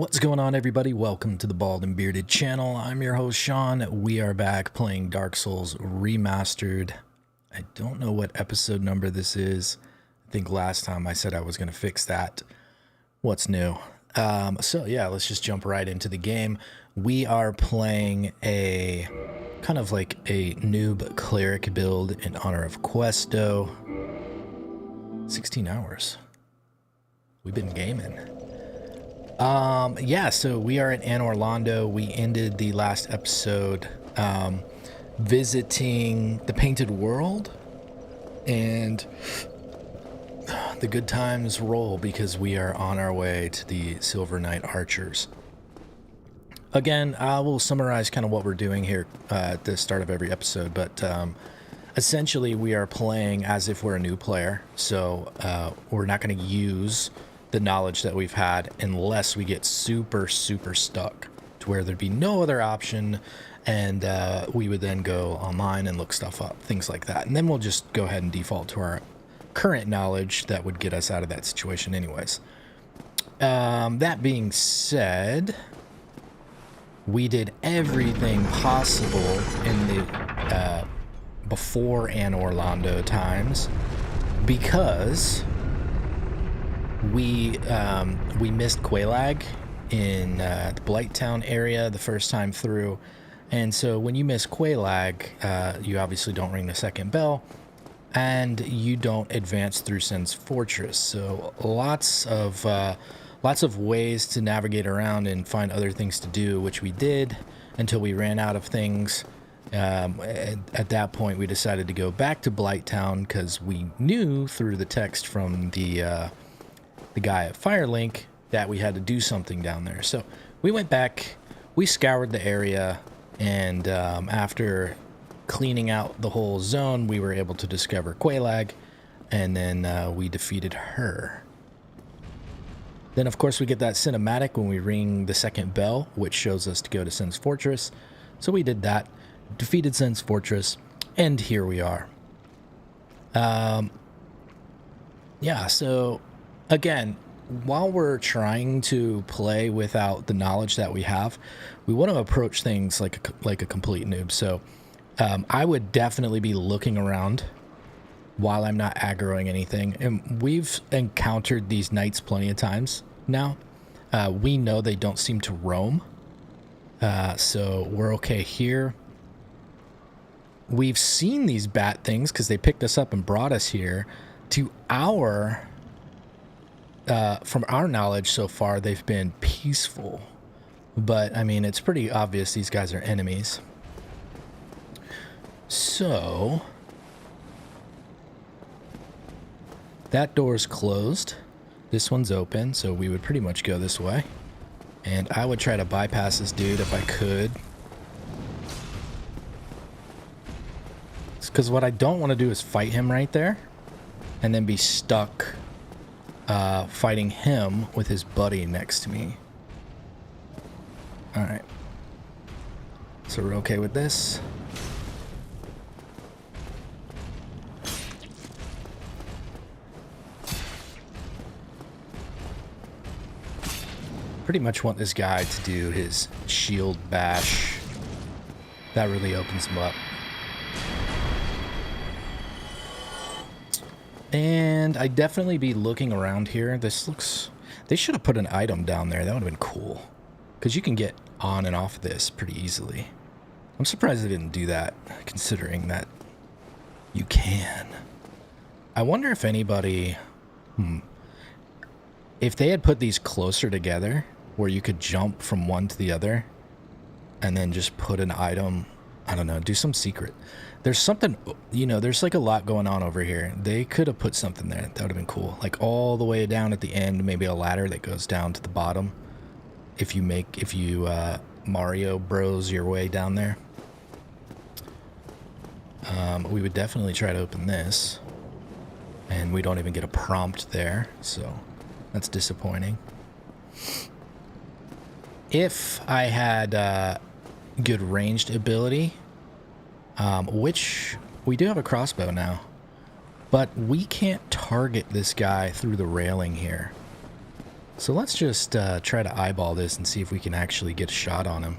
What's going on, everybody? Welcome to the Bald and Bearded channel. I'm your host, Sean. We are back playing Dark Souls Remastered. I don't know what episode number this is. I think last time I said I was going to fix that. What's new? So yeah, let's just jump right into the game. We are playing a kind of like a noob cleric build in honor of Questo. 16 hours. We've been gaming. Yeah, so we are at Anne Orlando. We ended the last episode visiting the Painted World, and the good times roll because we are on our way to the Silver Knight Archers. Again, I will summarize kind of what we're doing here at the start of every episode, but essentially we are playing as if we're a new player, so we're not going to use the knowledge that we've had unless we get super stuck to where there'd be no other option, and we would then go online and look stuff up, things like that, and then we'll just go ahead and default to our current knowledge that would get us out of that situation anyways. That being said, we did everything possible in the before Anne Orlando times because we missed Quelaag in the Blighttown area the first time through, and so when you miss Quelaag, you obviously don't ring the second bell, and you don't advance through Sen's Fortress. So lots of ways to navigate around and find other things to do, which we did until we ran out of things. At that point, we decided to go back to Blighttown because we knew through the text from the guy at Firelink that we had to do something down there. So we went back, we scoured the area, and after cleaning out the whole zone, we were able to discover Quelaag, and then we defeated her. Then, of course, we get that cinematic when we ring the second bell, which shows us to go to Sen's Fortress. So we did that, defeated Sen's Fortress, and here we are. Yeah, so again, while we're trying to play without the knowledge that we have, we want to approach things like a complete noob. So I would definitely be looking around while I'm not aggroing anything. And we've encountered these knights plenty of times now. We know they don't seem to roam, so we're okay here. We've seen these bat things because they picked us up and brought us here. To our from our knowledge so far, they've been peaceful, but I mean, it's pretty obvious these guys are enemies. So that door's closed, this one's open, so we would pretty much go this way, and I would try to bypass this dude if I could, because what I don't want to do is fight him right there and then be stuck fighting him with his buddy next to me. Alright, so we're okay with this. Pretty much want this guy to do his shield bash. That really opens him up. And I'd definitely be looking around here. This looks... They should have put an item down there. That would have been cool. Because you can get on and off this pretty easily. I'm surprised they didn't do that, considering that you can. I wonder if anybody... If they had put these closer together, where you could jump from one to the other, and then just put an item... I don't know, do some secret. There's something, you know, there's like a lot going on over here. They could have put something there. That would have been cool. Like all the way down at the end, maybe a ladder that goes down to the bottom. If you Mario Bros your way down there. We would definitely try to open this. And we don't even get a prompt there, so that's disappointing. If I had good ranged ability, which we do have a crossbow now, but we can't target this guy through the railing here. So let's just try to eyeball this and see if we can actually get a shot on him.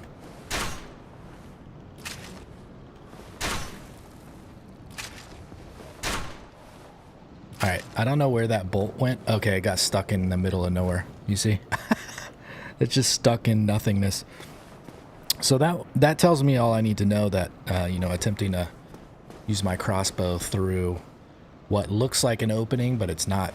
Alright, I don't know where that bolt went. Okay, it got stuck in the middle of nowhere. You see? It's just stuck in nothingness. So that tells me all I need to know, that, you know, attempting to use my crossbow through what looks like an opening, but it's not.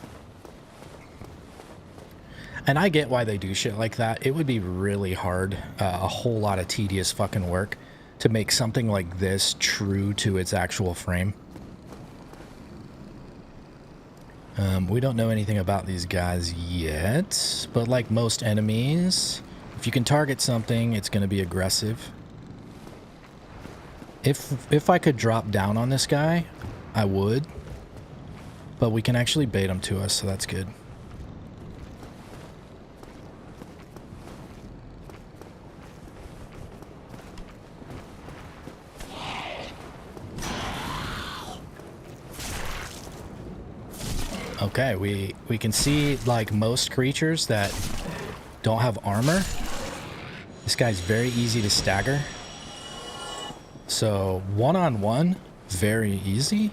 And I get why they do shit like that. It would be really hard, a whole lot of tedious fucking work to make something like this true to its actual frame. We don't know anything about these guys yet, but like most enemies, if you can target something, it's going to be aggressive. If I could drop down on this guy, I would. But we can actually bait him to us, so that's good. Okay, we can see, like most creatures that don't have armor, this guy's very easy to stagger. So one-on-one, very easy.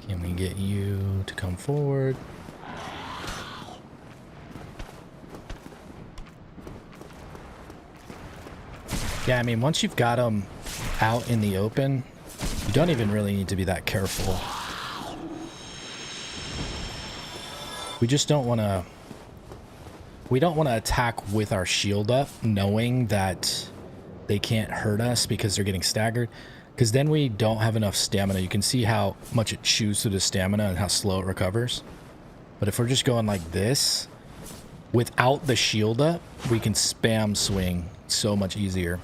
Can we get you to come forward? Yeah, I mean, once you've got them out in the open, you don't even really need to be that careful. We just don't want to... We don't want to attack with our shield up, knowing that they can't hurt us because they're getting staggered. Because then we don't have enough stamina. You can see how much it chews through the stamina and how slow it recovers. But if we're just going like this, without the shield up, we can spam swing so much easier.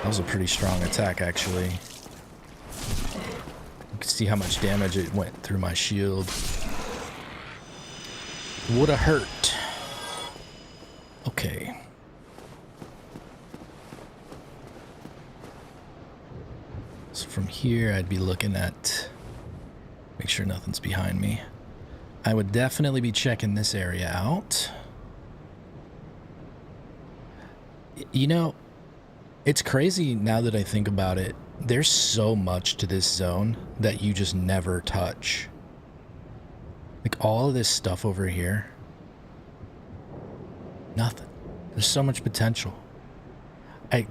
That was a pretty strong attack, actually. You can see how much damage it went through my shield. Woulda hurt. Okay. So from here, I'd be looking at... Make sure nothing's behind me. I would definitely be checking this area out. You know... It's crazy now that I think about it. There's so much to this zone that you just never touch. Like all of this stuff over here. Nothing. There's so much potential. I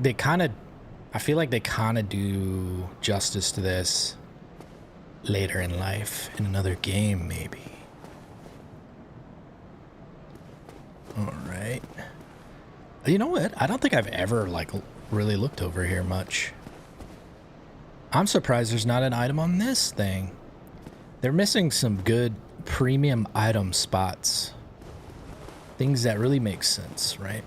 feel like they kind of do justice to this later in life, in another game maybe. Alright. You know what? I don't think I've ever like really looked over here much. I'm surprised there's not an item on this thing. They're missing some good premium item spots. Things that really make sense, right?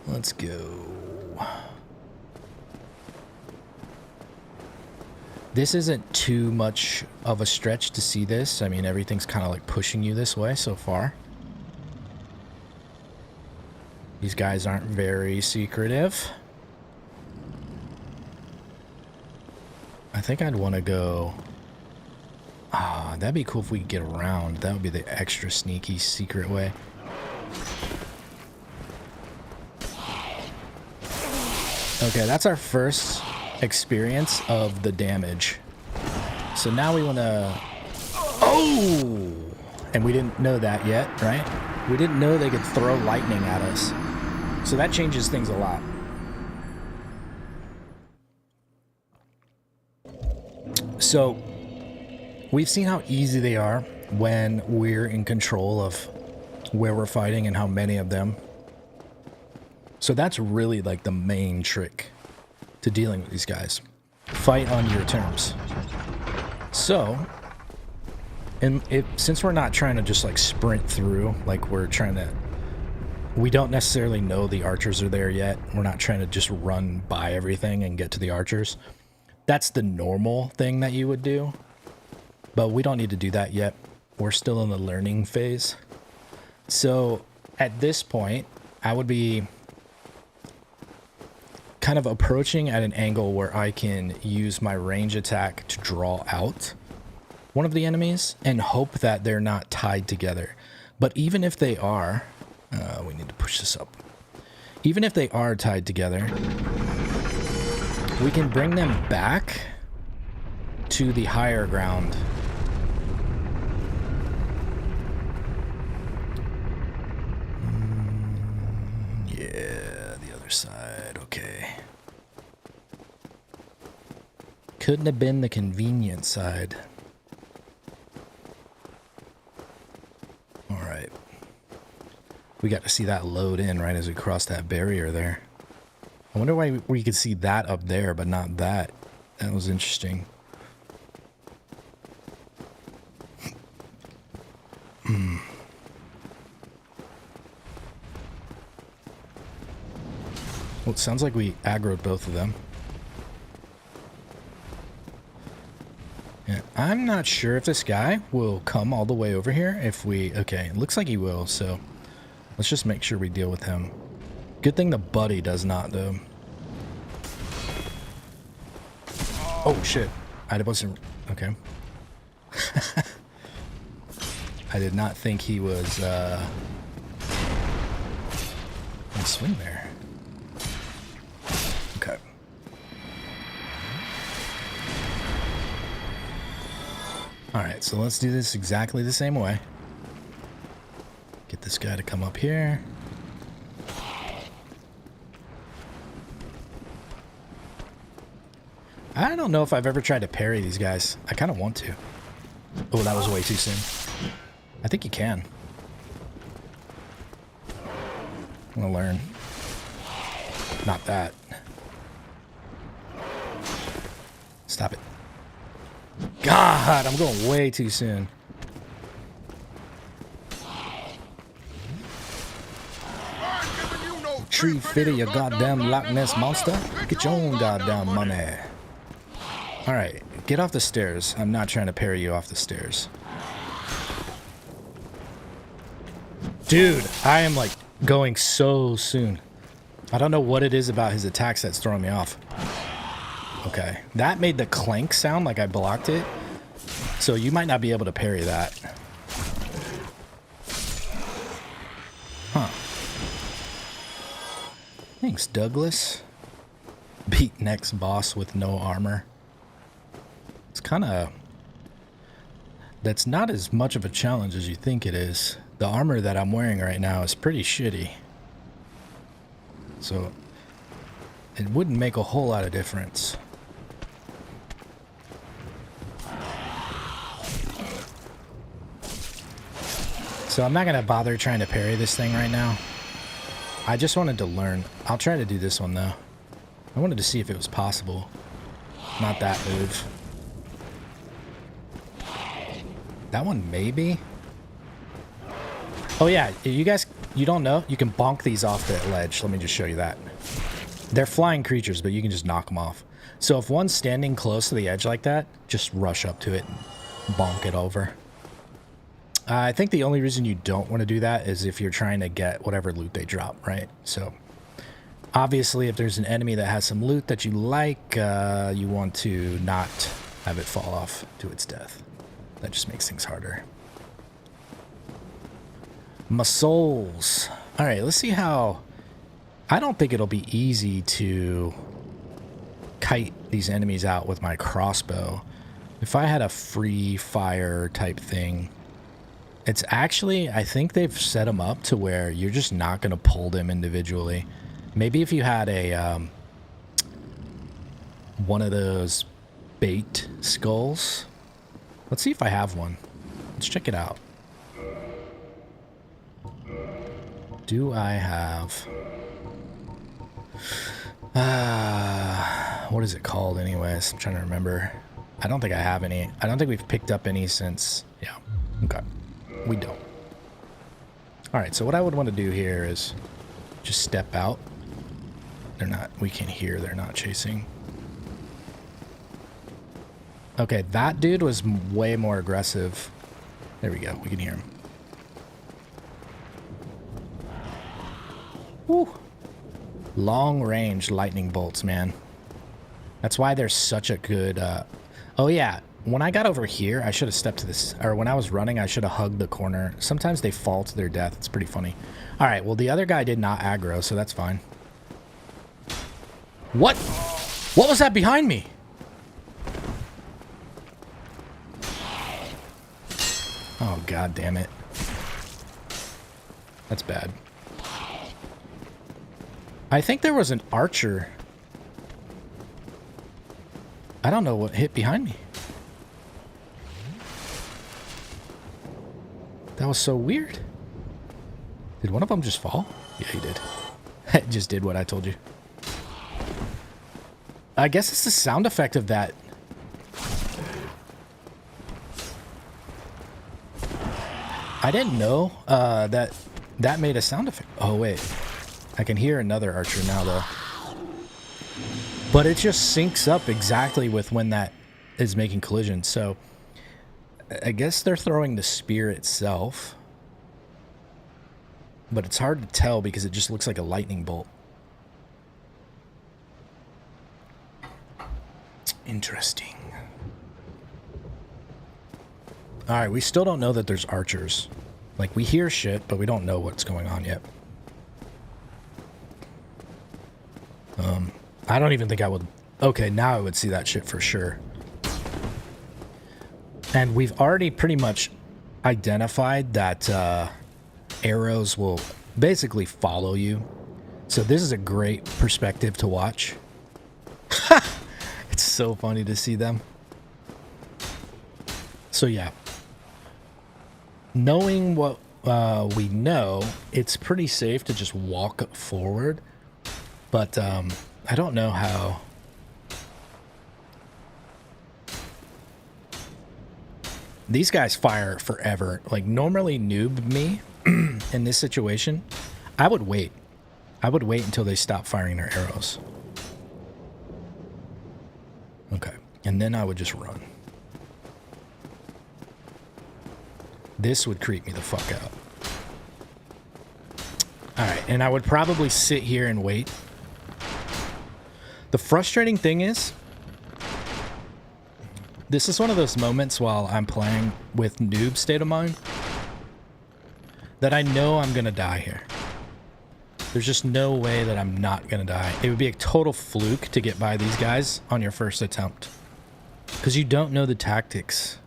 Let's go. This isn't too much of a stretch to see this. I mean, everything's kind of like pushing you this way so far. These guys aren't very secretive. I think I'd want to go... Ah, that'd be cool if we could get around. That would be the extra sneaky secret way. Okay, that's our first experience of the damage. So now we want to... Oh! And we didn't know that yet, right? We didn't know they could throw lightning at us. So that changes things a lot. So we've seen how easy they are when we're in control of where we're fighting and how many of them. So that's really like the main trick to dealing with these guys. Fight on your terms. So, since we're not trying to just like sprint through, like we're trying to... We don't necessarily know the archers are there yet. We're not trying to just run by everything and get to the archers. That's the normal thing that you would do. But we don't need to do that yet. We're still in the learning phase. So at this point, I would be kind of approaching at an angle where I can use my range attack to draw out one of the enemies and hope that they're not tied together. But even if they are, we need to push this up. Even if they are tied together, we can bring them back to the higher ground. Yeah, the other side, okay. Couldn't have been the convenient side. Alright. We got to see that load in right as we crossed that barrier there. I wonder why we could see that up there, but not that. That was interesting. Well, it sounds like we aggroed both of them. Yeah, I'm not sure if this guy will come all the way over here if we... Okay, it looks like he will, so let's just make sure we deal with him. Good thing the buddy does not, though. Oh, shit. I wasn't... Okay. I did not think he was, gonna swing there. Okay. Alright, so let's do this exactly the same way. Get this guy to come up here. I don't know if I've ever tried to parry these guys. I kind of want to. Oh, that was way too soon. I think you can. I'm gonna learn. Not that. Stop it. God, I'm going way too soon. Tree fitter, you goddamn Loch Ness monster. Get your own goddamn money. Alright, get off the stairs. I'm not trying to parry you off the stairs. Dude, I am like going so soon. I don't know what it is about his attacks that's throwing me off. Okay, that made the clank sound like I blocked it. So you might not be able to parry that. Huh. Thanks, Douglas. Beat next boss with no armor. It's kind of... That's not as much of a challenge as you think it is. The armor that I'm wearing right now is pretty shitty. So it wouldn't make a whole lot of difference. So I'm not going to bother trying to parry this thing right now. I just wanted to learn. I'll try to do this one though. I wanted to see if it was possible. Not that move. That one maybe? Oh yeah, you guys, you don't know? You can bonk these off the ledge. Let me just show you that. They're flying creatures, but you can just knock them off. So if one's standing close to the edge like that, just rush up to it and bonk it over. I think the only reason you don't want to do that is if you're trying to get whatever loot they drop, right? So obviously if there's an enemy that has some loot that you like, you want to not have it fall off to its death. That just makes things harder. My souls. All right, let's see how... I don't think it'll be easy to kite these enemies out with my crossbow. If I had a free fire type thing, it's actually, I think they've set them up to where you're just not going to pull them individually. Maybe if you had a one of those bait skulls. Let's see if I have one. Let's check it out. Do I have... what is it called anyways? I'm trying to remember. I don't think I have any. I don't think we've picked up any since... Yeah. Okay. We don't. Alright, so what I would want to do here is just step out. They're not... We can hear they're not chasing. Okay, that dude was way more aggressive. There we go. We can hear him. Woo. Long-range lightning bolts, man. That's why they're such a good... Oh, yeah. When I got over here, I should have stepped to this... Or when I was running, I should have hugged the corner. Sometimes they fall to their death. It's pretty funny. All right, well, the other guy did not aggro, so that's fine. What? What was that behind me? Oh, god damn it. That's bad. I think there was an archer. I don't know what hit behind me. That was so weird. Did one of them just fall? Yeah, he did. It just did what I told you. I guess it's the sound effect of that. I didn't know that made a sound effect. Oh, wait. I can hear another archer now, though. But it just syncs up exactly with when that is making collision. So I guess they're throwing the spear itself. But it's hard to tell because it just looks like a lightning bolt. Interesting. Alright, we still don't know that there's archers. Like, we hear shit, but we don't know what's going on yet. I don't even think I would... Okay, now I would see that shit for sure. And we've already pretty much identified that arrows will basically follow you. So this is a great perspective to watch. It's so funny to see them. So yeah. Knowing what we know, it's pretty safe to just walk forward. But I don't know how... These guys fire forever. Like, normally noob me in this situation, I would wait. I would wait until they stop firing their arrows. Okay. And then I would just run. This would creep me the fuck out. Alright, and I would probably sit here and wait. The frustrating thing is, this is one of those moments while I'm playing with noob state of mind that I know I'm gonna die here. There's just no way that I'm not gonna die. It would be a total fluke to get by these guys on your first attempt. Because you don't know the tactics.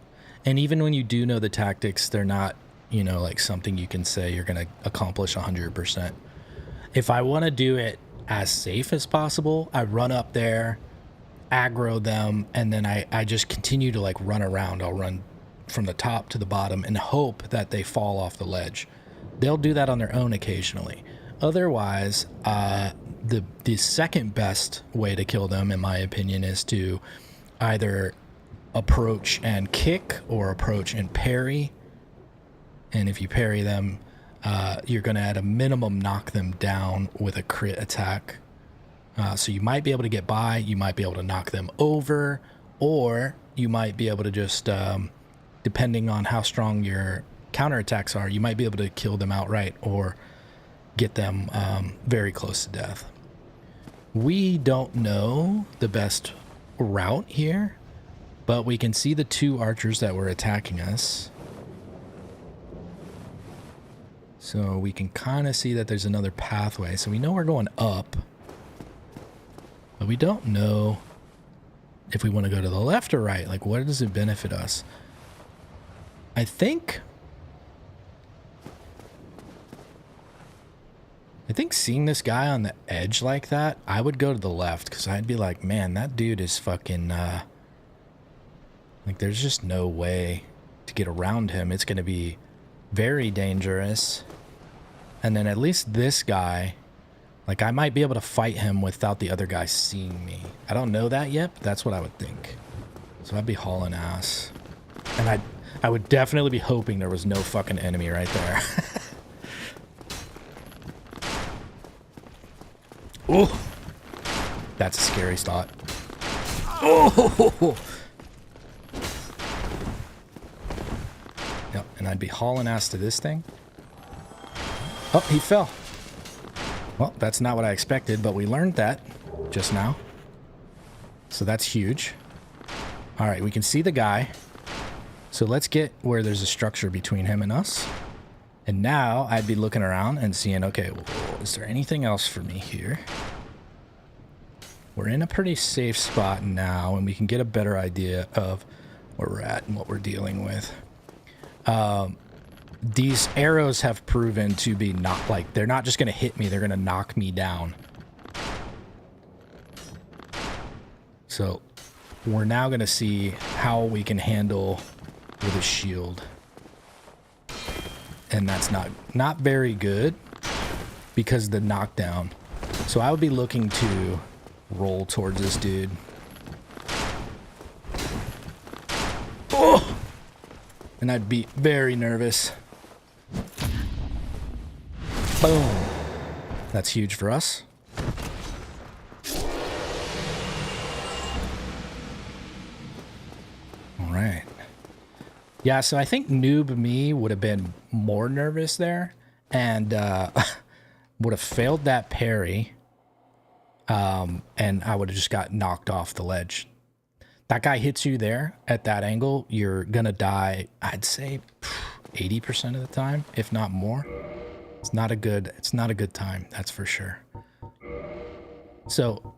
And even when you do know the tactics, they're not, you know, like something you can say you're gonna accomplish 100%. If I want to do it as safe as possible, I run up there, aggro them, and then I just continue to like run around. I'll run from the top to the bottom and hope that they fall off the ledge. They'll do that on their own occasionally. Otherwise, the second best way to kill them, in my opinion, is to either approach and kick or approach and parry. And if you parry them, you're going to at a minimum knock them down with a crit attack. So you might be able to get by, you might be able to knock them over, or you might be able to just, depending on how strong your counterattacks are, you might be able to kill them outright or get them very close to death. We don't know the best route here, but we can see the two archers that were attacking us. So we can kind of see that there's another pathway. So we know we're going up. But we don't know if we want to go to the left or right. Like, what does it benefit us? I think seeing this guy on the edge like that, I would go to the left. Because I'd be like, man, that dude is fucking... like, there's just no way to get around him. It's going to be very dangerous. And then at least this guy... Like, I might be able to fight him without the other guy seeing me. I don't know that yet, but that's what I would think. So I'd be hauling ass. And I would definitely be hoping there was no fucking enemy right there. Ooh! That's a scary thought. Oh! Yep, and I'd be hauling ass to this thing. Oh, he fell. Well, that's not what I expected, but we learned that just now. So that's huge. All right, we can see the guy. So let's get where there's a structure between him and us. And now I'd be looking around and seeing, okay, well, is there anything else for me here? We're in a pretty safe spot now, and we can get a better idea of where we're at and what we're dealing with. These arrows have proven to be not like, they're not just going to hit me, they're going to knock me down. So we're now going to see how we can handle with a shield. And that's not very good because of the knockdown. So I would be looking to roll towards this dude. Oh! And I'd be very nervous. Boom. That's huge for us. All right. Yeah, so I think noob me would have been more nervous there and would have failed that parry. And I would have just got knocked off the ledge. That guy hits you there at that angle, you're gonna die, I'd say 80% of the time, if not more. It's not a good time, that's for sure. So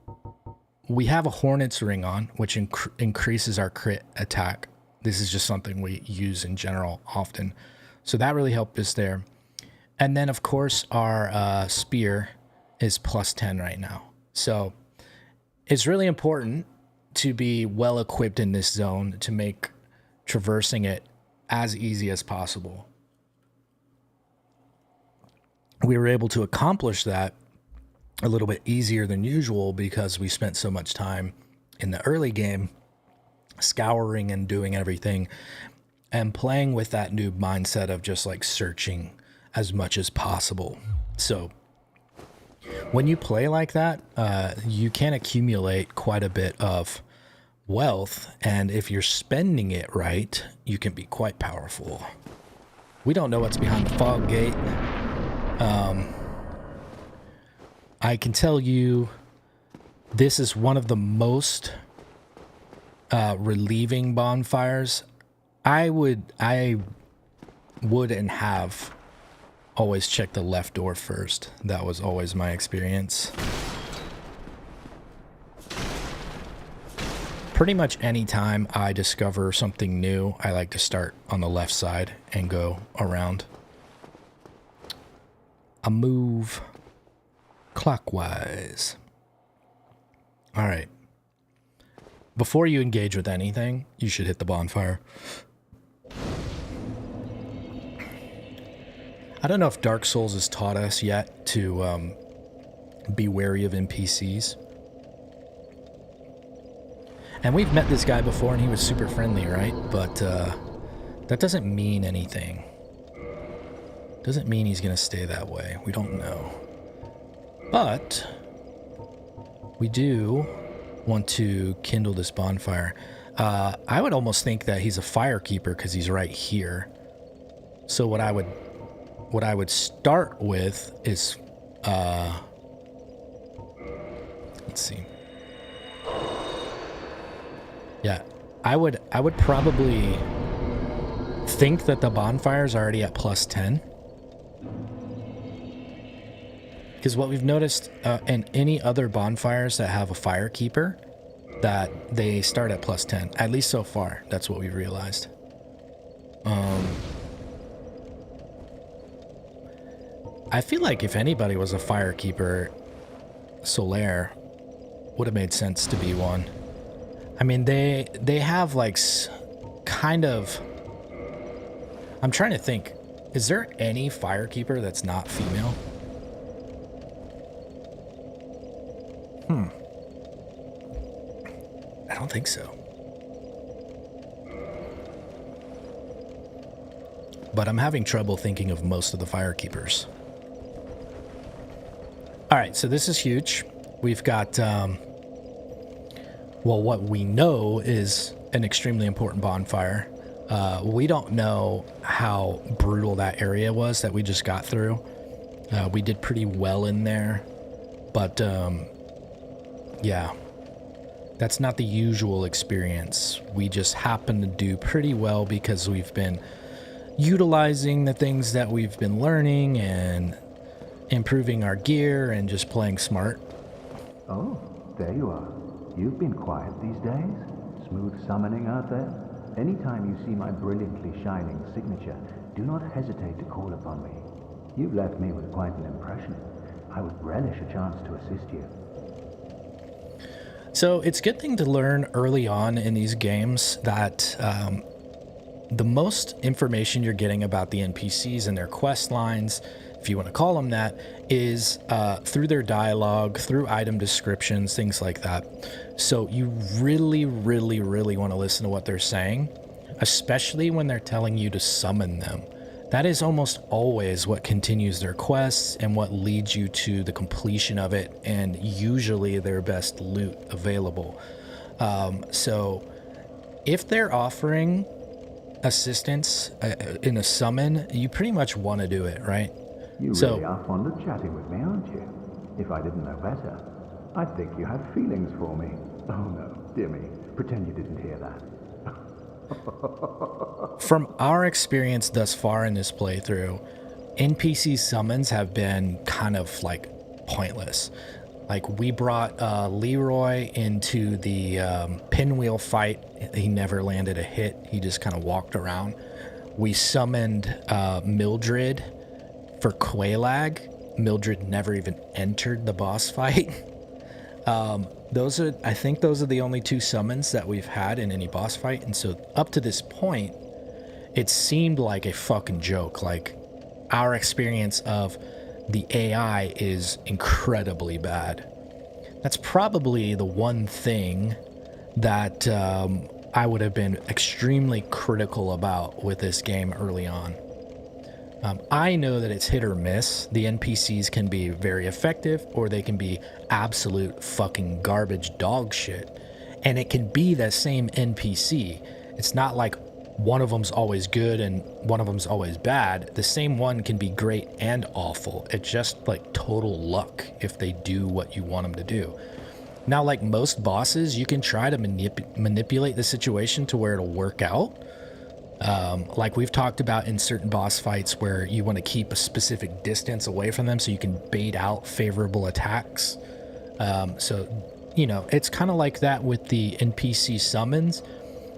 we have a Hornet's Ring on, which increases our crit attack. This is just something we use in general often. So that really helped us there. And then, of course, our spear is +10 right now. So it's really important to be well equipped in this zone to make traversing it as easy as possible. We were able to accomplish that a little bit easier than usual because we spent so much time in the early game scouring and doing everything and playing with that noob mindset of just like searching as much as possible. So when you play like that, you can accumulate quite a bit of wealth, and if you're spending it right, you can be quite powerful. We don't know what's behind the fog gate. I can tell you this is one of the most relieving bonfires. I would and have always checked the left door first. That was always my experience. Pretty much any time I discover something new, I like to start on the left side and go around. A move clockwise. All right. Before you engage with anything, you should hit the bonfire. I don't know if Dark Souls has taught us yet to be wary of NPCs. And we've met this guy before and he was super friendly, right? But that doesn't mean anything. Doesn't mean he's going to stay that way. We don't know. But we do want to kindle this bonfire. I would almost think that he's a firekeeper because he's right here. So what I would start with is let's see. Yeah, I would probably think that the bonfire's already at +10. Because what we've noticed in any other bonfires that have a firekeeper, that they start at +10. At least so far, that's what we've realized. I feel like if anybody was a firekeeper, Solaire would have made sense to be one. I mean, they have like kind of... I'm trying to think. Is there any firekeeper that's not female? I don't think so. But I'm having trouble thinking of most of the firekeepers. All right, so this is huge. We've got, well, what we know is an extremely important bonfire. We don't know how brutal that area was that we just got through. We did pretty well in there, but yeah, that's not the usual experience. We just happen to do pretty well because we've been utilizing the things that we've been learning and improving our gear and just playing smart. Oh, there you are. You've been quiet these days. Smooth summoning out there. Anytime you see my brilliantly shining signature, do not hesitate to call upon me. You've left me with quite an impression. I would relish a chance to assist you. So it's a good thing to learn early on in these games that the most information you're getting about the NPCs and their quest lines, if you want to call them that, is through their dialogue, through item descriptions, things like that. So you really, really, really want to listen to what they're saying, especially when they're telling you to summon them. That is almost always what continues their quests and what leads you to the completion of it, and usually their best loot available. So if they're offering assistance in a summon, you pretty much want to do it, right? You really are fond of chatting with me, aren't you? If I didn't know better, I'd think you had feelings for me. Oh no, dear me, pretend you didn't hear that. From our experience thus far in this playthrough, NPC summons have been kind of like pointless. Like we brought Leroy into the pinwheel fight. He never landed a hit. He just kind of walked around. We summoned Mildred for Quelaag. Mildred never even entered the boss fight. I think those are the only two summons that we've had in any boss fight, and so up to this point, it seemed like a fucking joke. Like, our experience of the AI is incredibly bad. That's probably the one thing that I would have been extremely critical about with this game early on. I know that it's hit or miss. The NPCs can be very effective, or they can be absolute fucking garbage dog shit. And it can be the same NPC. It's not like one of them's always good and one of them's always bad. The same one can be great and awful. It's just like total luck if they do what you want them to do. Now, like most bosses, you can try to manipulate the situation to where it'll work out. Like we've talked about in certain boss fights where you want to keep a specific distance away from them so you can bait out favorable attacks. So, you know, it's kind of like that with the NPC summons.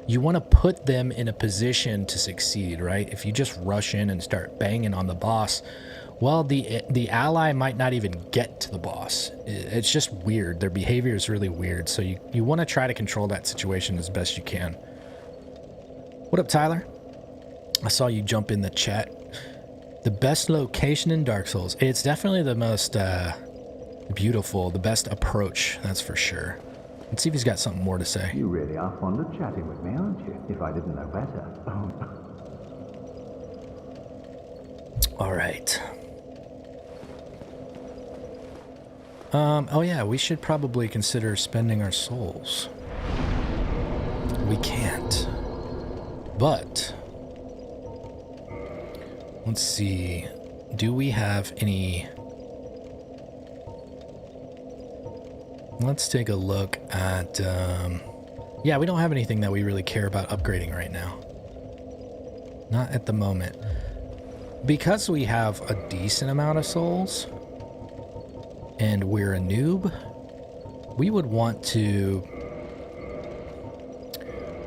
You want to put them in a position to succeed, right? If you just rush in and start banging on the boss, well, the ally might not even get to the boss. It's just weird. Their behavior is really weird. So you want to try to control that situation as best you can. What up, Tyler? I saw you jump in the chat. The best location in Dark Souls. It's definitely the most beautiful, the best approach, that's for sure. Let's see if he's got something more to say. You really are fond of chatting with me, aren't you? If I didn't know better. All right. Oh yeah, we should probably consider spending our souls. We can't. But let's see. Do we have any? Let's take a look at, yeah, we don't have anything that we really care about upgrading right now. Not at the moment. Because we have a decent amount of souls, and we're a noob, we would want to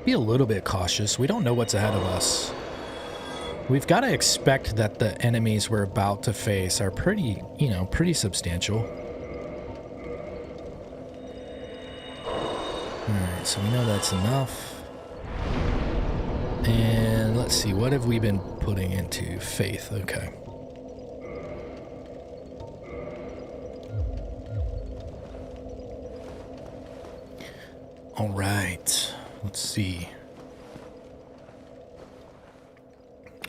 be a little bit cautious. We don't know what's ahead of us. We've got to expect that the enemies we're about to face are pretty, you know, pretty substantial. Alright, so we know that's enough. And let's see, what have we been putting into? Faith, okay. Alright, let's see.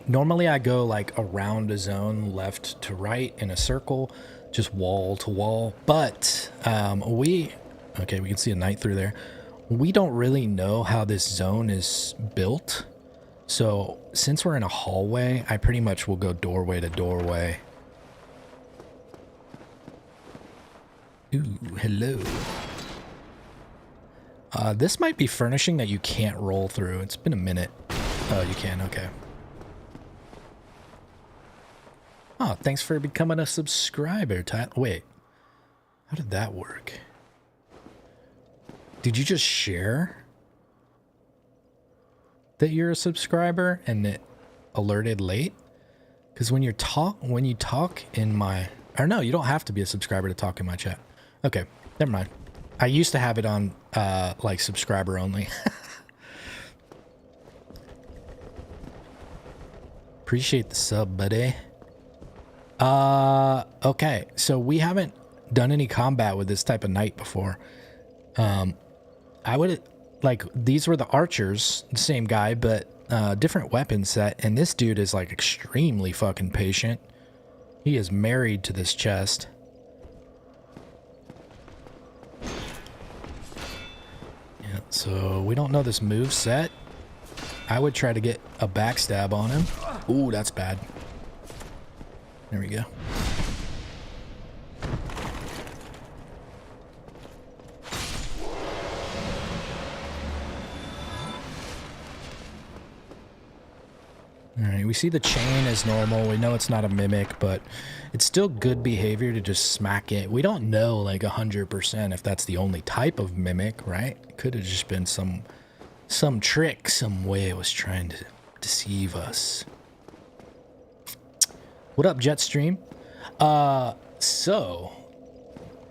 Normally I go like around a zone, left to right in a circle, just wall to wall, but okay, we can see a knight through there. We don't really know how this zone is built, so since we're in a hallway, I pretty much will go doorway to doorway. Ooh, hello. This might be furnishing that you can't roll through. It's been a minute. Oh, you can, okay. Oh, thanks for becoming a subscriber, Tyler. Wait, how did that work? Did you just share that you're a subscriber and it alerted late? Because when you talk in my, or no, you don't have to be a subscriber to talk in my chat. Okay, never mind. I used to have it on like subscriber only. Appreciate the sub, buddy. Okay, so we haven't done any combat with this type of knight before. I would, like, these were the archers, the same guy, but different weapon set, and this dude is like extremely fucking patient. He is married to this chest. Yeah, so we don't know this move set. I would try to get a backstab on him. Ooh, that's bad. There we go. Alright, we see the chain as normal. We know it's not a mimic, but it's still good behavior to just smack it. We don't know, like, 100% if that's the only type of mimic, right? It could have just been some trick, some way it was trying to deceive us. What up, Jetstream? So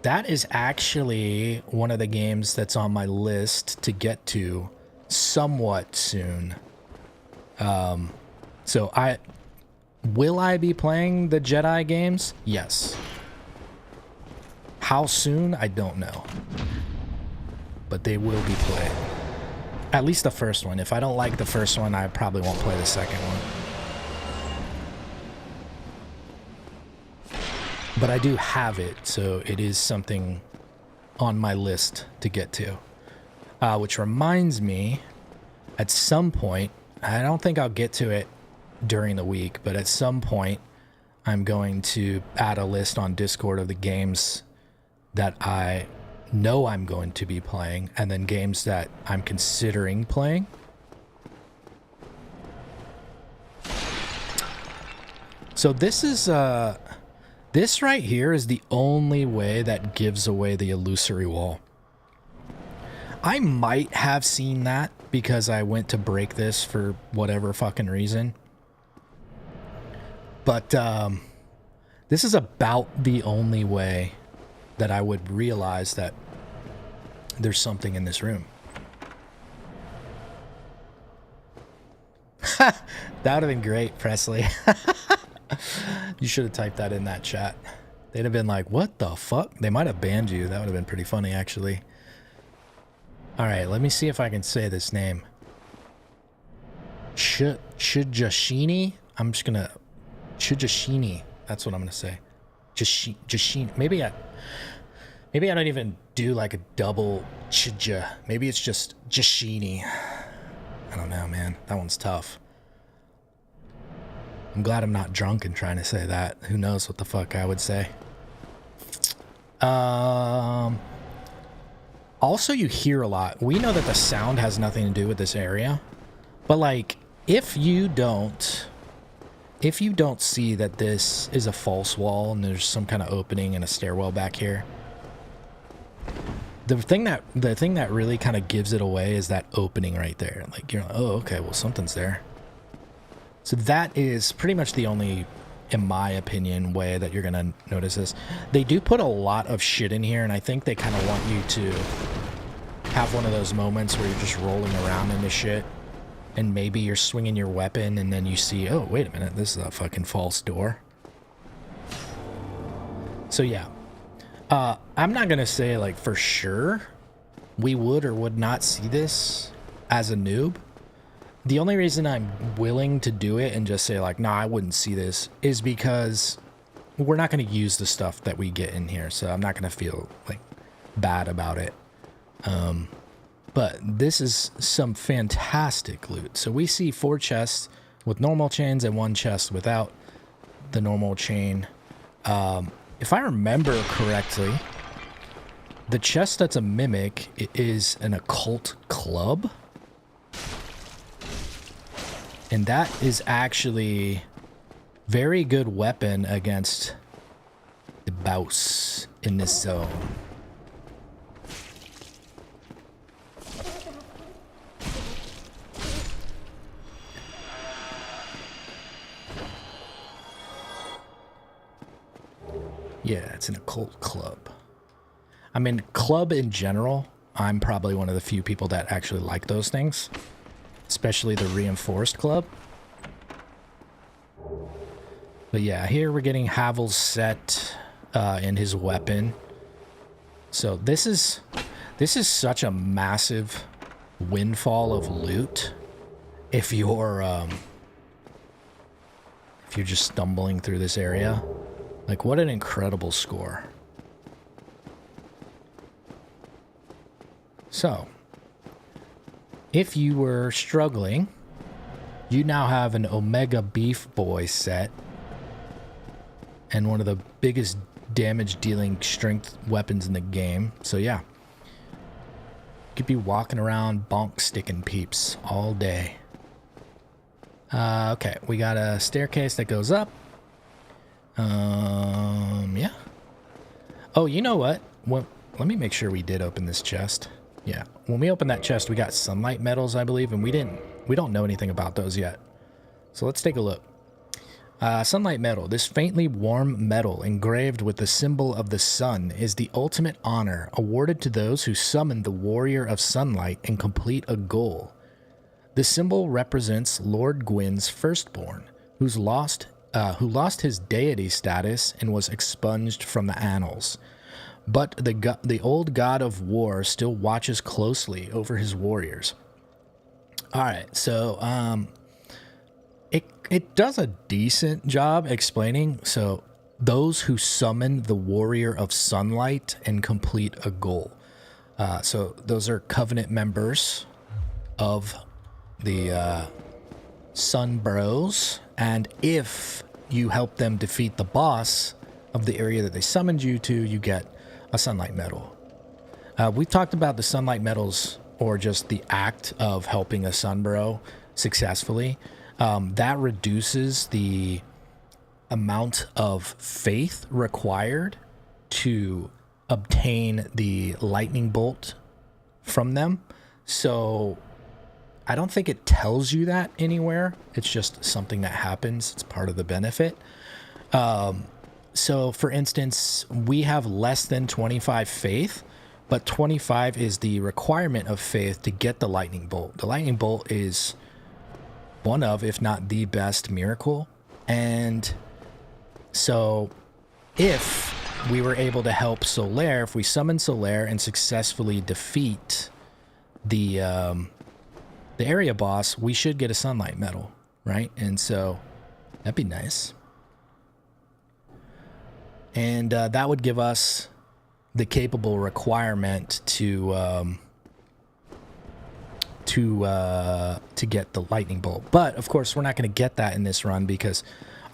that is actually one of the games that's on my list to get to somewhat soon. So will I be playing the Jedi games? Yes. How soon? I don't know. But they will be played. At least the first one. If I don't like the first one, I probably won't play the second one. But I do have it, so it is something on my list to get to. Which reminds me, at some point, I don't think I'll get to it during the week, but at some point, I'm going to add a list on Discord of the games that I know I'm going to be playing, and then games that I'm considering playing. So this is, this right here is the only way that gives away the illusory wall. I might have seen that because I went to break this for whatever fucking reason. But this is about the only way that I would realize that there's something in this room. That would have been great, Presley. You should have typed that in that chat. They'd have been like, what the fuck? They might have banned you. That would have been pretty funny, actually. Alright, let me see if I can say this name. Chujashini? I'm just gonna... Chujashini. That's what I'm gonna say. Jashini. Maybe I don't even do like a double Chuja. Maybe it's just Jashini. I don't know, man. That one's tough. I'm glad I'm not drunk and trying to say that. Who knows what the fuck I would say. Also, you hear a lot. We know that the sound has nothing to do with this area. But, like, if you don't see that this is a false wall and there's some kind of opening and a stairwell back here, the thing that really kind of gives it away is that opening right there. Like, you're like, oh, okay, well, something's there. So that is pretty much the only, in my opinion, way that you're going to notice this. They do put a lot of shit in here, and I think they kind of want you to have one of those moments where you're just rolling around in this shit, and maybe you're swinging your weapon, and then you see, oh, wait a minute, this is a fucking false door. So yeah. I'm not going to say, like, for sure we would or would not see this as a noob. The only reason I'm willing to do it and just say, like, nah, I wouldn't see this is because we're not going to use the stuff that we get in here. So I'm not going to feel, like, bad about it. But this is some fantastic loot. So we see 4 chests with normal chains and 1 chest without the normal chain. If I remember correctly, The chest that's a mimic is an occult club. And that is actually very good weapon against the boss in this zone. Yeah, it's an occult club. I mean, club in general, I'm probably one of the few people that actually like those things. Especially the reinforced club. But yeah, here we're getting Havel's set in his weapon. So this is such a massive windfall of loot if you're just stumbling through this area. Like, what an incredible score. So, if you were struggling, you now have an Omega Beef Boy set and one of the biggest damage dealing strength weapons in the game. So yeah, you could be walking around bonk sticking peeps all day. Okay, we got a staircase that goes up. Yeah. Oh, you know what? Well, let me make sure we did open this chest. Yeah, when we opened that chest, we got sunlight metals, I believe, and we don't know anything about those yet. So let's take a look. Sunlight metal. This faintly warm metal engraved with the symbol of the sun is the ultimate honor awarded to those who summon the warrior of sunlight and complete a goal. The symbol represents Lord Gwyn's firstborn, who lost his deity status and was expunged from the annals. But the old god of war still watches closely over his warriors. All right, so it does a decent job explaining. So those who summon the warrior of sunlight and complete a goal. So those are covenant members of the Sun Bros, and if you help them defeat the boss of the area that they summoned you to, you get a sunlight medal. We talked about the sunlight medals, or just the act of helping a Sunbro successfully. That reduces the amount of faith required to obtain the lightning bolt from them. So I don't think it tells you that anywhere. It's just something that happens. It's part of the benefit. So for instance, we have less than 25 faith, but 25 is the requirement of faith to get the lightning bolt. The lightning bolt is one of, if not the best miracle. And so if we were able to help Solaire, if we summon Solaire and successfully defeat the area boss, we should get a sunlight medal, right? And so that'd be nice. And that would give us the capable requirement to get the lightning bolt. But of course, we're not going to get that in this run because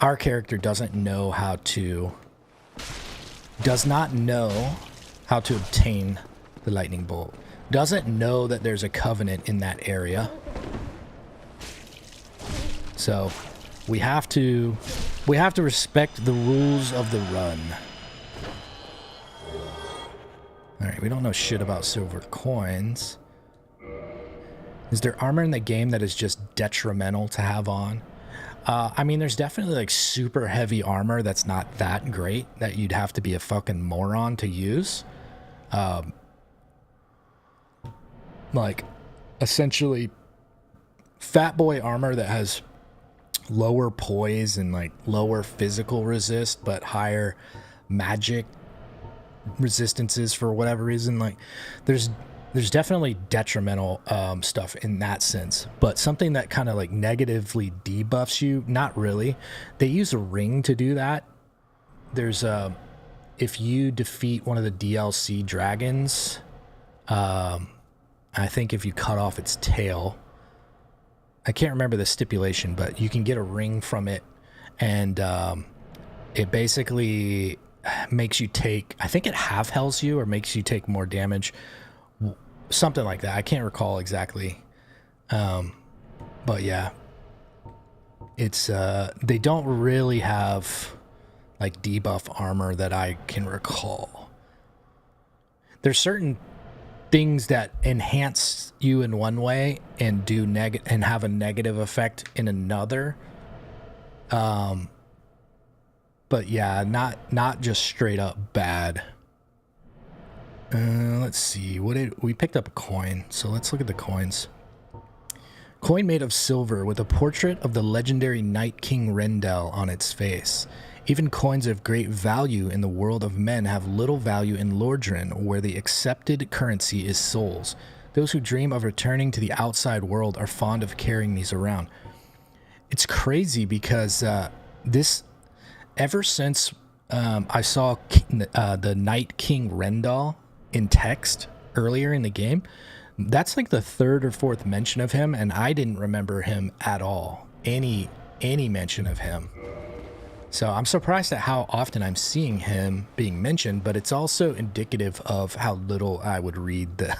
our character does not know how to obtain the lightning bolt. Doesn't know that there's a covenant in that area. So we have to respect the rules of the run. All right, we don't know shit about silver coins. Is there armor in the game that is just detrimental to have on? I mean, there's definitely like super heavy armor that's not that great, that you'd have to be a fucking moron to use. Like essentially fat boy armor that has lower poise and like lower physical resist but higher magic resistances for whatever reason. Like there's definitely detrimental stuff in that sense, but something that kind of like negatively debuffs you, not really. They use a ring to do that. There's if you defeat one of the DLC dragons, I think if you cut off its tail, I can't remember the stipulation, but you can get a ring from it, and it basically makes you take, I think it half heals you or makes you take more damage. Something like that. I can't recall exactly. But yeah. It's, they don't really have like debuff armor that I can recall. There's certain things that enhance you in one way and do and have a negative effect in another. But yeah, not just straight up bad. Let's see. We picked up a coin, so let's look at the coins. Coin made of silver with a portrait of the legendary Night King Rendell on its face. Even coins of great value in the world of men have little value in Lordran, where the accepted currency is souls. Those who dream of returning to the outside world are fond of carrying these around. It's crazy because ever since I saw the Night King Rendell in text earlier in the game, that's like the third or fourth mention of him, and I didn't remember him at all. Any mention of him. So I'm surprised at how often I'm seeing him being mentioned, but it's also indicative of how little I would read the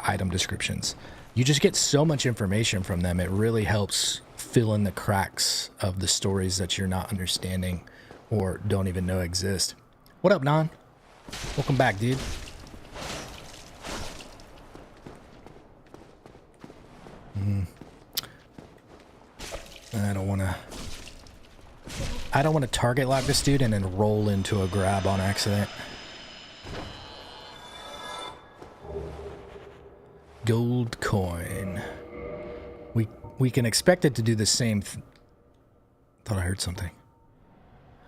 item descriptions. You just get so much information from them, it really helps fill in the cracks of the stories that you're not understanding or don't even know exist. What up, Non? Welcome back, dude. I don't want to target lock this dude and then roll into a grab on accident. Gold coin. We can expect it to do the same. Thought I heard something.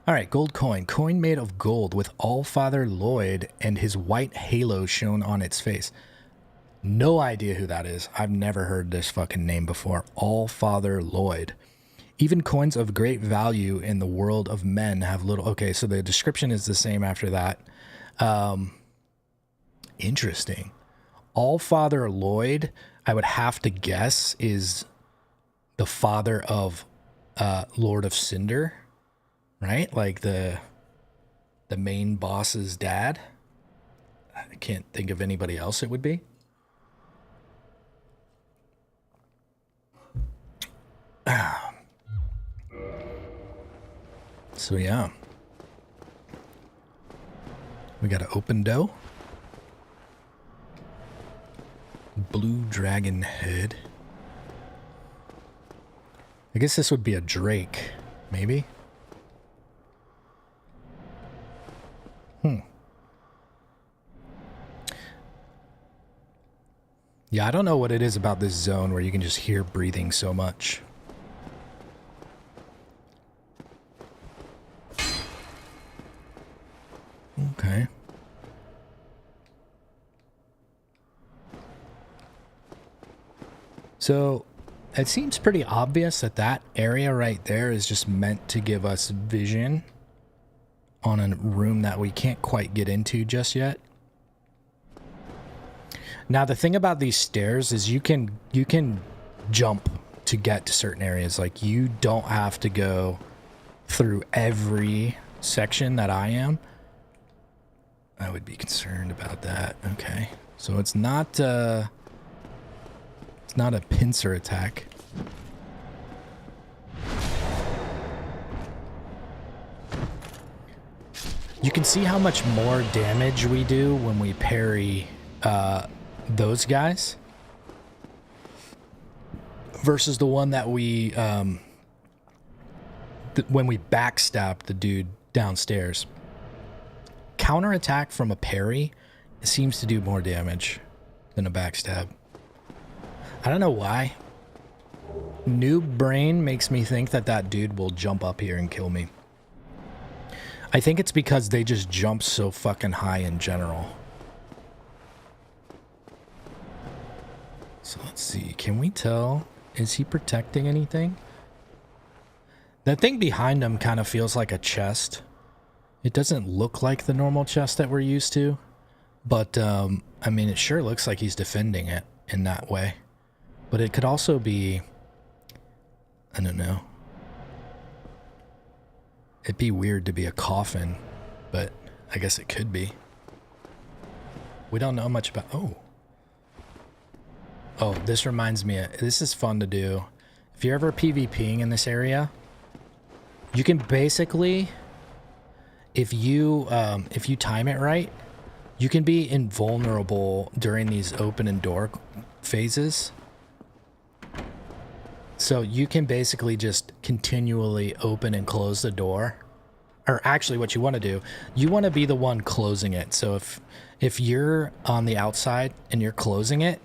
All right, gold coin. Coin made of gold with Allfather Lloyd and his white halo shown on its face. No idea who that is. I've never heard this fucking name before. Allfather Lloyd. Even coins of great value in the world of men have little... Okay, so the description is the same after that. Interesting. Allfather Lloyd, I would have to guess, is the father of Lord of Cinder, right? Like the main boss's dad. I can't think of anybody else it would be. So yeah, we got an open dough, blue dragon head. I guess this would be a drake, maybe. Yeah, I don't know what it is about this zone where you can just hear breathing so much. Okay. So it seems pretty obvious that that area right there is just meant to give us vision on a room that we can't quite get into just yet. Now the thing about these stairs is you can jump to get to certain areas. Like you don't have to go through every section that I am. I would be concerned about that. Okay. So it's not a pincer attack. You can see how much more damage we do when we parry those guys versus the one that we when we backstab the dude downstairs. Counterattack from a parry seems to do more damage than a backstab. I don't know why. Noob brain makes me think that that dude will jump up here and kill me. I think it's because they just jump so fucking high in general. So let's see. Can we tell? Is he protecting anything? That thing behind him kind of feels like a chest. It doesn't look like the normal chest that we're used to. But, I mean, it sure looks like he's defending it in that way. But it could also be... I don't know. It'd be weird to be a coffin, but I guess it could be. We don't know much about... Oh, this reminds me. This is fun to do. If you're ever PvPing in this area, you can basically, if you time it right, you can be invulnerable during these open and door phases. So you can basically just continually open and close the door. Or actually what you want to do, you want to be the one closing it. So if you're on the outside and you're closing it,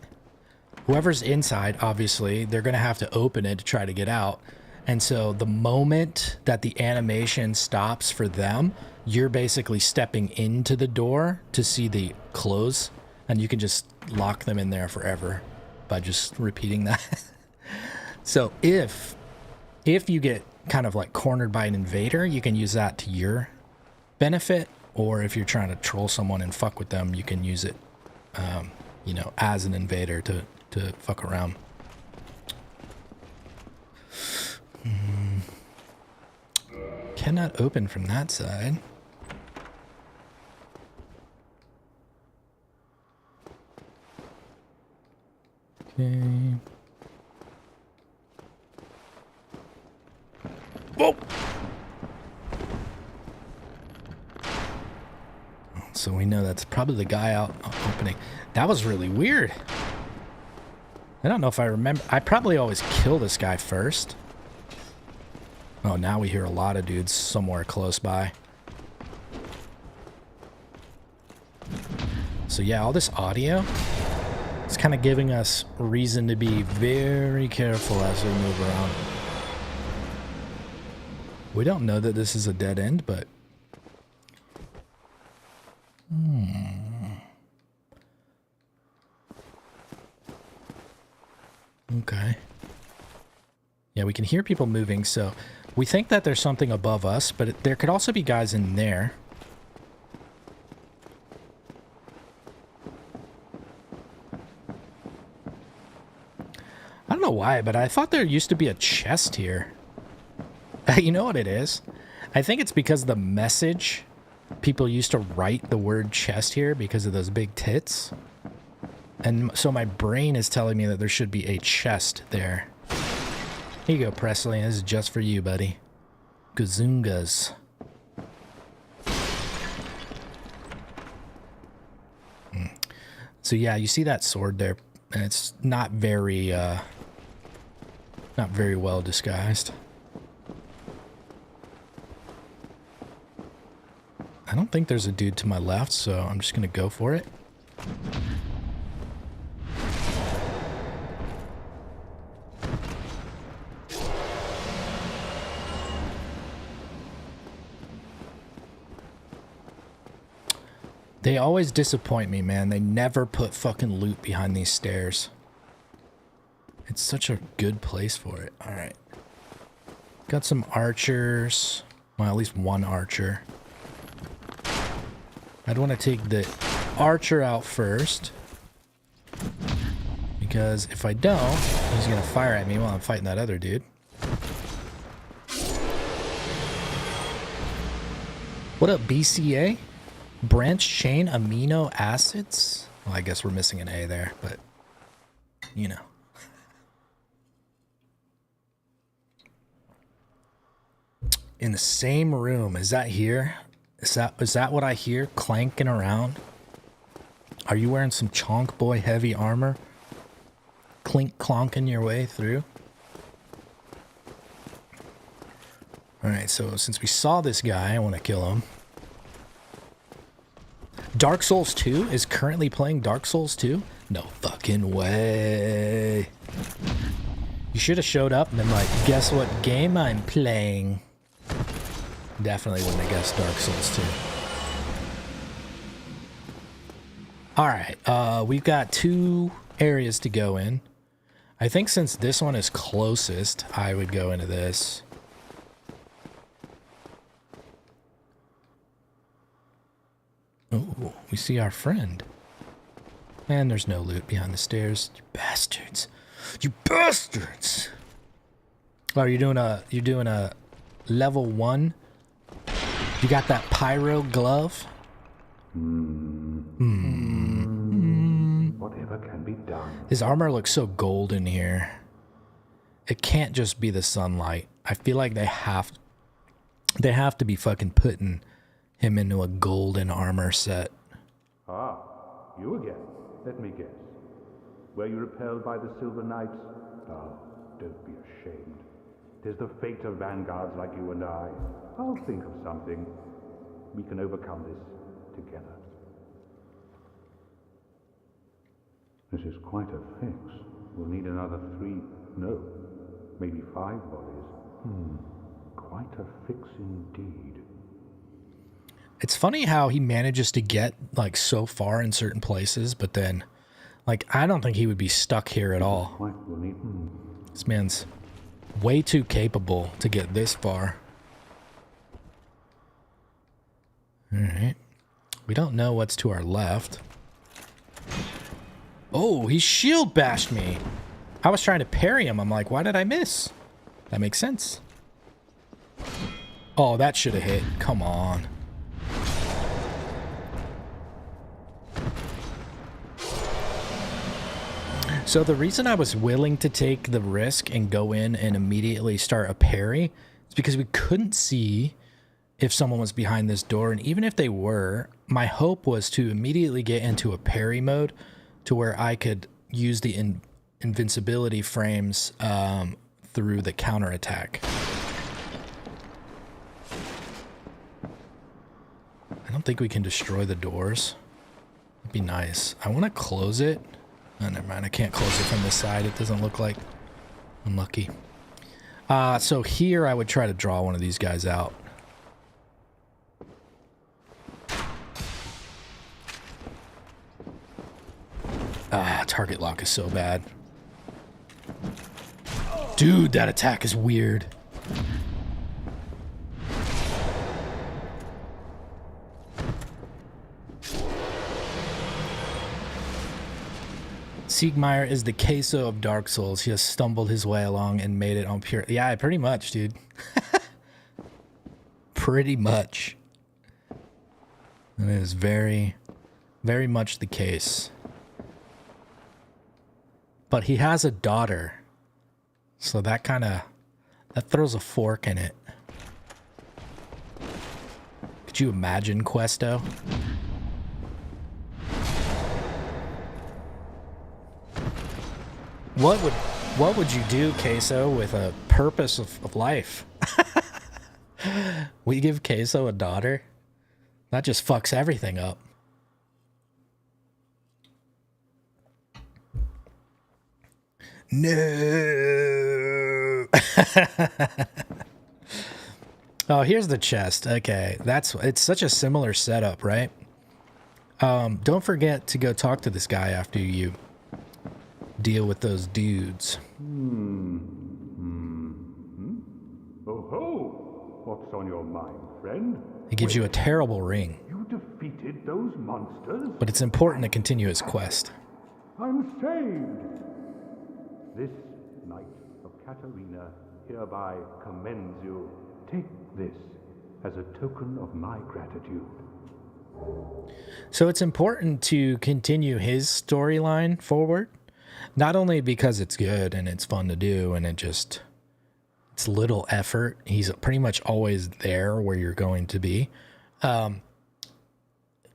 whoever's inside, obviously, they're going to have to open it to try to get out. And so the moment that the animation stops for them, you're basically stepping into the door to see the close, and you can just lock them in there forever by just repeating that. So if you get kind of like cornered by an invader, you can use that to your benefit, or if you're trying to troll someone and fuck with them, you can use it, you know, as an invader to fuck around. Cannot open from that side. Okay. Whoa! So we know that's probably the guy out opening. That was really weird. I don't know if I remember. I probably always kill this guy first. Oh, now we hear a lot of dudes somewhere close by. So yeah, all this audio is kind of giving us reason to be very careful as we move around. We don't know that this is a dead end, but... Okay. Yeah, we can hear people moving, so we think that there's something above us, but there could also be guys in there. I don't know why, but I thought there used to be a chest here. You know what it is? I think it's because the message, people used to write the word chest here because of those big tits. And so my brain is telling me that there should be a chest there. Here you go, Presley. This is just for you, buddy. Gazoongas. So yeah, you see that sword there, and it's not very well disguised. I don't think there's a dude to my left, so I'm just gonna go for it. They always disappoint me, man. They never put fucking loot behind these stairs. It's such a good place for it. Alright. Got some archers. Well, at least one archer. I'd want to take the archer out first. Because if I don't, he's going to fire at me while I'm fighting that other dude. What up, BCA? Branch chain amino acids? Well, I guess we're missing an A there, but you know. In the same room, is that here? Is that what I hear clanking around? Are you wearing some chonk boy heavy armor? Clink clonking your way through? Alright, so since we saw this guy, I want to kill him. Dark Souls 2 is currently playing Dark Souls 2? No fucking way. You should have showed up and been like, guess what game I'm playing? Definitely wouldn't have guessed Dark Souls 2. Alright, we've got 2 areas to go in. I think since this one is closest, I would go into this. Oh, we see our friend. And there's no loot behind the stairs. You bastards. You bastards! Oh, you're doing a level 1? You got that pyro glove? Whatever can be done. His armor looks so gold in here. It can't just be the sunlight. I feel like they have to be fucking putting him into a golden armor set. Ah, you again. Let me guess. Were you repelled by the Silver Knights? Ah, don't be ashamed. 'Tis the fate of vanguards like you and I. I'll think of something. We can overcome this together. This is quite a fix. We'll need another 3, no, maybe 5 bodies. Quite a fix indeed. It's funny how he manages to get like so far in certain places, but then like I don't think he would be stuck here at all. We'll need, This man's way too capable to get this far. Alright. We don't know what's to our left. Oh, he shield bashed me. I was trying to parry him. I'm like, why did I miss? That makes sense. Oh, that should have hit. Come on. So the reason I was willing to take the risk and go in and immediately start a parry is because we couldn't see if someone was behind this door. And even if they were, my hope was to immediately get into a parry mode to where I could use the invincibility frames through the counterattack. I don't think we can destroy the doors. It'd be nice. I want to close it. Oh, never mind. I can't close it from this side. It doesn't look like. Unlucky. So here I would try to draw one of these guys out. Target lock is so bad. Dude, that attack is weird. Siegmeyer is the queso of Dark Souls. He has stumbled his way along and made it on pure... Yeah, pretty much, dude. Pretty much. That is very, very much the case. But he has a daughter. So that kind of... That throws a fork in it. Could you imagine, Questo? What would you do, Queso, with a purpose of life? We give Queso a daughter? That just fucks everything up. No. Oh, here's the chest. Okay, it's such a similar setup, right? Don't forget to go talk to this guy after you deal with those dudes. Oh ho! What's on your mind, friend? He gives you a terrible ring, You defeated those monsters? but it's important to continue his quest. I'm saved! This Knight of Katarina hereby commends you. Take this as a token of my gratitude. So it's important to continue his storyline forward, not only because it's good and it's fun to do and it's little effort. He's pretty much always there where you're going to be.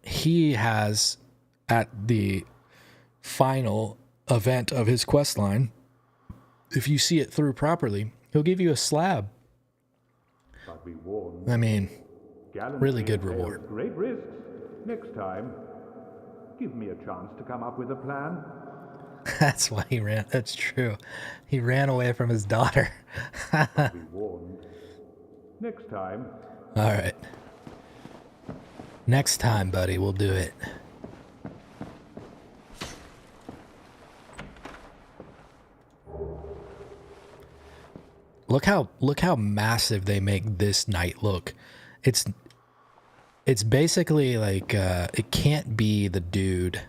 He has, at the final event of his quest line, if you see it through properly, he'll give you a slab. But be warned. I mean, Gallantry really good entails reward. Great risks. Next time, give me a chance to come up with a plan. That's why he ran. That's true. He ran away from his daughter. Be warned. Next time. All right. Next time, buddy, we'll do it. Look how massive they make this knight look. It's basically like it can't be the dude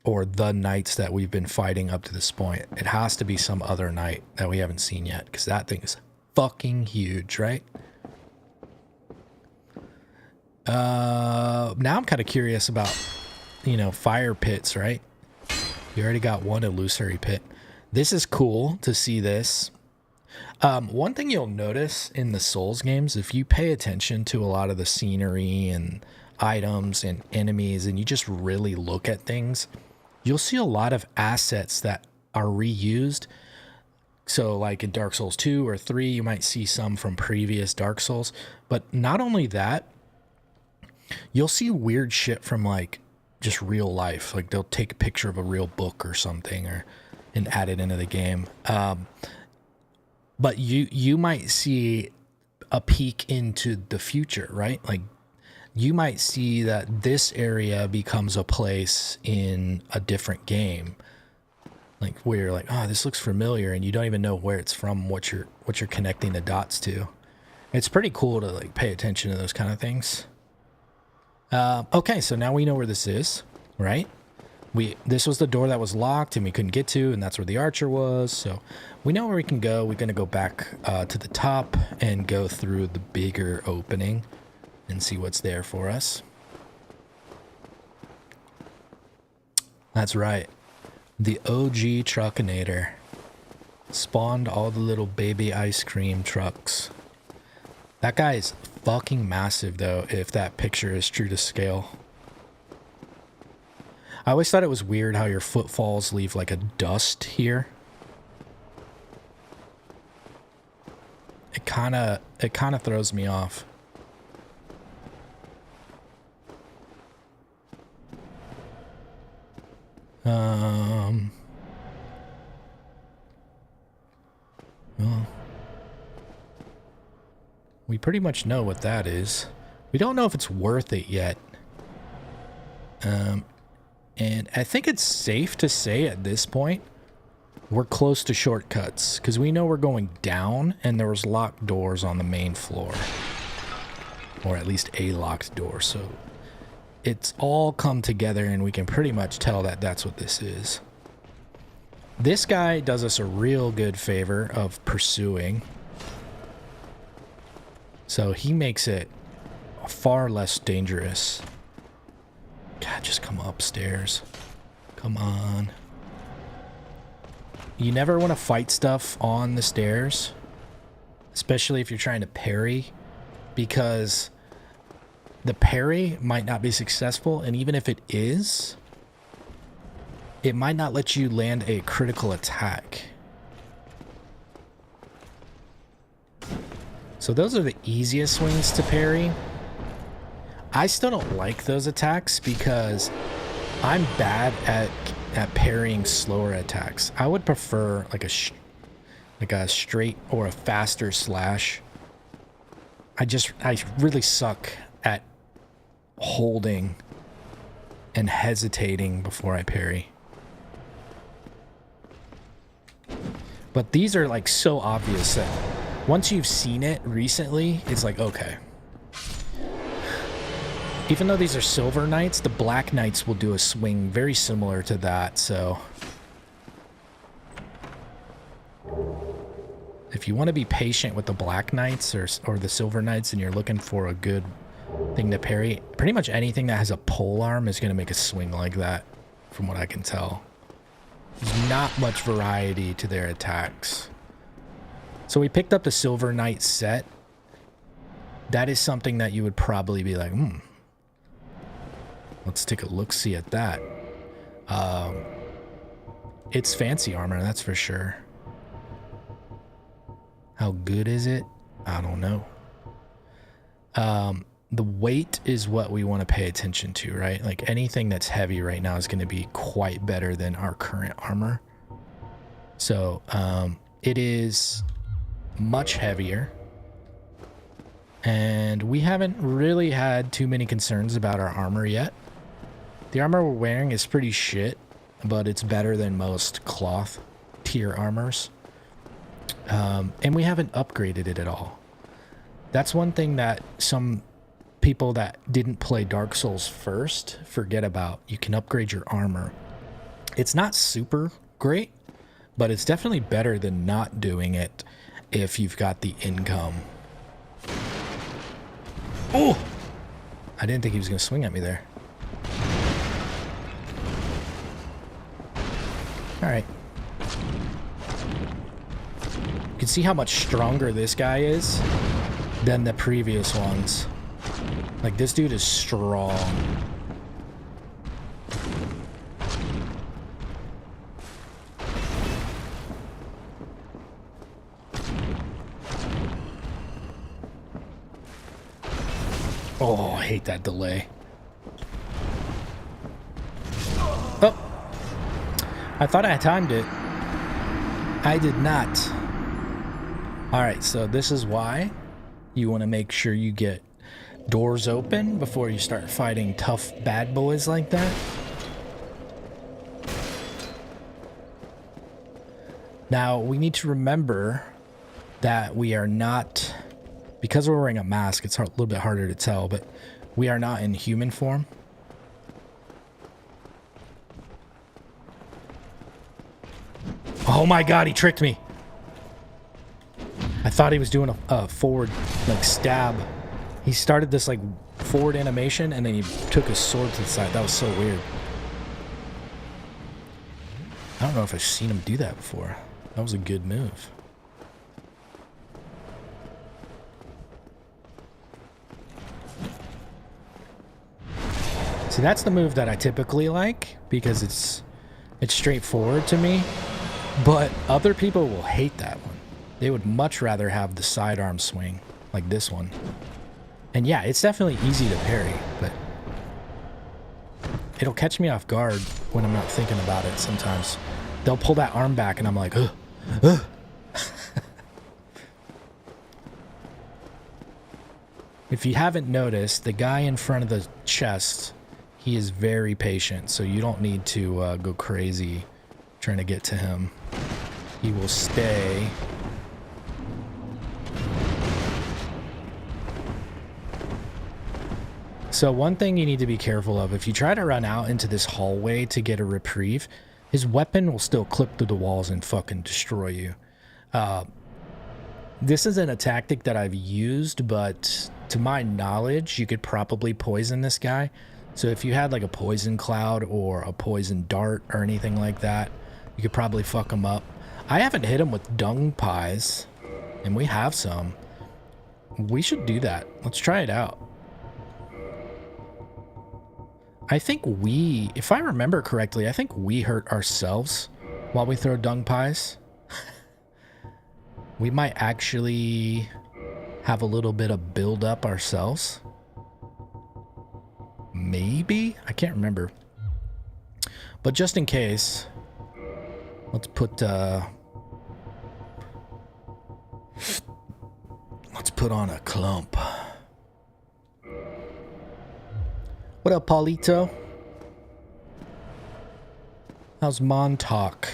or the knights that we've been fighting up to this point. It has to be some other knight that we haven't seen yet, because that thing is fucking huge, right? Now I'm kind of curious about, you know, fire pits, right? You already got one illusory pit. This is cool to see this. One thing you'll notice in the Souls games, if you pay attention to a lot of the scenery and items and enemies, and you just really look at things, you'll see a lot of assets that are reused. So like in Dark Souls 2 or 3, you might see some from previous Dark Souls. But not only that, you'll see weird shit from like just real life. Like they'll take a picture of a real book or something and add it into the game. But you might see a peek into the future, right? Like you might see that this area becomes a place in a different game. Like where you're like, oh, this looks familiar, and you don't even know where it's from, what you're connecting the dots to. It's pretty cool to like pay attention to those kind of things. Okay, so now we know where this is, right? This was the door that was locked and we couldn't get to, and that's where the archer was. So we know where we can go. We're gonna go back to the top and go through the bigger opening and see what's there for us. That's right. The OG Truckinator spawned all the little baby ice cream trucks. That guy is fucking massive, though, if that picture is true to scale. I always thought it was weird how your footfalls leave like a dust here. It kind of throws me off. Well, we pretty much know what that is. We don't know if it's worth it yet. And I think it's safe to say at this point we're close to shortcuts, because we know we're going down and there was locked doors on the main floor, or at least a locked door. So it's all come together and we can pretty much tell that that's what this is. This guy does us a real good favor of pursuing. So he makes it far less dangerous. God, just come upstairs. Come on. You never want to fight stuff on the stairs, especially if you're trying to parry, because the parry might not be successful, and even if it is, it might not let you land a critical attack. So those are the easiest swings to parry. I still don't like those attacks because I'm bad at parrying slower attacks. I would prefer like a straight or a faster slash. I really suck at holding and hesitating before I parry. But these are like so obvious that once you've seen it recently, it's like, okay. Even though these are silver knights, the black knights will do a swing very similar to that, so if you want to be patient with the black knights or the silver knights and you're looking for a good thing to parry, pretty much anything that has a pole arm is going to make a swing like that, from what I can tell. There's not much variety to their attacks. So we picked up the Silver Knight set. That is something that you would probably be like, let's take a look-see at that. It's fancy armor, that's for sure. How good is it? I don't know. The weight is what we want to pay attention to, right? Like anything that's heavy right now is going to be quite better than our current armor. So it is much heavier. And we haven't really had too many concerns about our armor yet. The armor we're wearing is pretty shit, but it's better than most cloth tier armors. And we haven't upgraded it at all. That's one thing that some people that didn't play Dark Souls first forget about. You can upgrade your armor. It's not super great, but it's definitely better than not doing it if you've got the income. Oh! I didn't think he was going to swing at me there. Alright. You can see how much stronger this guy is than the previous ones. Like, this dude is strong. Oh, I hate that delay. Oh! I thought I timed it. I did not. Alright, so this is why you want to make sure you get doors open before you start fighting tough bad boys like that. Now, we need to remember that we are not, because we're wearing a mask, it's a little bit harder to tell, but we are not in human form. Oh my god, he tricked me. I thought he was doing a forward, like, stab. He started this, like, forward animation, and then he took his sword to the side. That was so weird. I don't know if I've seen him do that before. That was a good move. See, that's the move that I typically like, because it's straightforward to me. But other people will hate that one. They would much rather have the sidearm swing, like this one. And yeah, it's definitely easy to parry, but it'll catch me off guard when I'm not thinking about it sometimes. They'll pull that arm back and I'm like, ugh, ugh. If you haven't noticed, the guy in front of the chest, he is very patient, so you don't need to go crazy trying to get to him. He will stay. So one thing you need to be careful of, if you try to run out into this hallway to get a reprieve, his weapon will still clip through the walls and fucking destroy you. This isn't a tactic that I've used, but to my knowledge, you could probably poison this guy. So if you had like a poison cloud or a poison dart or anything like that, you could probably fuck him up. I haven't hit him with dung pies, and we have some. We should do that. Let's try it out. I think we, if I remember correctly, I think we hurt ourselves while we throw dung pies. We might actually have a little bit of build up ourselves. Maybe? I can't remember. But just in case, let's put on a clump. What up, Paulito? How's Montauk?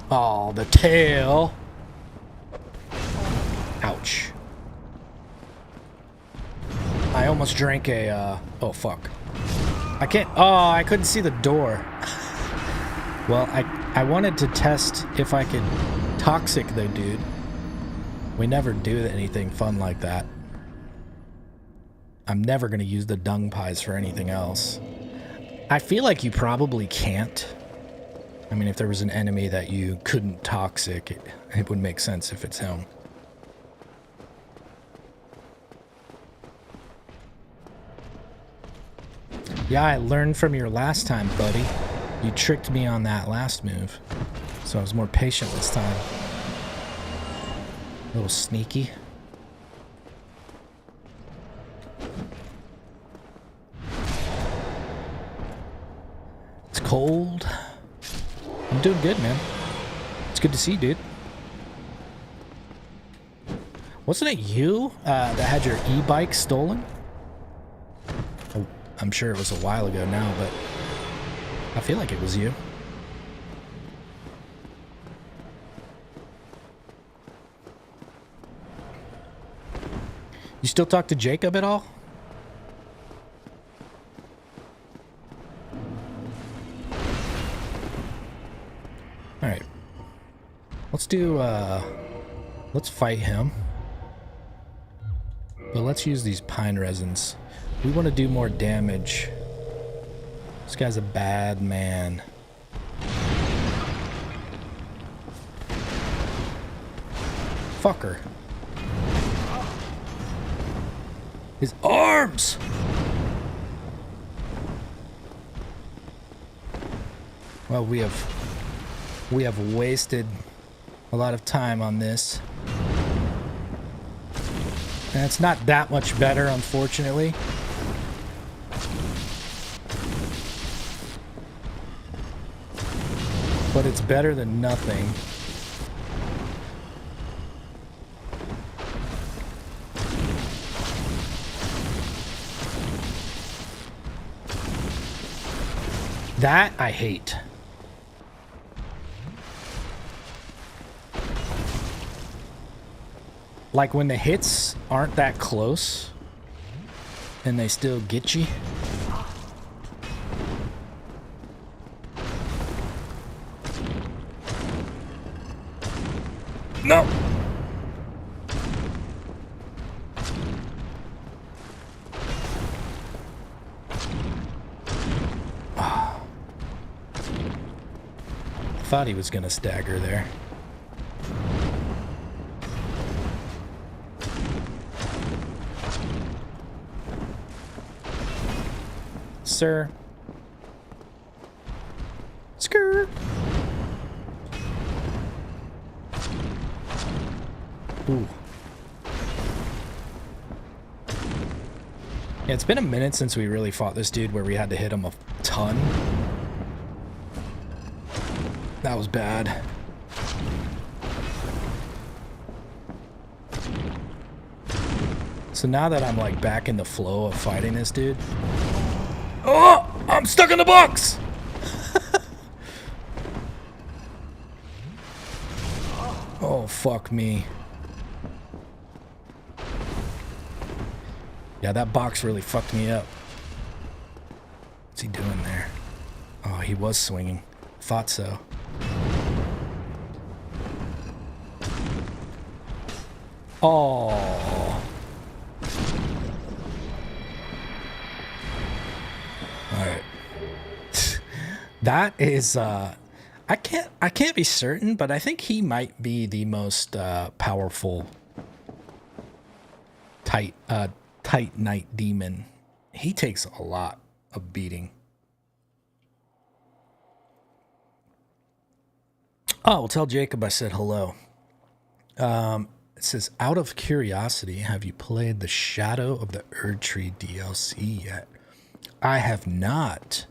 Oh, the tail. Ouch. I almost drank a, oh, fuck. I can't, oh, I couldn't see the door. Well, I wanted to test if I could toxic the dude. We never do anything fun like that. I'm never going to use the dung pies for anything else. I feel like you probably can't. I mean, if there was an enemy that you couldn't toxic, it would make sense if it's him. Yeah, I learned from your last time, buddy. You tricked me on that last move. So I was more patient this time. A little sneaky. It's cold. I'm doing good, man. It's good to see you, dude. Wasn't it you that had your e-bike stolen? Oh, I'm sure it was a while ago now, but I feel like it was you. You still talk to Jacob at all? Alright. Let's do Let's fight him. But let's use these pine resins. We want to do more damage. This guy's a bad man. Fucker. His arms! Well, we have wasted a lot of time on this. And it's not that much better, unfortunately. But it's better than nothing. That I hate. Like when the hits aren't that close and they still get you. No. I thought he was gonna stagger there. Sir. Skrr. Ooh. Yeah, it's been a minute since we really fought this dude where we had to hit him a ton. That was bad. So now that I'm like back in the flow of fighting this dude. Oh! I'm stuck in the box! Oh, fuck me. Yeah, that box really fucked me up. What's he doing there? Oh, he was swinging. Thought so. Oh. Alright. That is I can't be certain, but I think he might be the most powerful Tight Knight demon. He takes a lot of beating. Oh, well, tell Jacob I said hello. It says, out of curiosity, have you played the Shadow of the Erdtree DLC yet? I have not.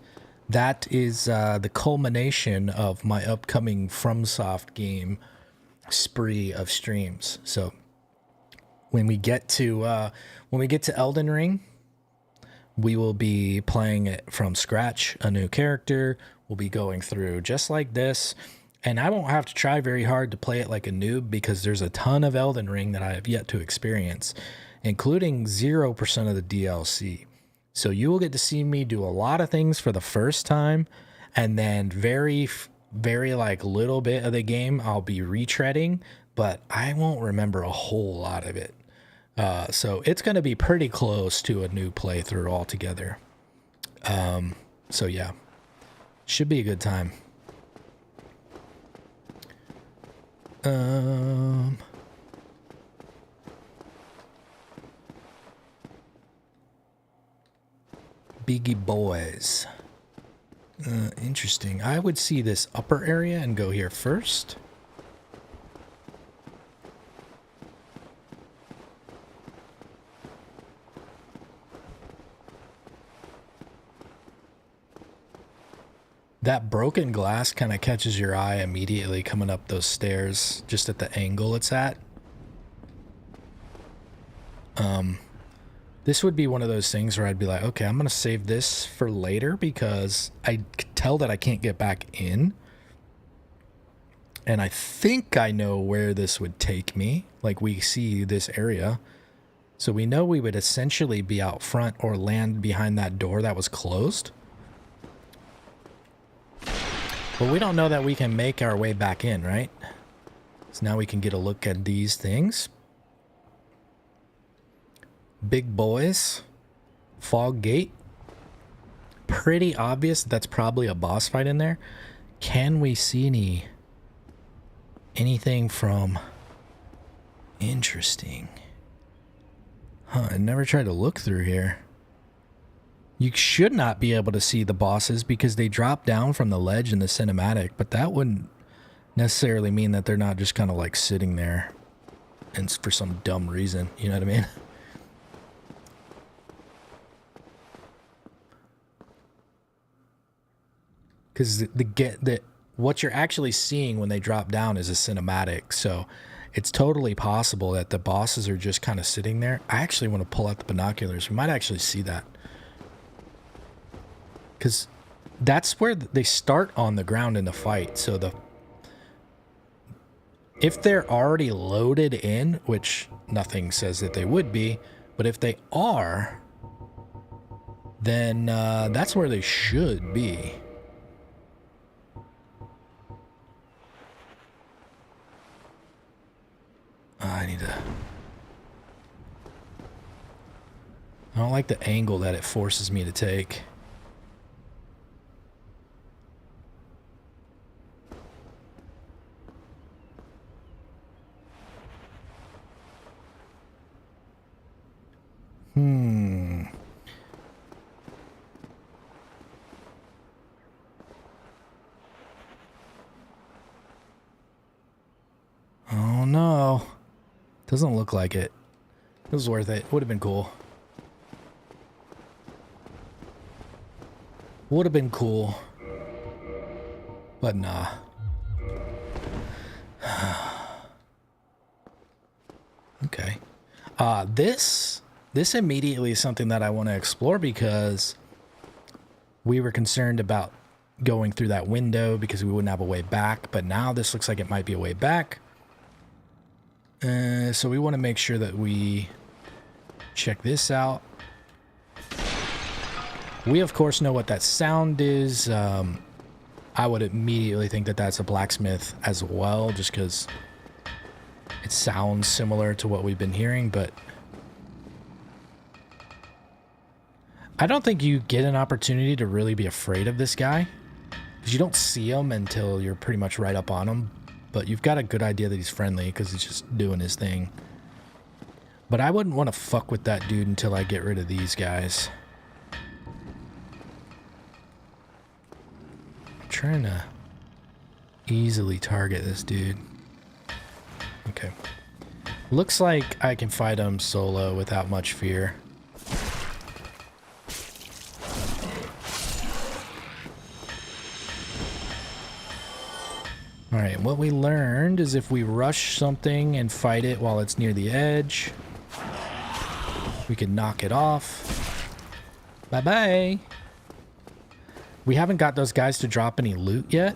That is the culmination of my upcoming Fromsoft game spree of streams. So when we get to Elden Ring, we will be playing it from scratch, a new character. We'll be going through just like this. And I won't have to try very hard to play it like a noob because there's a ton of Elden Ring that I have yet to experience, including 0% of the DLC. So you will get to see me do a lot of things for the first time, and then very like little bit of the game I'll be retreading, but I won't remember a whole lot of it. So it's going to be pretty close to a new playthrough altogether. So yeah, should be a good time. Biggie boys. Interesting. I would see this upper area and go here first. That broken glass kind of catches your eye immediately coming up those stairs, just at the angle it's at. This would be one of those things where I'd be like, okay, I'm going to save this for later because I could tell that I can't get back in. And I think I know where this would take me. Like, we see this area. So we know we would essentially be out front or land behind that door that was closed. But we don't know that we can make our way back in, right? So now we can get a look at these things. Big boys. Fog gate. Pretty obvious that's probably a boss fight in there. Can we see anything from... Interesting. Huh, I never tried to look through here. You should not be able to see the bosses because they drop down from the ledge in the cinematic, but that wouldn't necessarily mean that they're not just kind of like sitting there and for some dumb reason, you know what I mean? Because what you're actually seeing when they drop down is a cinematic, so it's totally possible that the bosses are just kind of sitting there. I actually want to pull out the binoculars. We might actually see that. Because that's where they start on the ground in the fight. So if they're already loaded in, which nothing says that they would be, but if they are, then that's where they should be. I don't like the angle that it forces me to take. Oh no. Doesn't look like it. It was worth it. Would have been cool. Would have been cool. But nah. Okay. This immediately is something that I want to explore because we were concerned about going through that window because we wouldn't have a way back, but now this looks like it might be a way back. So we want to make sure that we check this out. We, of course, know what that sound is. I would immediately think that that's a blacksmith as well, just because it sounds similar to what we've been hearing, but I don't think you get an opportunity to really be afraid of this guy, because you don't see him until you're pretty much right up on him, but you've got a good idea that he's friendly because he's just doing his thing. But I wouldn't want to fuck with that dude until I get rid of these guys. I'm trying to easily target this dude. Okay. Looks like I can fight him solo without much fear. Alright, what we learned is if we rush something and fight it while it's near the edge, we can knock it off. Bye-bye. We haven't got those guys to drop any loot yet,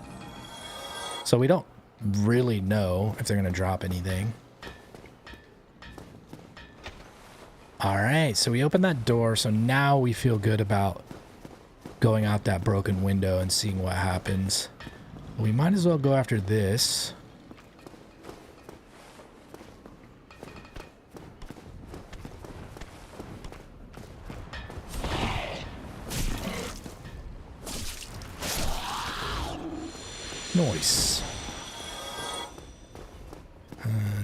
so we don't really know if they're going to drop anything. Alright, so we opened that door, so now we feel good about going out that broken window and seeing what happens. We might as well go after this. Nice.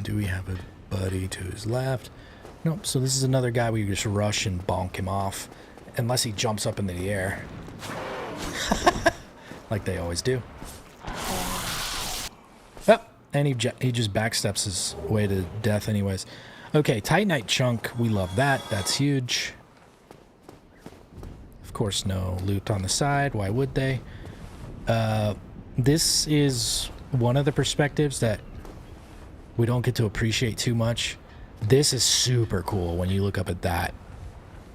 Do we have a buddy to his left? Nope, so this is another guy we just rush and bonk him off. Unless he jumps up into the air. Like they always do. Oh, and he just backsteps his way to death anyways. Okay, Titanite chunk, we love that. That's huge. Of course, no loot on the side. Why would they? This is one of the perspectives that we don't get to appreciate too much. This is super cool when you look up at that.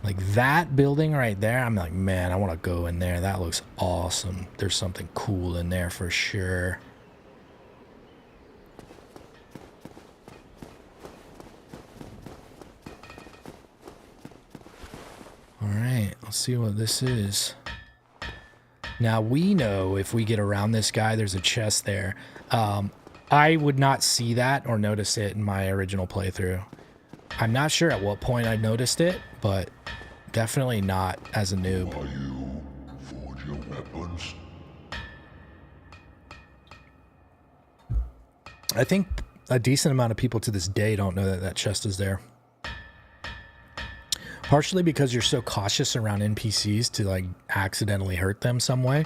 Like that building right there, I'm like, man, I want to go in there. That looks awesome. There's something cool in there for sure. Alright, let's see what this is. Now we know if we get around this guy, there's a chest there. I would not see that or notice it in my original playthrough. I'm not sure at what point I noticed it, but definitely not as a noob. Are you forge your weapons? I think a decent amount of people to this day don't know that that chest is there. Partially because you're so cautious around NPCs to like accidentally hurt them some way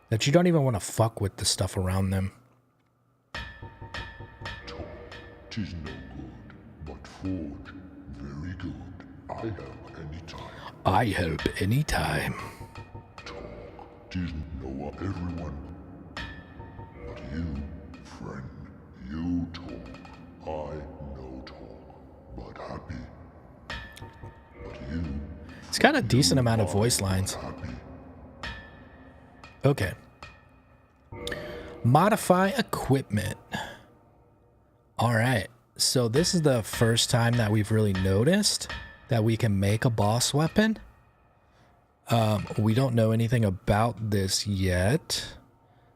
that you don't even want to fuck with the stuff around them. Talk, 'tis no good, but forge, very good. I help anytime. I help anytime. Talk, 'tis no everyone. But you, friend, you talk. I no talk, but happy. But you, It's got a decent amount of voice lines. happy. Okay. Modify equipment. All right. So this is the first time that we've really noticed that we can make a boss weapon. We don't know anything about this yet.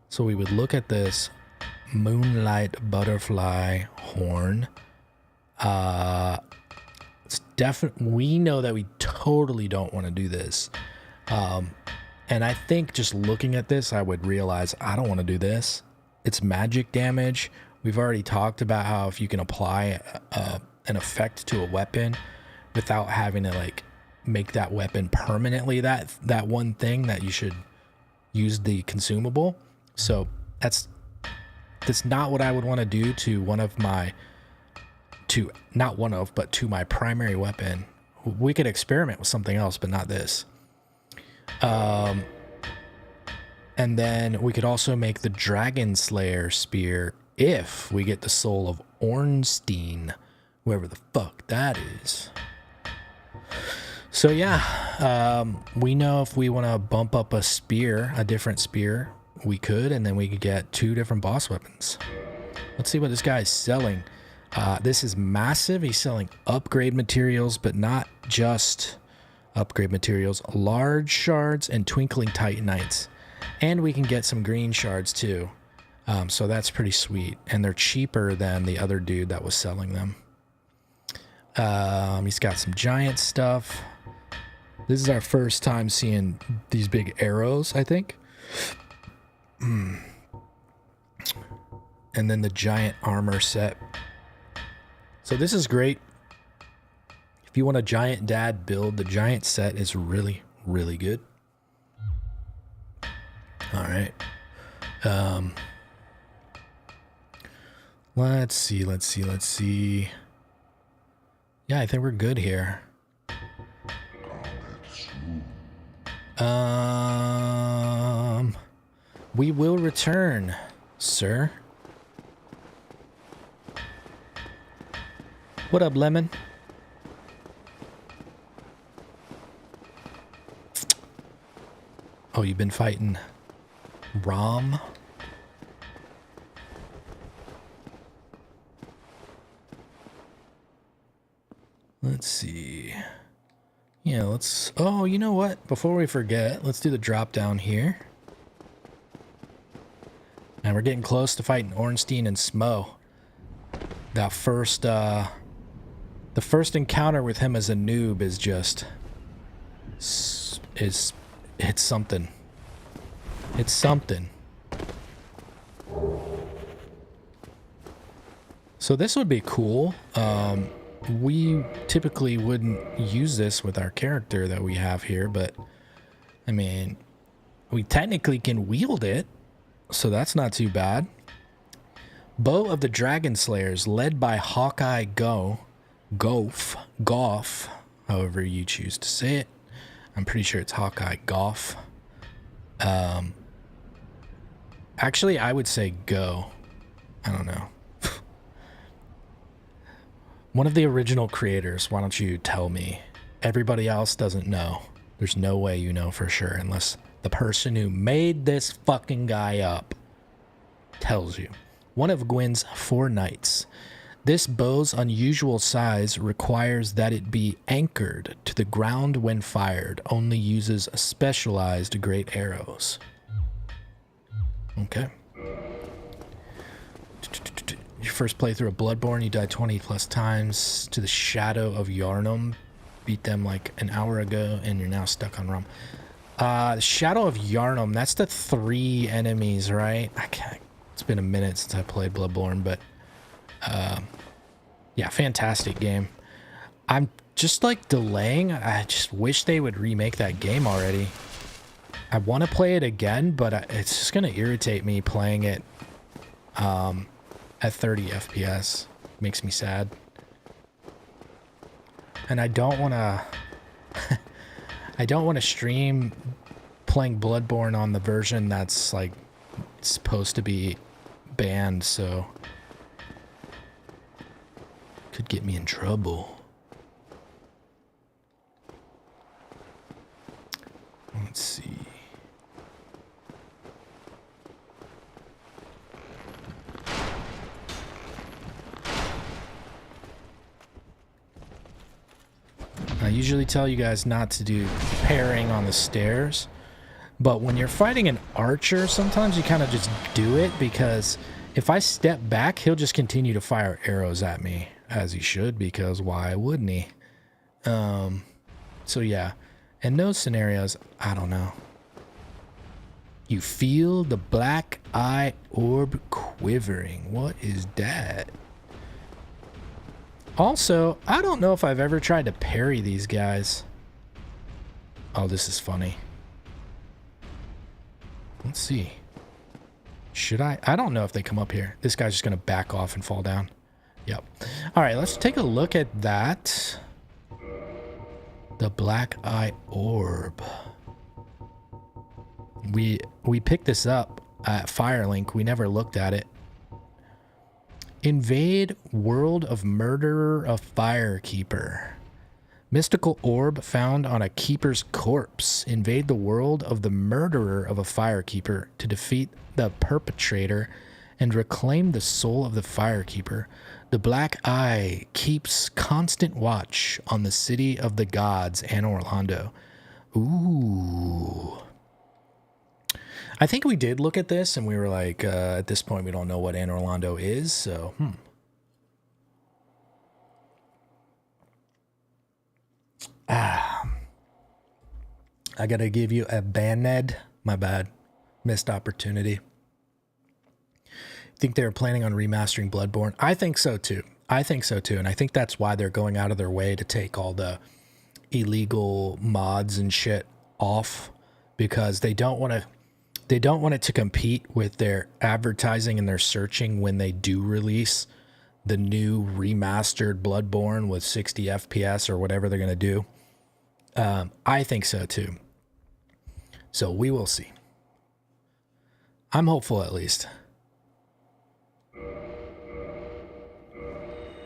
So we would look at this moonlight butterfly horn. It's definitely, we know that we totally don't want to do this. And I think just looking at this, I would realize I don't want to do this. It's magic damage. We've already talked about how if you can apply an effect to a weapon without having to like make that weapon permanently that one thing, that you should use the consumable. So that's not what I would want to do to one of my, to not one of, but to my primary weapon. We could experiment with something else, but not this. And then we could also make the Dragon Slayer spear if we get the soul of Ornstein, whoever the fuck that is. So yeah, we know if we want to bump up a spear, a different spear, we could, and then we could get 2 different boss weapons. Let's see what this guy is selling. This is massive. He's selling upgrade materials, but not just upgrade materials, large shards and twinkling titanites. And we can get some green shards too. So that's pretty sweet. And they're cheaper than the other dude that was selling them. He's got some giant stuff. This is our first time seeing these big arrows, I think. And then the giant armor set. So this is great. If you want a giant dad build, the giant set is really, really good. All right. Let's see. Yeah, I think we're good here. We will return, sir. What up, Lemon? Oh, you've been fighting Rom? Let's see. Yeah, let's... Oh, you know what? Before we forget, let's do the drop down here. And we're getting close to fighting Ornstein and Smo. That first, the first encounter with him as a noob is just... It's something. It's something. So this would be cool. We typically wouldn't use this with our character that we have here, but I mean, we technically can wield it, so that's not too bad. Bow of the Dragon Slayers, led by Hawkeye Goff, however you choose to say it. I'm pretty sure it's Hawkeye Goff. Actually, I would say Go. I don't know. One of the original creators, why don't you tell me? Everybody else doesn't know. There's no way you know for sure unless the person who made this fucking guy up tells you. One of Gwyn's 4 knights. This bow's unusual size requires that it be anchored to the ground when fired. Only uses specialized great arrows. Okay. Your first playthrough of Bloodborne, you died 20 plus times to the Shadow of Yharnam. Beat them like an hour ago, and you're now stuck on Rum. The Shadow of Yharnam, that's the 3 enemies, right? I can't. It's been a minute since I played Bloodborne, but yeah, fantastic game. I'm just like delaying. I just wish they would remake that game already. I want to play it again, but it's just going to irritate me playing it at 30 FPS. Makes me sad. And I don't want to I don't want to stream playing Bloodborne on the version that's like supposed to be banned, so could get me in trouble. Let's see. I usually tell you guys not to do parrying on the stairs, but when you're fighting an archer, sometimes you kind of just do it, because if I step back, he'll just continue to fire arrows at me, as he should, because why wouldn't he? So yeah, in those scenarios, I don't know. You feel the black eye orb quivering. What is that? Also, I don't know if I've ever tried to parry these guys. Oh, this is funny. Let's see. Should I? I don't know if they come up here. This guy's just going to back off and fall down. Yep. All right, let's take a look at that. The black eye orb. We picked this up at Firelink. We never looked at it. Invade world of murderer of firekeeper. Mystical orb found on a keeper's corpse. Invade the world of the murderer of a firekeeper to defeat the perpetrator and reclaim the soul of the firekeeper. The black eye keeps constant watch on the city of the gods and Orlando. Ooh. I think we did look at this and we were like, at this point, we don't know what Anne Orlando is, so, I gotta give you a banned. My bad. Missed opportunity. Think they were planning on remastering Bloodborne? I think so too. I think so too. And I think that's why they're going out of their way to take all the illegal mods and shit off, because they don't want it to compete with their advertising and their searching when they do release the new remastered Bloodborne with 60 FPS or whatever they're going to do. I think so too. So we will see. I'm hopeful, at least.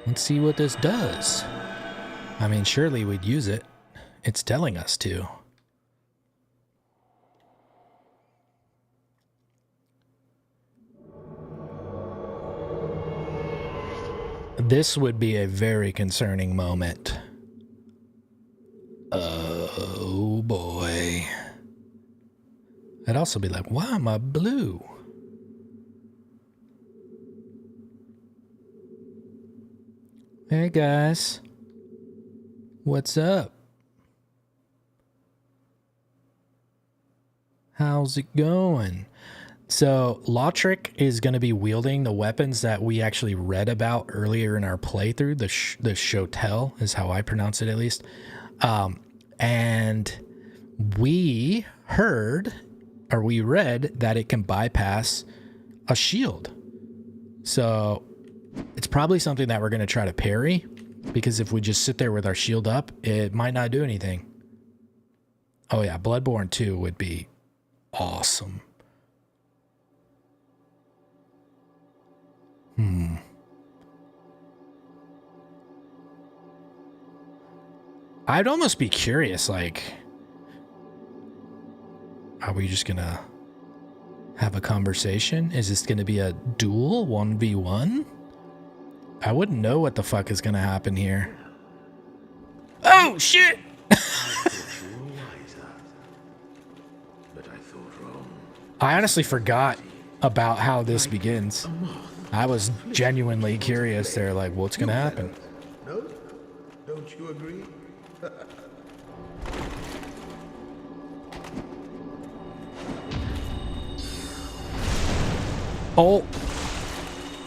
Let's see what this does. I mean, surely we'd use it. It's telling us to. This would be a very concerning moment. Oh boy. I'd also be like, why am I blue? Hey guys. What's up? How's it going? So Lautrec is going to be wielding the weapons that we actually read about earlier in our playthrough. The Shotel is how I pronounce it, at least. And we heard, or we read, that it can bypass a shield. So it's probably something that we're going to try to parry, because if we just sit there with our shield up, it might not do anything. Oh yeah, Bloodborne 2 would be awesome. I'd almost be curious, like, are we just gonna have a conversation? Is this gonna be a duel 1v1? I wouldn't know what the fuck is gonna happen here. Oh shit! I honestly forgot about how this begins. A moth I was genuinely curious there, like, what's gonna happen? No? Don't you agree? Oh,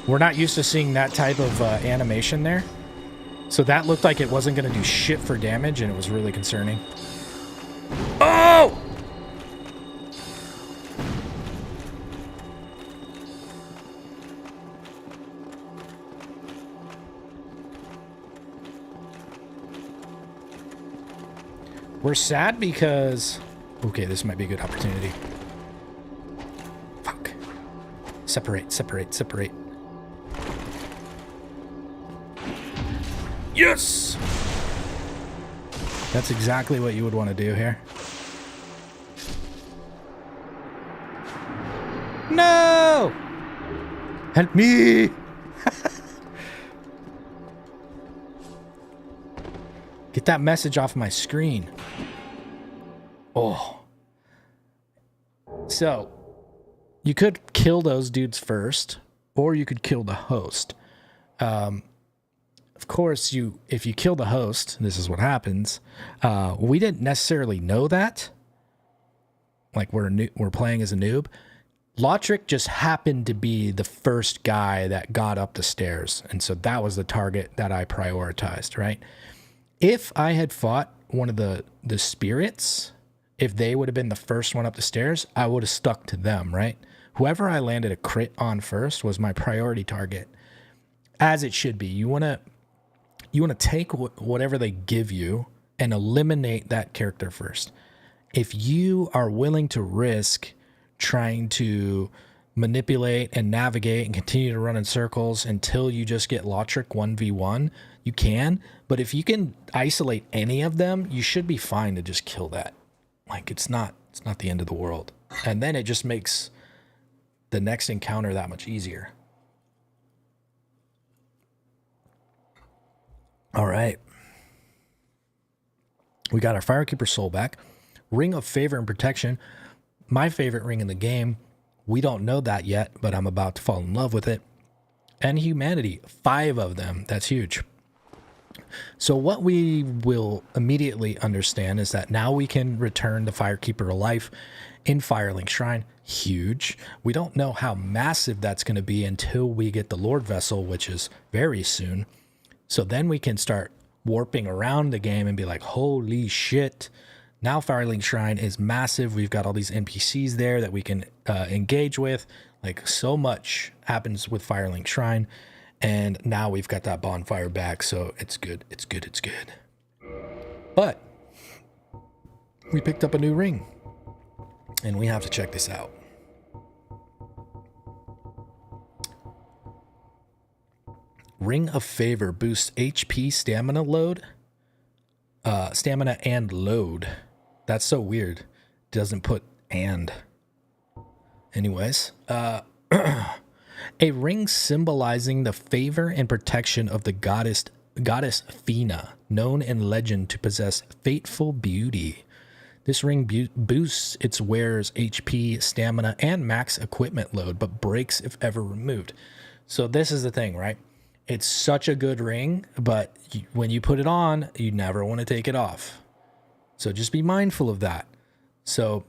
we're not used to seeing that type of animation there. So that looked like it wasn't going to do shit for damage, and it was really concerning. Oh! We're sad because... Okay, this might be a good opportunity. Fuck. Separate, separate, separate. Yes! That's exactly what you would want to do here. No! Help me! Get that message off my screen. Oh. So, you could kill those dudes first, or you could kill the host. Of course, if you kill the host, this is what happens. We didn't necessarily know that. Like, we're playing as a noob. Lotric just happened to be the first guy that got up the stairs, and so that was the target that I prioritized, right? If I had fought one of the spirits, if they would have been the first one up the stairs, I would have stuck to them, right? Whoever I landed a crit on first was my priority target, as it should be. You want to take whatever they give you and eliminate that character first. If you are willing to risk trying to manipulate and navigate and continue to run in circles until you just get Lotric 1v1, you can. But if you can isolate any of them, you should be fine to just kill that. Like, it's not the end of the world. And then it just makes the next encounter that much easier. All right. We got our Firekeeper soul back. Ring of Favor and Protection. My favorite ring in the game. We don't know that yet, but I'm about to fall in love with it. And Humanity. 5 of them. That's huge. So what we will immediately understand is that now we can return the Firekeeper to life in Firelink Shrine. Huge. We don't know how massive that's going to be until we get the Lord Vessel, which is very soon. So then we can start warping around the game and be like, holy shit. Now Firelink Shrine is massive. We've got all these NPCs there that we can engage with. Like, so much happens with Firelink Shrine. And now we've got that bonfire back, so it's good. It's good. It's good. But we picked up a new ring, and we have to check this out. Ring of Favor boosts HP, stamina load, stamina and load. That's so weird. Doesn't put and. Anyways, a ring symbolizing the favor and protection of the goddess Athena, known in legend to possess fateful beauty. This ring boosts its wearer's HP, stamina, and max equipment load, but breaks if ever removed. So this is the thing, right? It's such a good ring, but when you put it on, you never want to take it off. So just be mindful of that. So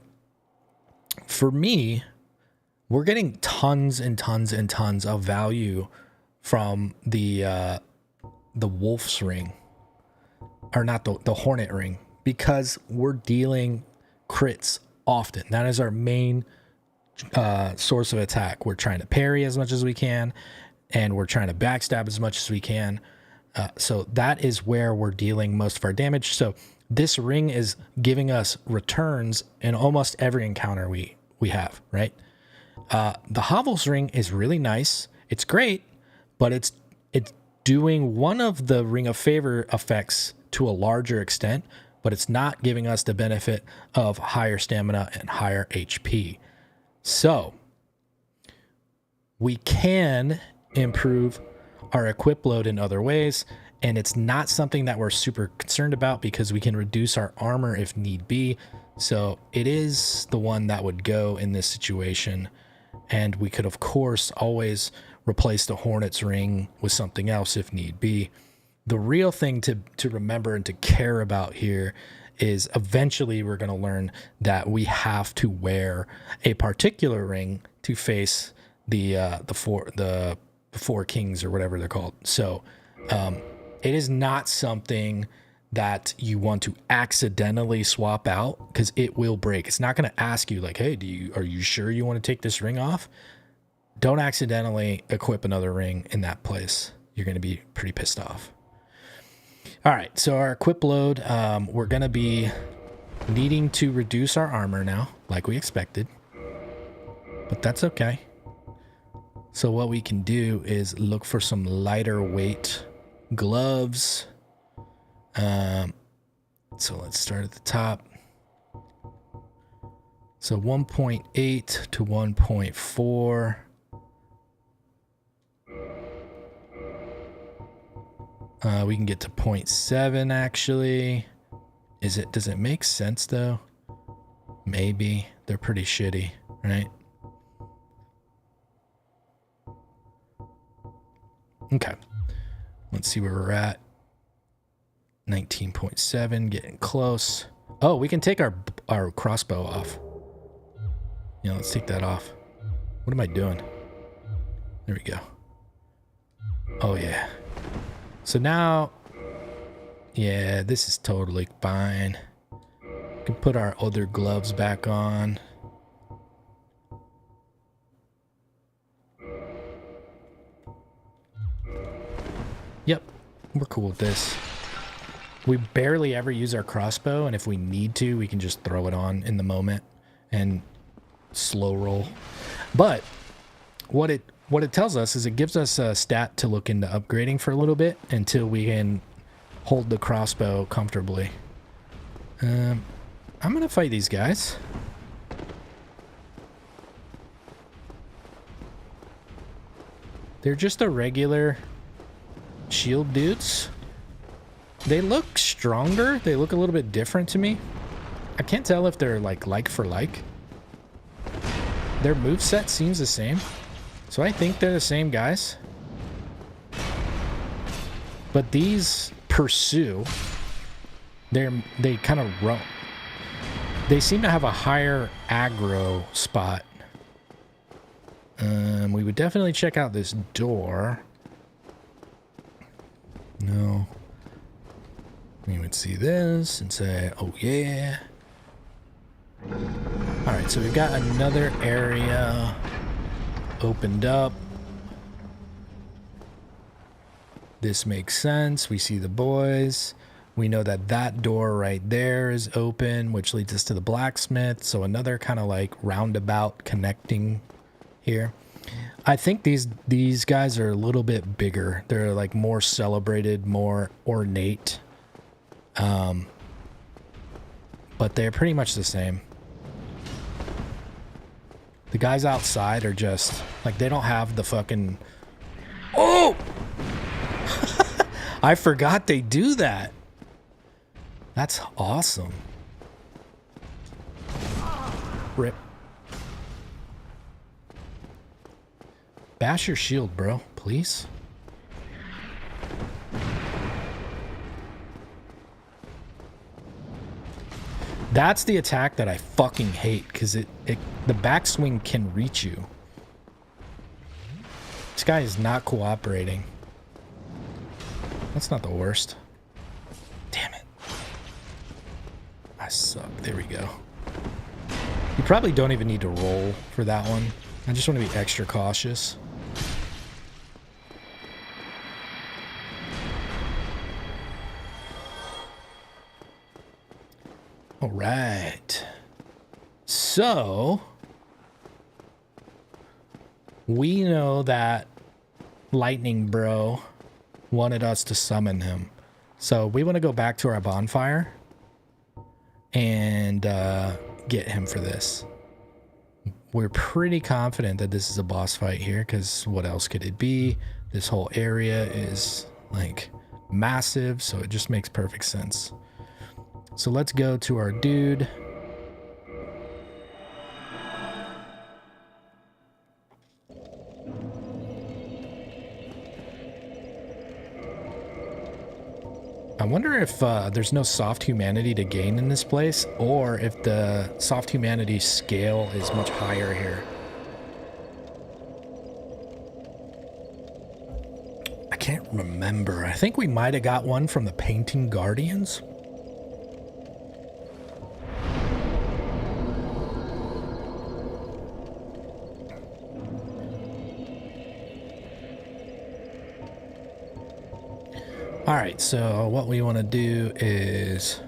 for me, we're getting tons and tons and tons of value from the Wolf's ring, or not the Hornet ring, because we're dealing crits often. That is our main source of attack. We're trying to parry as much as we can, and we're trying to backstab as much as we can. So that is where we're dealing most of our damage. So this ring is giving us returns in almost every encounter we have, right? The Havel's ring is really nice. It's great, but it's doing one of the Ring of Favor effects to a larger extent, but it's not giving us the benefit of higher stamina and higher HP. So we can improve our equip load in other ways, and it's not something that we're super concerned about because we can reduce our armor if need be. So it is the one that would go in this situation. And we could, of course, always replace the Hornet's ring with something else if need be. The real thing to remember and to care about here is eventually we're going to learn that we have to wear a particular ring to face the four kings or whatever they're called. So it is not something that you want to accidentally swap out, because it will break. It's not going to ask you like, hey, are you sure you want to take this ring off? Don't accidentally equip another ring in that place. You're going to be pretty pissed off. All right, so our equip load, we're going to be needing to reduce our armor now, like we expected. But that's okay. So what we can do is look for some lighter weight gloves. So let's start at the top. So 1.8 to 1.4. We can get to 0.7 actually. Does it make sense though? Maybe. They're pretty shitty, right? Okay. Let's see where we're at. 19.7, getting close. Oh, we can take our crossbow off. Yeah, let's take that off. What am I doing? There we go. Oh yeah. So now, yeah, this is totally fine. We can put our other gloves back on. Yep, we're cool with this. We barely ever use our crossbow, and if we need to, we can just throw it on in the moment and slow roll. But what it tells us is it gives us a stat to look into upgrading for a little bit until we can hold the crossbow comfortably. I'm gonna fight these guys. They're just a regular shield dudes. They look stronger. They look a little bit different to me. I can't tell if they're like for like. Their moveset seems the same. So I think they're the same guys. But these pursue. They kind of roam. They seem to have a higher aggro spot. We would definitely check out this door. No. We would see this and say, oh yeah. Alright, so we've got another area opened up. This makes sense. We see the boys. We know that that door right there is open, which leads us to the blacksmith. So another kind of like roundabout connecting here. I think these guys are a little bit bigger. They're like more celebrated, more ornate. But they're pretty much the same. The guys outside are just like, they don't have the fucking... Oh! I forgot they do that. That's awesome. Rip. Bash your shield, bro, please. That's the attack that I fucking hate, because the backswing can reach you. This guy is not cooperating. That's not the worst. Damn it. I suck. There we go. You probably don't even need to roll for that one. I just want to be extra cautious. All right. So we know that Lightning Bro wanted us to summon him. So we want to go back to our bonfire and get him for this. We're pretty confident that this is a boss fight here, because what else could it be? This whole area is like massive, so it just makes perfect sense. So let's go to our dude. I wonder if there's no soft humanity to gain in this place, or if the soft humanity scale is much higher here. I can't remember. I think we might have got one from the Painting Guardians. Alright, so what we want to do is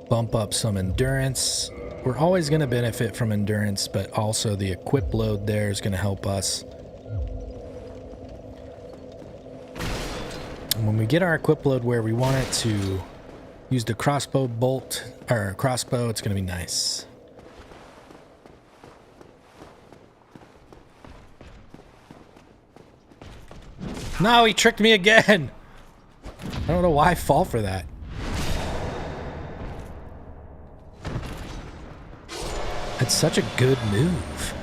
bump up some endurance. We're always going to benefit from endurance, but also the equip load there is going to help us. And when we get our equip load where we want it to use the crossbow bolt, or crossbow, it's going to be nice. No, he tricked me again! I don't know why I fall for that. It's such a good move.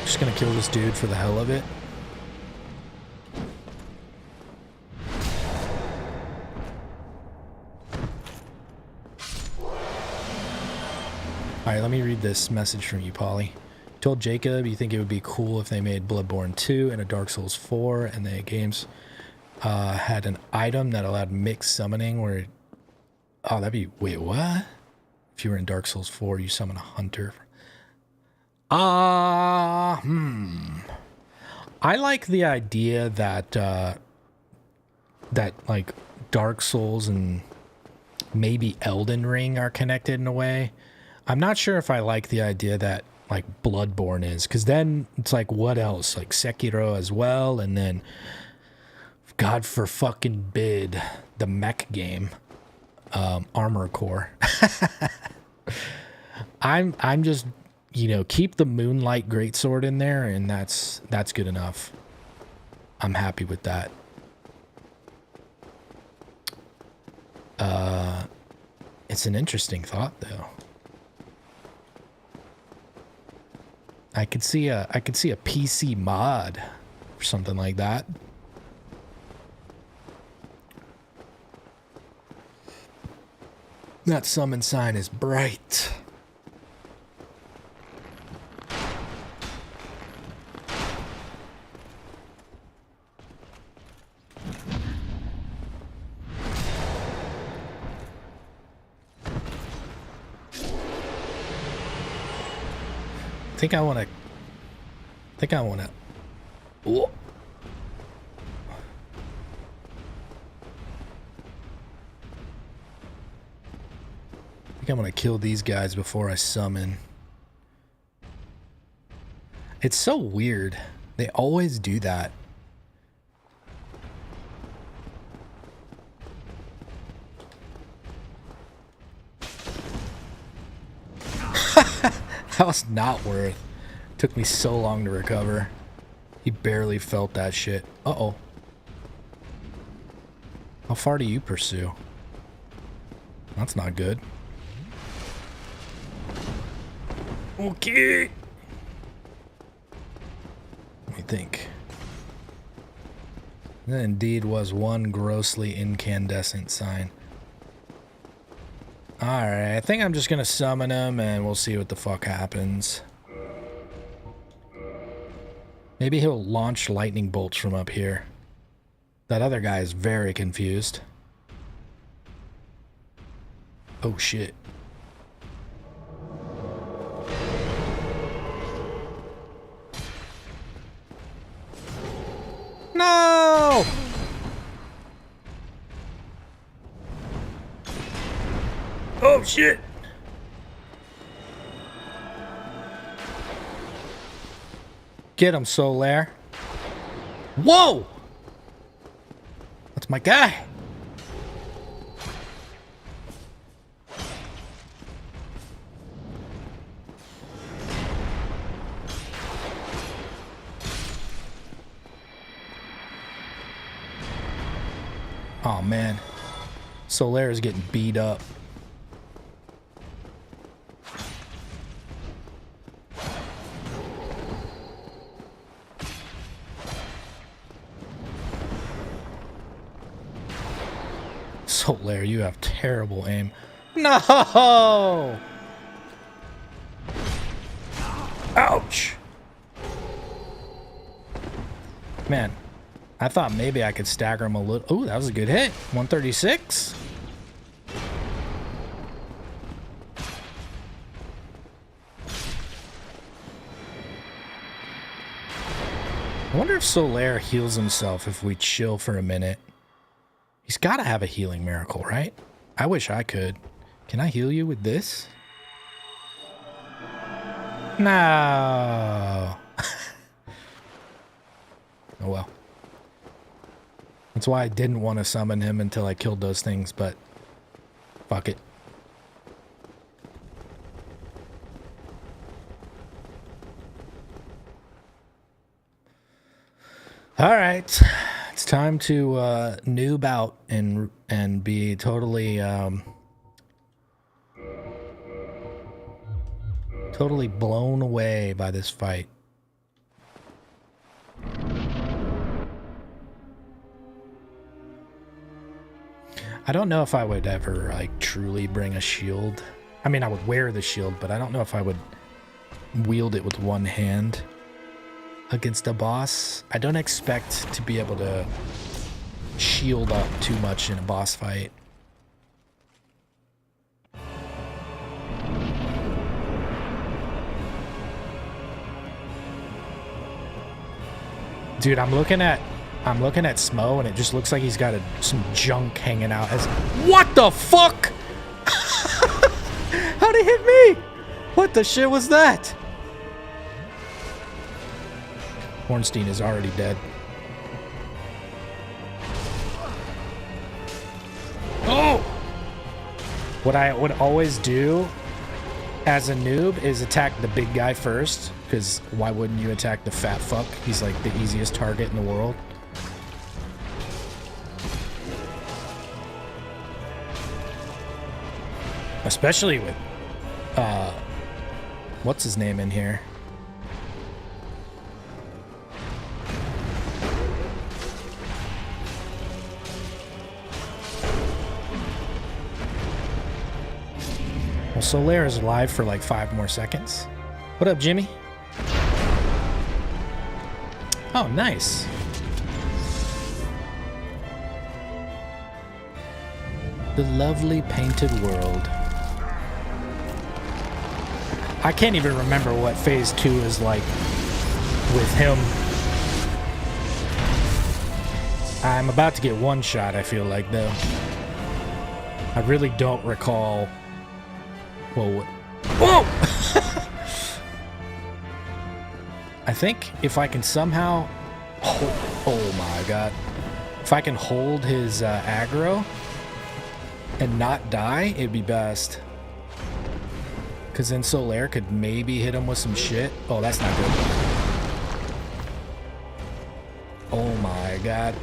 Just gonna kill this dude for the hell of it. Alright, let me read this message from you, Polly. Told Jacob you think it would be cool if they made Bloodborne 2 and a Dark Souls 4, and the games had an item that allowed mixed summoning where... Oh, that'd be... Wait, what? If you were in Dark Souls 4, you summon a hunter. I like the idea that, that, like, Dark Souls and maybe Elden Ring are connected in a way. I'm not sure if I like the idea that, like, Bloodborne is, because then it's like, what else? Like, Sekiro as well, and then, God for fucking bid, the mech game, Armor Core. I'm just, you know, keep the Moonlight Greatsword in there, and that's good enough. I'm happy with that. It's an interesting thought, though. I could see a PC mod or something like that. That summon sign is bright. I think I want to. Oh. I think I'm going to kill these guys before I summon. It's so weird. They always do that. That was not worth. Took me so long to recover. He barely felt that shit. Uh-oh. How far do you pursue? That's not good. Okay. Let me think. That indeed was one grossly incandescent sign. Alright, I think I'm just gonna summon him and we'll see what the fuck happens. Maybe he'll launch lightning bolts from up here. That other guy is very confused. Oh shit. No! Oh shit! Get him, Solaire. Whoa! That's my guy. Oh man, Solaire is getting beat up. Solaire, you have terrible aim. No! Ouch! Man, I thought maybe I could stagger him a little. Oh, that was a good hit. 136. I wonder if Solaire heals himself if we chill for a minute. He's got to have a healing miracle, right? I wish I could. Can I heal you with this? No. Oh well. That's why I didn't want to summon him until I killed those things, but fuck it. All right. It's time to noob out and be totally totally blown away by this fight. I don't know if I would ever like truly bring a shield. I mean, I would wear the shield, but I don't know if I would wield it with one hand against a boss. I don't expect to be able to shield up too much in a boss fight. Dude, I'm looking at Smo and it just looks like he's got some junk hanging out. What the fuck? How'd he hit me? What the shit was that? Ornstein is already dead. Oh! What I would always do as a noob is attack the big guy first, because why wouldn't you attack the fat fuck? He's like the easiest target in the world. Especially with, what's his name in here? Well, Solaire is alive for like 5 more seconds. What up, Jimmy? Oh, nice. The lovely painted world. I can't even remember what phase 2 is like with him. I'm about to get one shot, I feel like, though. I really don't recall. Whoa. Whoa! I think if I can somehow... Oh my god. If I can hold his aggro and not die, it'd be best. Because then Solaire could maybe hit him with some shit. Oh, that's not good. Oh my god.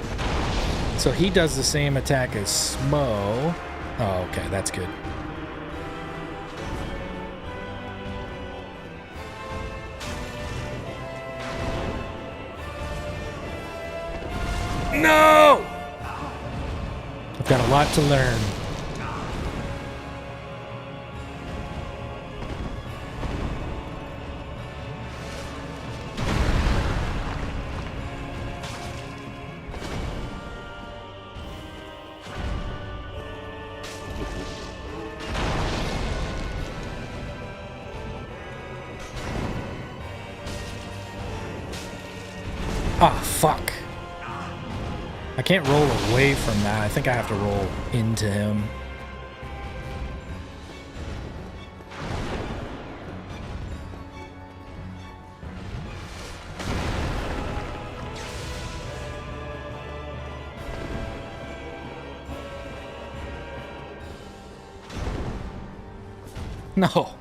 So he does the same attack as Smo. Oh, okay, that's good. No! I've got a lot to learn. Ah, fuck. I can't roll away from that. I think I have to roll into him. No.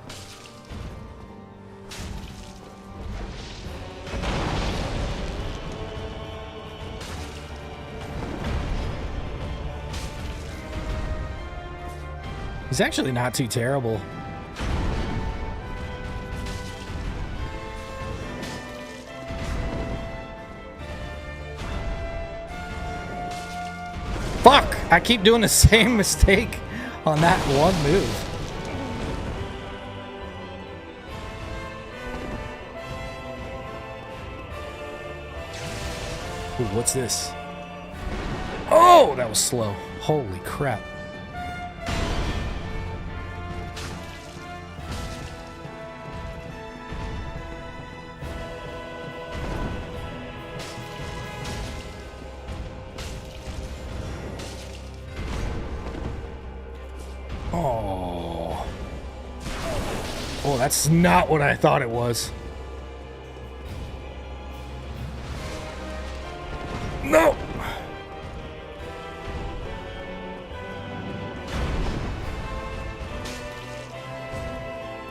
He's actually not too terrible. Fuck! I keep doing the same mistake on that one move. Ooh, what's this? Oh, that was slow. Holy crap. Oh. Oh, that's not what I thought it was. No!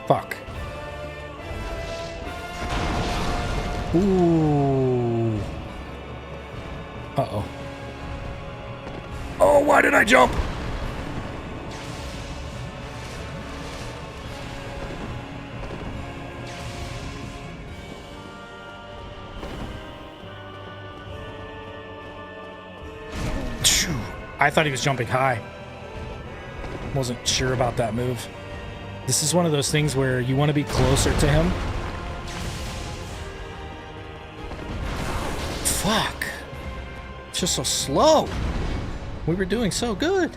Fuck. Ooh. Uh-oh. Oh, why did I jump? I thought he was jumping high. Wasn't sure about that move. This is one of those things where you want to be closer to him. Fuck. It's just so slow. We were doing so good.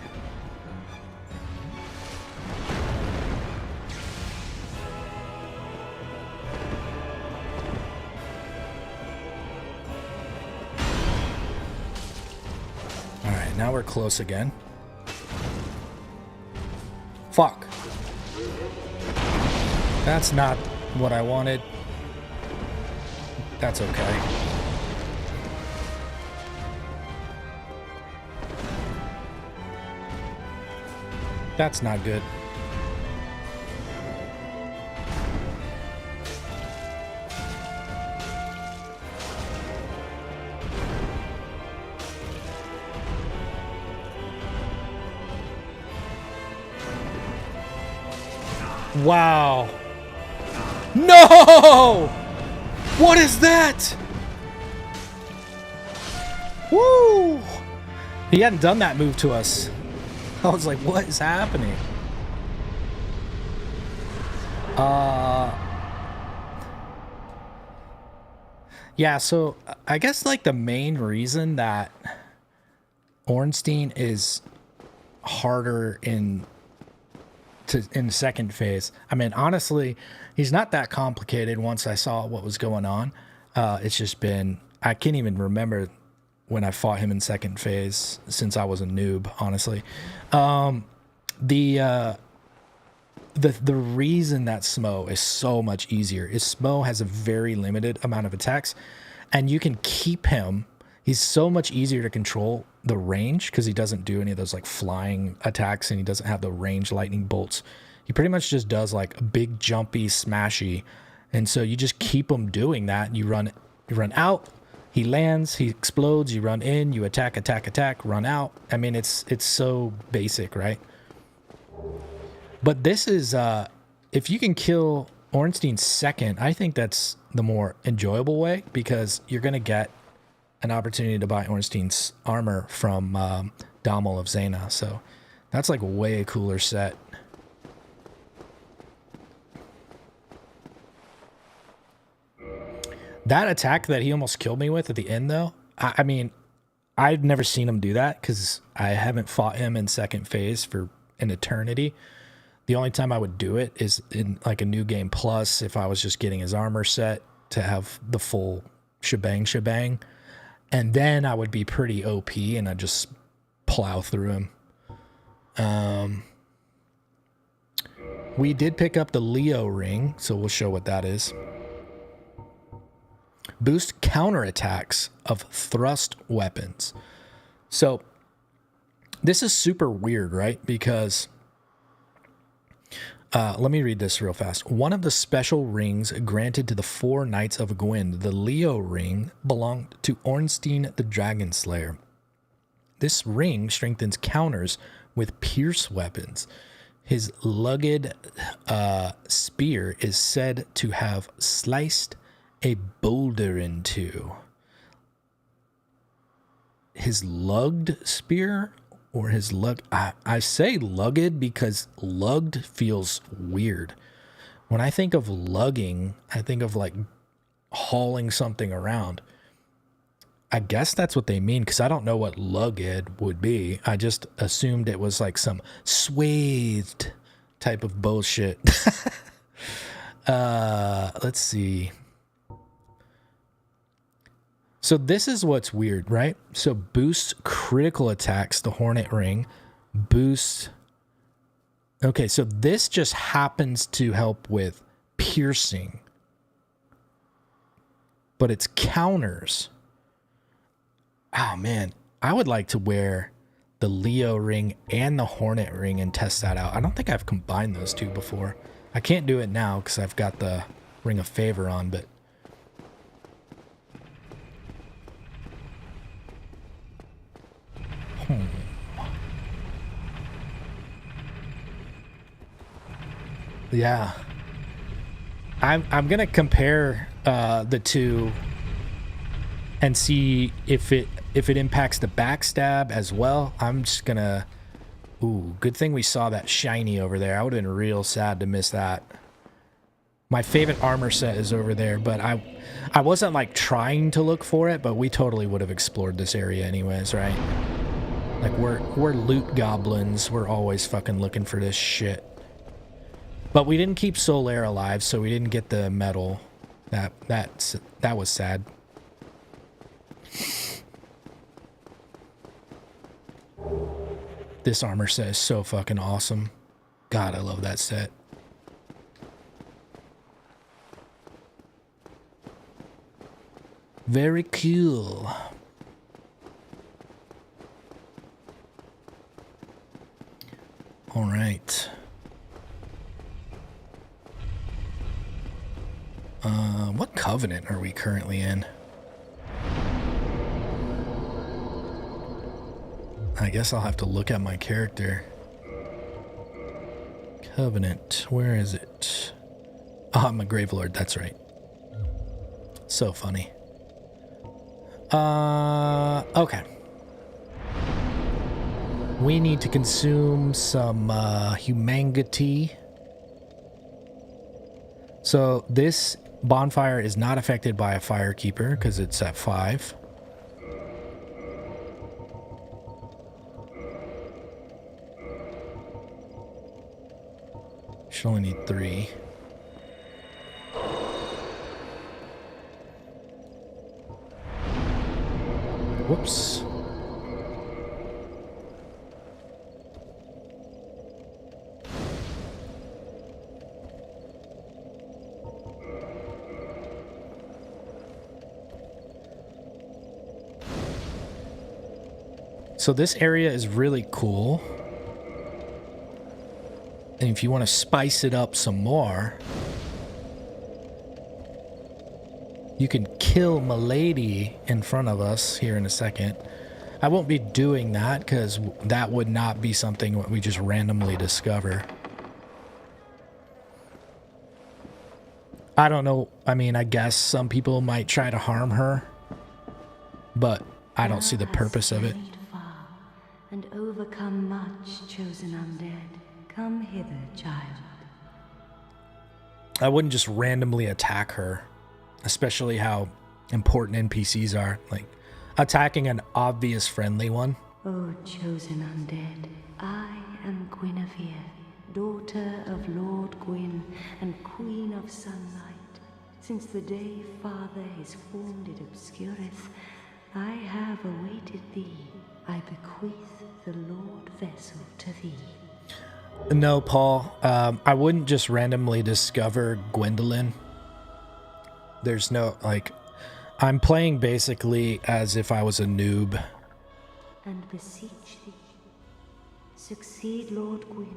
Now we're close again. Fuck. That's not what I wanted. That's okay. That's not good. Wow. No! What is that? Woo! He hadn't done that move to us. I was like, what is happening? Yeah, so I guess like the main reason that Ornstein is harder in the second phase. I mean, honestly, he's not that complicated once I saw what was going on. It's just been, I can't even remember when I fought him in second phase since I was a noob, honestly. The reason that Smo is so much easier is Smo has a very limited amount of attacks, and you can keep him. He's so much easier to control the range because he doesn't do any of those like flying attacks, and he doesn't have the range lightning bolts. He pretty much just does like a big jumpy smashy, and so you just keep him doing that. You run out, he lands, he explodes. You run in, you attack, run out. I mean, it's so basic, right? But this is if you can kill Ornstein second, I think that's the more enjoyable way because you're gonna get an opportunity to buy Ornstein's armor from Dommel of Zena. So that's like a way cooler set. That attack that he almost killed me with at the end, though, I mean, I've never seen him do that because I haven't fought him in second phase for an eternity. The only time I would do it is in like a new game plus if I was just getting his armor set to have the full shebang. And then I would be pretty OP and I'd just plow through him. We did pick up the Leo ring, so we'll show what that is. Boost counterattacks of thrust weapons. So this is super weird, right? Because let me read this real fast. One of the special rings granted to the 4 Knights of Gwyn, the Leo ring, belonged to Ornstein the Dragon Slayer. This ring strengthens counters with pierce weapons. His lugged spear is said to have sliced a boulder in two. His lugged spear or his lug? I say lugged because lugged feels weird. When I think of lugging, I think of like hauling something around. I guess that's what they mean because I don't know what lugged would be. I just assumed it was like some swathed type of bullshit. Let's see. So this is what's weird, right? So boosts critical attacks, the Hornet Ring. Boosts... Okay, so this just happens to help with piercing. But it's counters. Oh, man. I would like to wear the Leo Ring and the Hornet Ring and test that out. I don't think I've combined those two before. I can't do it now because I've got the Ring of Favor on, but... Yeah. I'm gonna compare the two and see if it impacts the backstab as well. I'm just gonna... Ooh, good thing we saw that shiny over there. I would have been real sad to miss that. My favorite armor set is over there, but I wasn't like trying to look for it, but we totally would have explored this area anyways, right? Like we're loot goblins. We're always fucking looking for this shit. But we didn't keep Solaire alive, so we didn't get the medal. That was sad. This armor set is so fucking awesome. God, I love that set. Very cool. All right. What covenant are we currently in? I guess I'll have to look at my character. Covenant, where is it? Oh, I'm a Gravelord, that's right. So funny. Okay. We need to consume some humanity. So this bonfire is not affected by a firekeeper because it's at 5. Should only need 3. Whoops. So this area is really cool. And if you want to spice it up some more, you can kill Milady in front of us here in a second. I won't be doing that because that would not be something we just randomly discover. I don't know. I mean, I guess some people might try to harm her, but I don't see the purpose of it. And overcome much, chosen undead. Come hither, child. I wouldn't just randomly attack her, especially how important NPCs are. Like, attacking an obvious friendly one. O chosen undead, I am Guinevere, daughter of Lord Gwyn and Queen of Sunlight. Since the day Father his form did obscureth, I have awaited thee. I bequeath the Lord vessel to thee. No, Paul. I wouldn't just randomly discover Gwendolyn. There's no, like... I'm playing basically as if I was a noob. And beseech thee, succeed Lord Gwyn,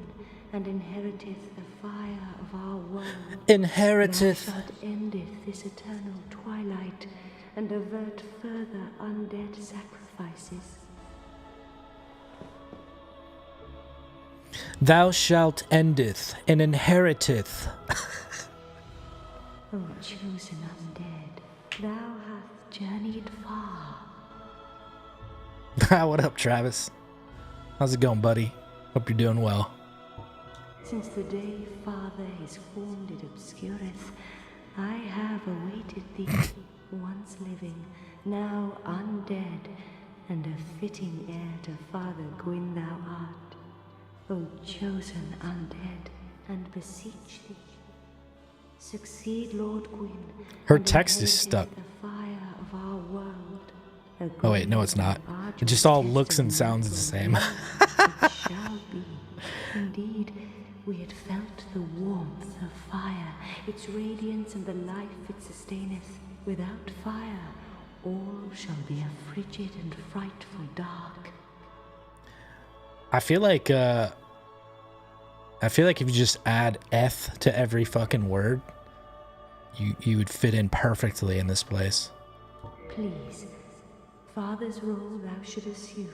and inheriteth the fire of our world. Inheriteth. Thou shalt endeth this eternal twilight, and avert further undead sacrifices. Thou shalt endeth and inheriteth. O chosen undead, thou hast journeyed far. What up, Travis? How's it going, buddy? Hope you're doing well. Since the day Father his form did obscureth, I have awaited thee, once living, now undead, and a fitting heir to Father Gwyn thou art. O chosen undead, and beseech thee, succeed Lord Gwyn. Her text is stuck. The fire of our world. Oh wait, no it's not. It just all looks and sounds the same. It shall be. Indeed, we had felt the warmth of fire, its radiance and the life it sustaineth. Without fire, all shall be a frigid and frightful dark. I feel like if you just add "eth" to every fucking word, you would fit in perfectly in this place. Please, Father's role thou should assume,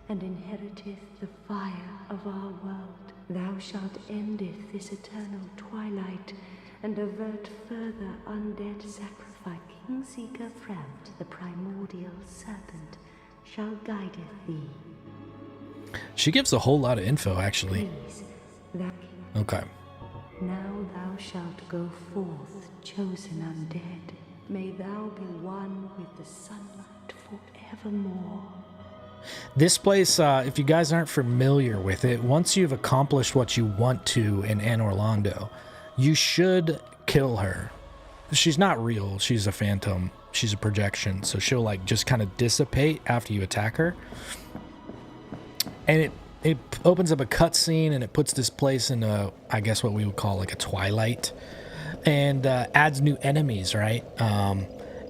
and inheriteth the fire of our world. Thou shalt endeth this eternal twilight, and avert further undead sacrifice. Kingseeker Fremt, the primordial serpent, shall guideth thee. She gives a whole lot of info, actually. Please, thou Okay. now thou shalt go forth, chosen undead. May thou be one with the sunlight forevermore. This place, if you guys aren't familiar with it, once you've accomplished what you want to in Anor Londo, you should kill her. She's not real. She's a phantom. She's a projection. So she'll like just kind of dissipate after you attack her. And it opens up a cutscene and it puts this place in a, I guess what we would call like a twilight, and adds new enemies, right?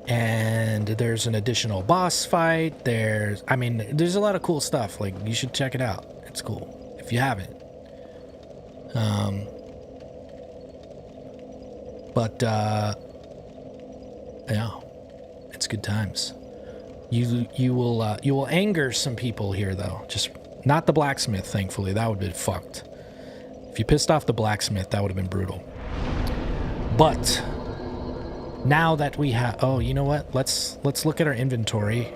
And there's an additional boss fight. There's a lot of cool stuff. Like, you should check it out. It's cool if you haven't. Yeah, it's good times. You will anger some people here though. Just not the blacksmith, thankfully. That would have been fucked. If you pissed off the blacksmith, that would have been brutal. But now that we have, oh, you know what? Let's look at our inventory.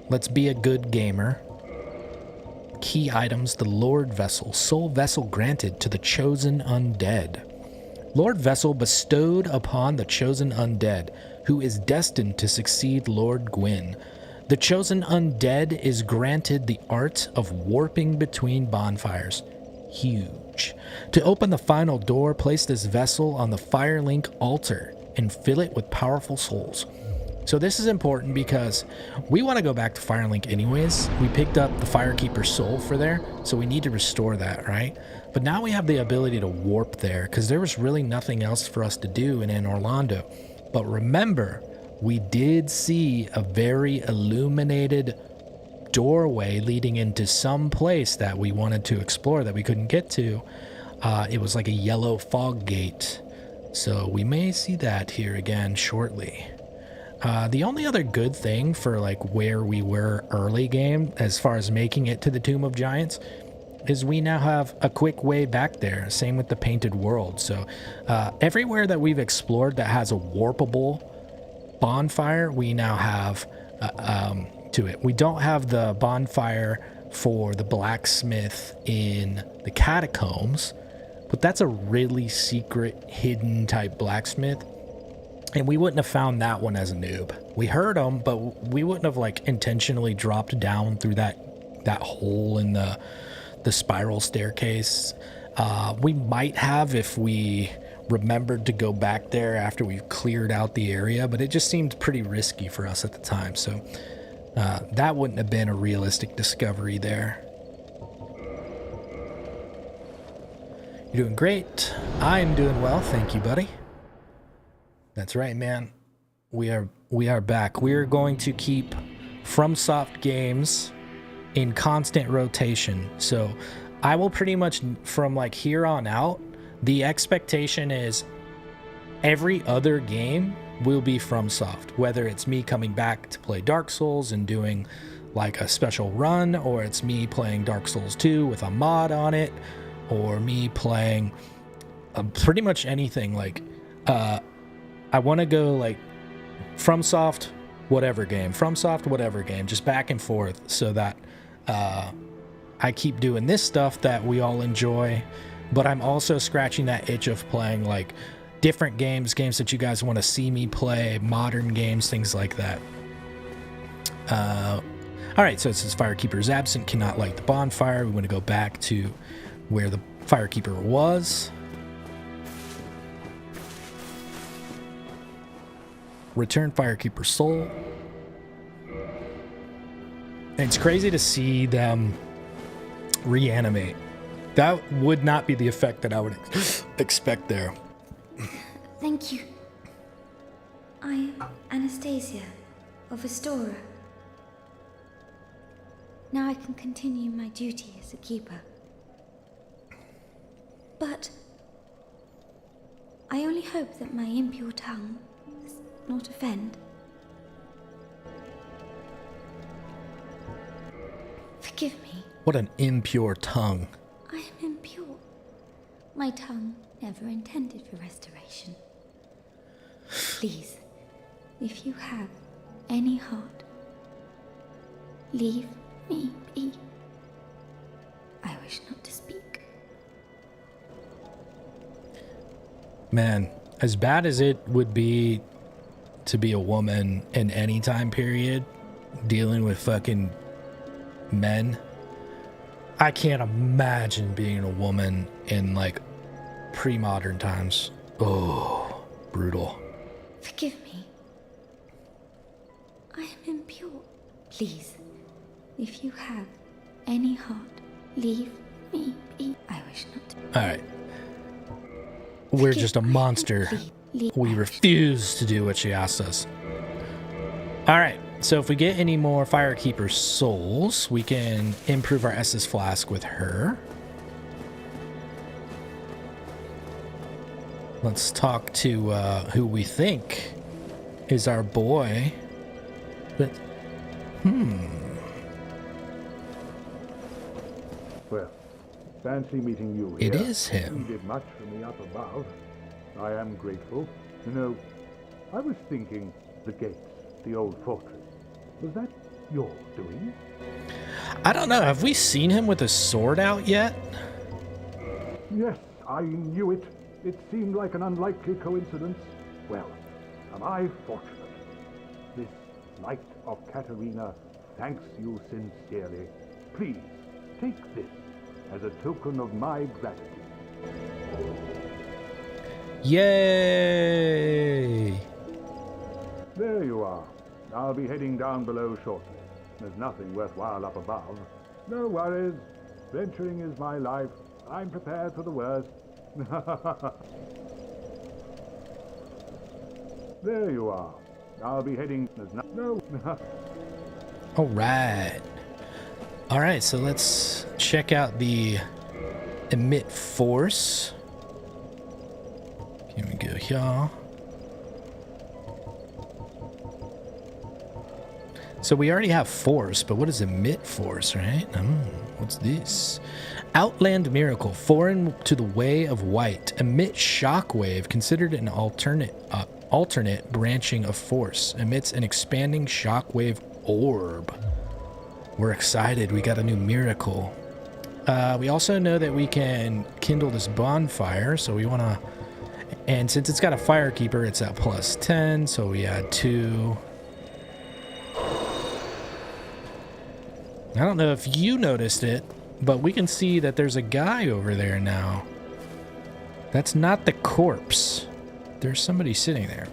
Let's be a good gamer. Key items: the Lord Vessel, sole vessel granted to the chosen undead. Lord Vessel bestowed upon the chosen undead, who is destined to succeed Lord Gwyn. The chosen undead is granted the art of warping between bonfires. Huge. To open the final door, place this vessel on the Firelink altar and fill it with powerful souls. So this is important because we want to go back to Firelink anyways. We picked up the Firekeeper's soul for there, so we need to restore that, right? But now we have the ability to warp there because there was really nothing else for us to do in Anor Londo. But remember, we did see a very illuminated doorway leading into some place that we wanted to explore that we couldn't get to. It was like a yellow fog gate. So we may see that here again shortly. The only other good thing for like where we were early game as far as making it to the Tomb of Giants is we now have a quick way back there. Same with the Painted World. So everywhere that we've explored that has a warpable bonfire, we now have to it. We don't have the bonfire for the blacksmith in the catacombs, but that's a really secret, hidden type blacksmith. And we wouldn't have found that one as a noob. We heard them, but we wouldn't have like intentionally dropped down through that hole in the spiral staircase. We might have if we remembered to go back there after we've cleared out the area, but it just seemed pretty risky for us at the time. So that wouldn't have been a realistic discovery there. You're doing great. I'm doing well. Thank you, buddy. That's right, man. We are back. We are going to keep Fromsoft games in constant rotation. So I will pretty much, from like here on out, the expectation is every other game will be Fromsoft. Whether it's me coming back to play Dark Souls and doing like a special run, or it's me playing Dark Souls 2 with a mod on it, or me playing pretty much anything. Like, I want to go like Fromsoft, whatever game, just back and forth, so that I keep doing this stuff that we all enjoy, but I'm also scratching that itch of playing like different games that you guys want to see me play, modern games, things like that. All right, so it says Firekeeper is absent, cannot light the bonfire. We want to go back to where the Firekeeper was. Return Firekeeper's soul. And it's crazy to see them reanimate. That would not be the effect that I would expect there. Thank you. I'm Anastasia of Astora. Now I can continue my duty as a keeper. But I only hope that my impure tongue does not offend. Forgive me. What an impure tongue. I am impure. My tongue never intended for restoration. Please, if you have any heart, leave me be. I wish not to speak. Man, as bad as it would be to be a woman in any time period dealing with fucking men, I can't imagine being a woman in like pre-modern times. Oh, brutal. Forgive me. I am impure. Please, if you have any heart, leave me be. I wish not to. All right. We're just a monster. We refuse to do what she asked us. All right. So if we get any more Firekeeper souls, we can improve our Estus flask with her. Let's talk to who we think is our boy. But, Well, fancy meeting you It here. is him. You did much for me up above. I am grateful. You know, I was thinking the gates, the old fortress. Was that your doing? I don't know. Have we seen him with a sword out yet? Yes, I knew it. It seemed like an unlikely coincidence. Well, am I fortunate? This Light of Katarina thanks you sincerely. Please, take this as a token of my gratitude. Yay! There you are. I'll be heading down below shortly. There's nothing worthwhile up above. No worries. Venturing is my life. I'm prepared for the worst. There you are. I'll be heading... There's no... All right. All right, so let's check out the emit force. Here we go here. So we already have force, but what is emit force, right? What's this? Outland miracle, foreign to the way of white. Emit shockwave, considered an alternate branching of force. Emits an expanding shockwave orb. We're excited. We got a new miracle. We also know that we can kindle this bonfire, so we want to... And since it's got a Firekeeper, it's at plus 10, so we add 2. I don't know if you noticed it, but we can see that there's a guy over there now. That's not the corpse. There's somebody sitting there.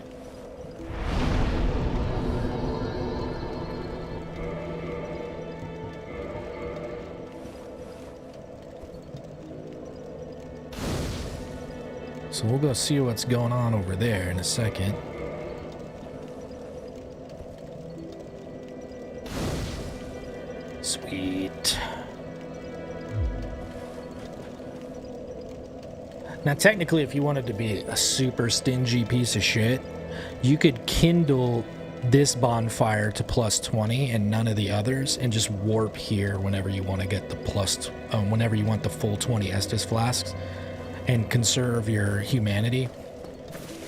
So we'll go see what's going on over there in a second. Sweet. Now, technically, if you wanted to be a super stingy piece of shit, you could kindle this bonfire to +20 and none of the others, and just warp here whenever you want to get the whenever you want the full 20 Estus flasks, and conserve your humanity.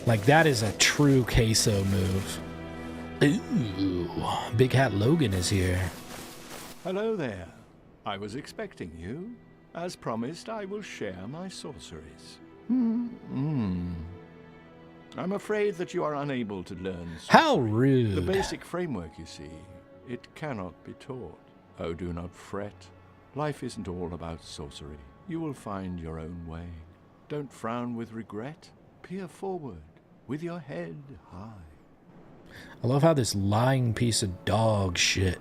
Like, that is a true queso move. Ooh, Big Hat Logan is here. Hello there. I was expecting you. As promised, I will share my sorceries. I'm afraid that you are unable to learn. How rude. The basic framework, you see, it cannot be taught. Oh, do not fret. Life isn't all about sorcery. You will find your own way. Don't frown with regret. Peer forward with your head high. I love how this lying piece of dog shit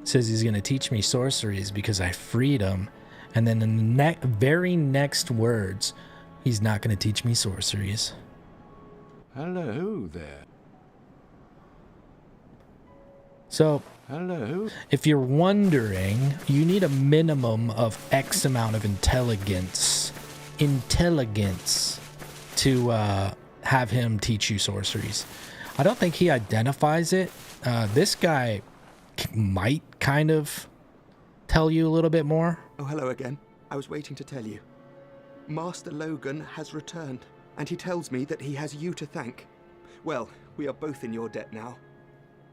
says he's going to teach me sorceries because I freed him. And then in the very next words, he's not going to teach me sorceries. Hello there. So, hello. If you're wondering, you need a minimum of X amount of intelligence to have him teach you sorceries. I don't think he identifies it. This guy might kind of tell you a little bit more. Oh, hello again. I was waiting to tell you. Master Logan has returned, and he tells me that he has you to thank. Well, we are both in your debt now.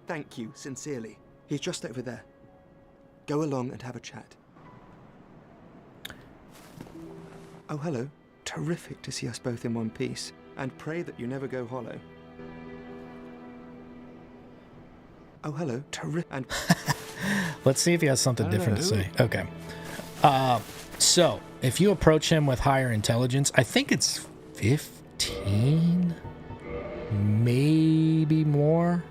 Thank you, sincerely. He's just over there. Go along and have a chat. Oh, hello. Terrific to see us both in one piece, and pray that you never go hollow. Oh, hello. And let's see if he has something different to say. Okay. So, if you approach him with higher intelligence, I think it's 15? Maybe more?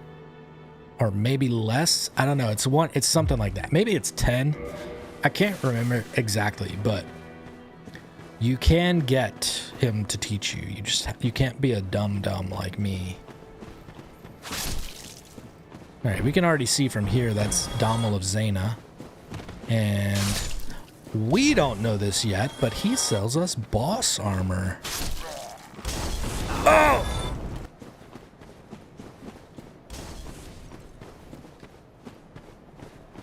Or maybe less? I don't know. It's something like that. Maybe it's 10. I can't remember exactly, but you can get him to teach you. You can't be a dum-dum like me. Alright, we can already see from here that's Dommel of Zena. And we don't know this yet, but he sells us boss armor. Oh!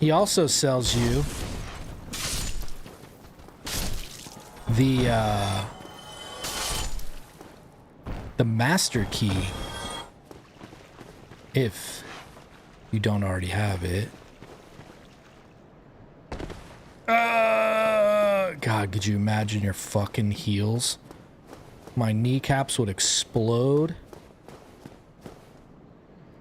He also sells you the master key if you don't already have it. God, could you imagine your fucking heels? My kneecaps would explode.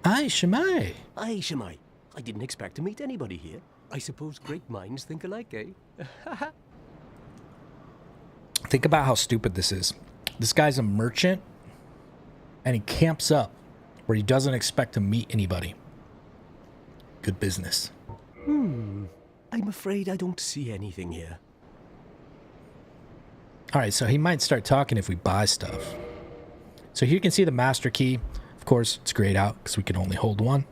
Aye, Shemai. Aye, Shemai. I didn't expect to meet anybody here. I suppose great minds think alike, eh? Think about how stupid this is. This guy's a merchant, and he camps up where he doesn't expect to meet anybody. Good business. I'm afraid I don't see anything here. Alright, so he might start talking if we buy stuff. So here you can see the master key. Of course, it's grayed out because we can only hold one.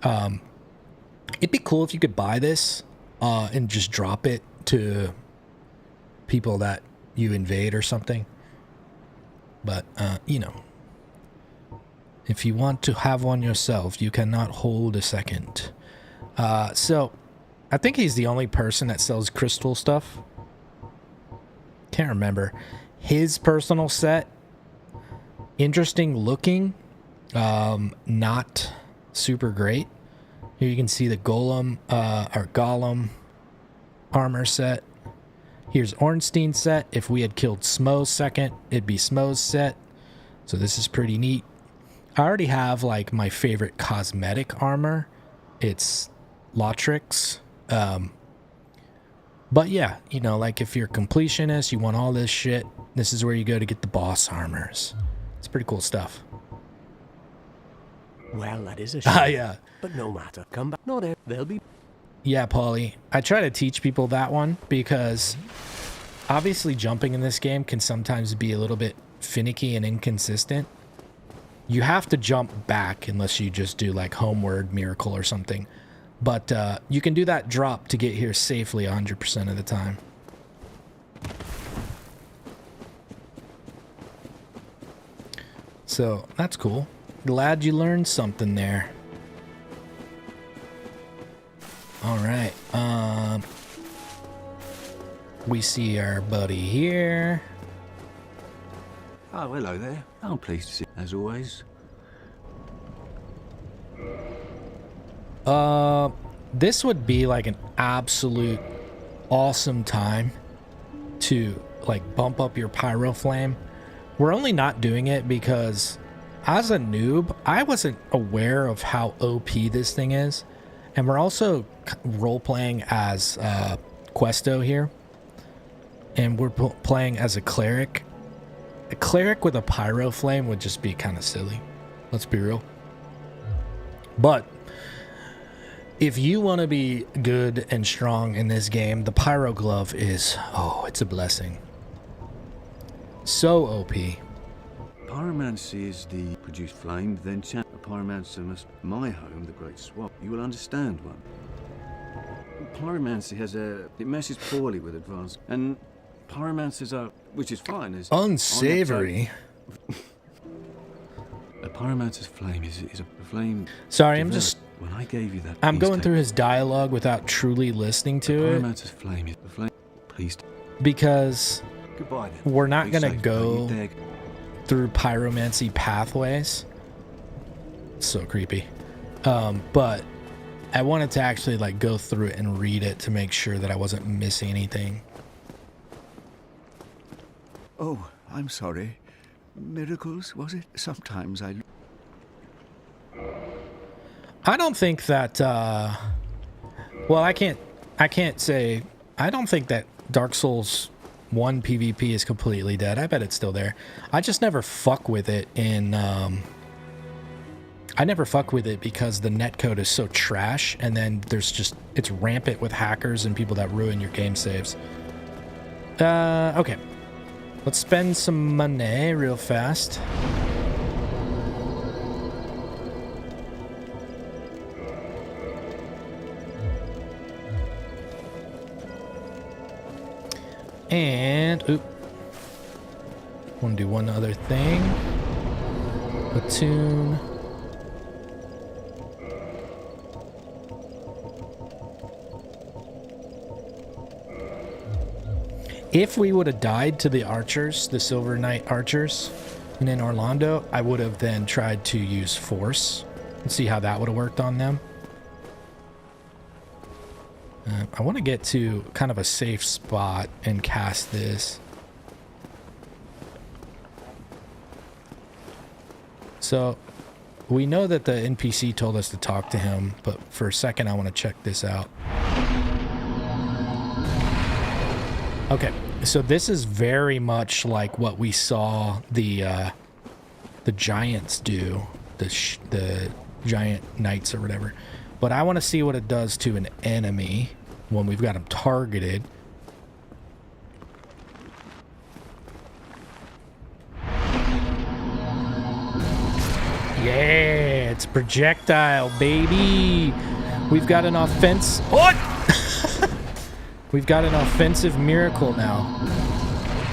It'd be cool if you could buy this and just drop it to people that you invade or something. But, you know, if you want to have one yourself, you cannot hold a second. So, I think he's the only person that sells crystal stuff. Can't remember. His personal set, interesting looking, not super great. Here you can see the Golem, or Gollum armor set. Here's Ornstein's set. If we had killed Smo's second, it'd be Smo's set. So this is pretty neat. I already have like my favorite cosmetic armor. It's Lautrix. But yeah, you know, like if you're a completionist, you want all this shit, this is where you go to get the boss armors. It's pretty cool stuff. Well, that is a shame. Yeah. But no matter. Come back. Not there. They'll be... Yeah, Paulie. I try to teach people that one because obviously jumping in this game can sometimes be a little bit finicky and inconsistent. You have to jump back unless you just do like homeward miracle or something. But you can do that drop to get here safely 100% of the time. So that's cool. Glad you learned something there. All right. We see our buddy here. Oh, hello there. I'm pleased to see you, as always. This would be like an absolute awesome time to like bump up your pyro flame. We're only not doing it because as a noob, I wasn't aware of how OP this thing is. And we're also role-playing as Questo here. And we're playing as a cleric. A cleric with a pyro flame would just be kind of silly. Let's be real. But if you want to be good and strong in this game, the pyro glove is, oh, it's a blessing. So OP. Pyromancy is the produce flame, then chant. A pyromancer must my home, the Great Swamp. You will understand one. Pyromancy has it meshes poorly with advanced, and pyromancers are, which is fine, is unsavory. A pyromancer's flame is a flame. Sorry, I'm just. When I gave you that, I'm going through his dialogue without truly listening to it. Pyromancer's flame is a flame. Please. Because goodbye then. We're not gonna go through pyromancy pathways. It's so creepy. But I wanted to actually like go through it and read it to make sure that I wasn't missing anything. Oh, I'm sorry. Miracles, was it? Sometimes I don't think that well, I can't say I don't think that Dark Souls 1 PvP is completely dead. I bet it's still there. I just never fuck with it in I never fuck with it because the netcode is so trash, and then there's just it's rampant with hackers and people that ruin your game saves. Okay. Let's spend some money real fast. And, oop. Want to do one other thing. Platoon. If we would have died to the archers, the Silver Knight archers, and in Orlando, I would have then tried to use force and see how that would have worked on them. I want to get to kind of a safe spot and cast this. So we know that the NPC told us to talk to him, but for a second I want to check this out. Okay, so this is very much like what we saw the giants do, the giant knights or whatever. But I want to see what it does to an enemy when we've got them targeted. Yeah, it's projectile, baby. We've got an offense. What? We've got an offensive miracle now.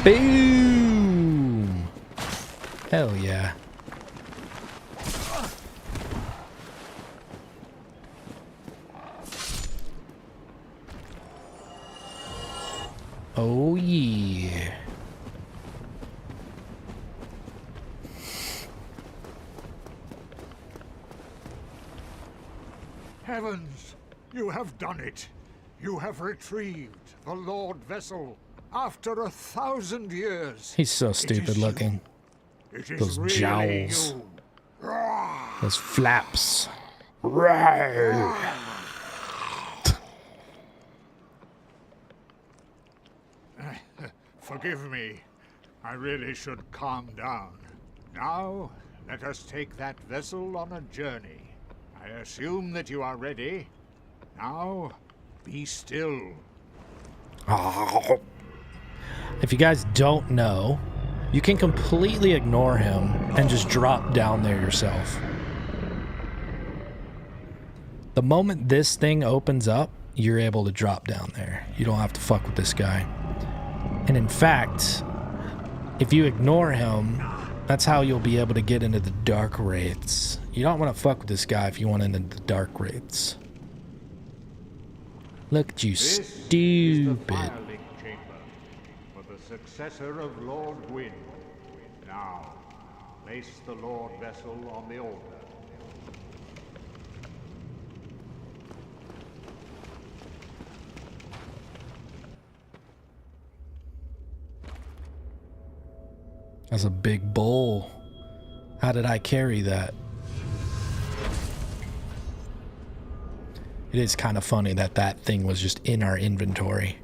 Boom. Hell yeah. Oh yeah. Heavens, you have done it. You have retrieved the Lord Vessel after 1,000 years. He's so stupid looking. Those really jowls. you. Those flaps. Forgive me. I really should calm down. Now, let us take that vessel on a journey. I assume that you are ready. Now, be still. If you guys don't know, you can completely ignore him and just drop down there yourself. The moment this thing opens up, you're able to drop down there. You don't have to fuck with this guy. And in fact, if you ignore him, That's how you'll be able to get into the dark wraiths. You don't want to fuck with this guy if you want into the dark wraiths. Look at you, This stupid. is the filing chamber for the successor of Lord Gwyn. Now, place the Lord vessel on the altar. That's a big bowl. How did I carry that? It is kind of funny that that thing was just in our inventory.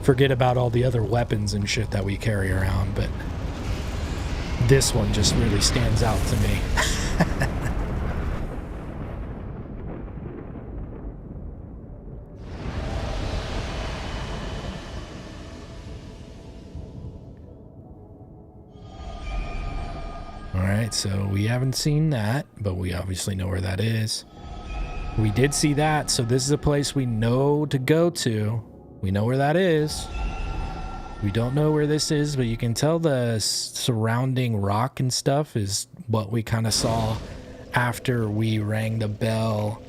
Forget about all the other weapons and shit that we carry around, but this one just really stands out to me. Alright, so we haven't seen that, but we obviously know where that is. We did see that, so this is a place we know to go to. We know where that is. We don't know where this is, but you can tell the surrounding rock and stuff is what we kind of saw after we rang the bell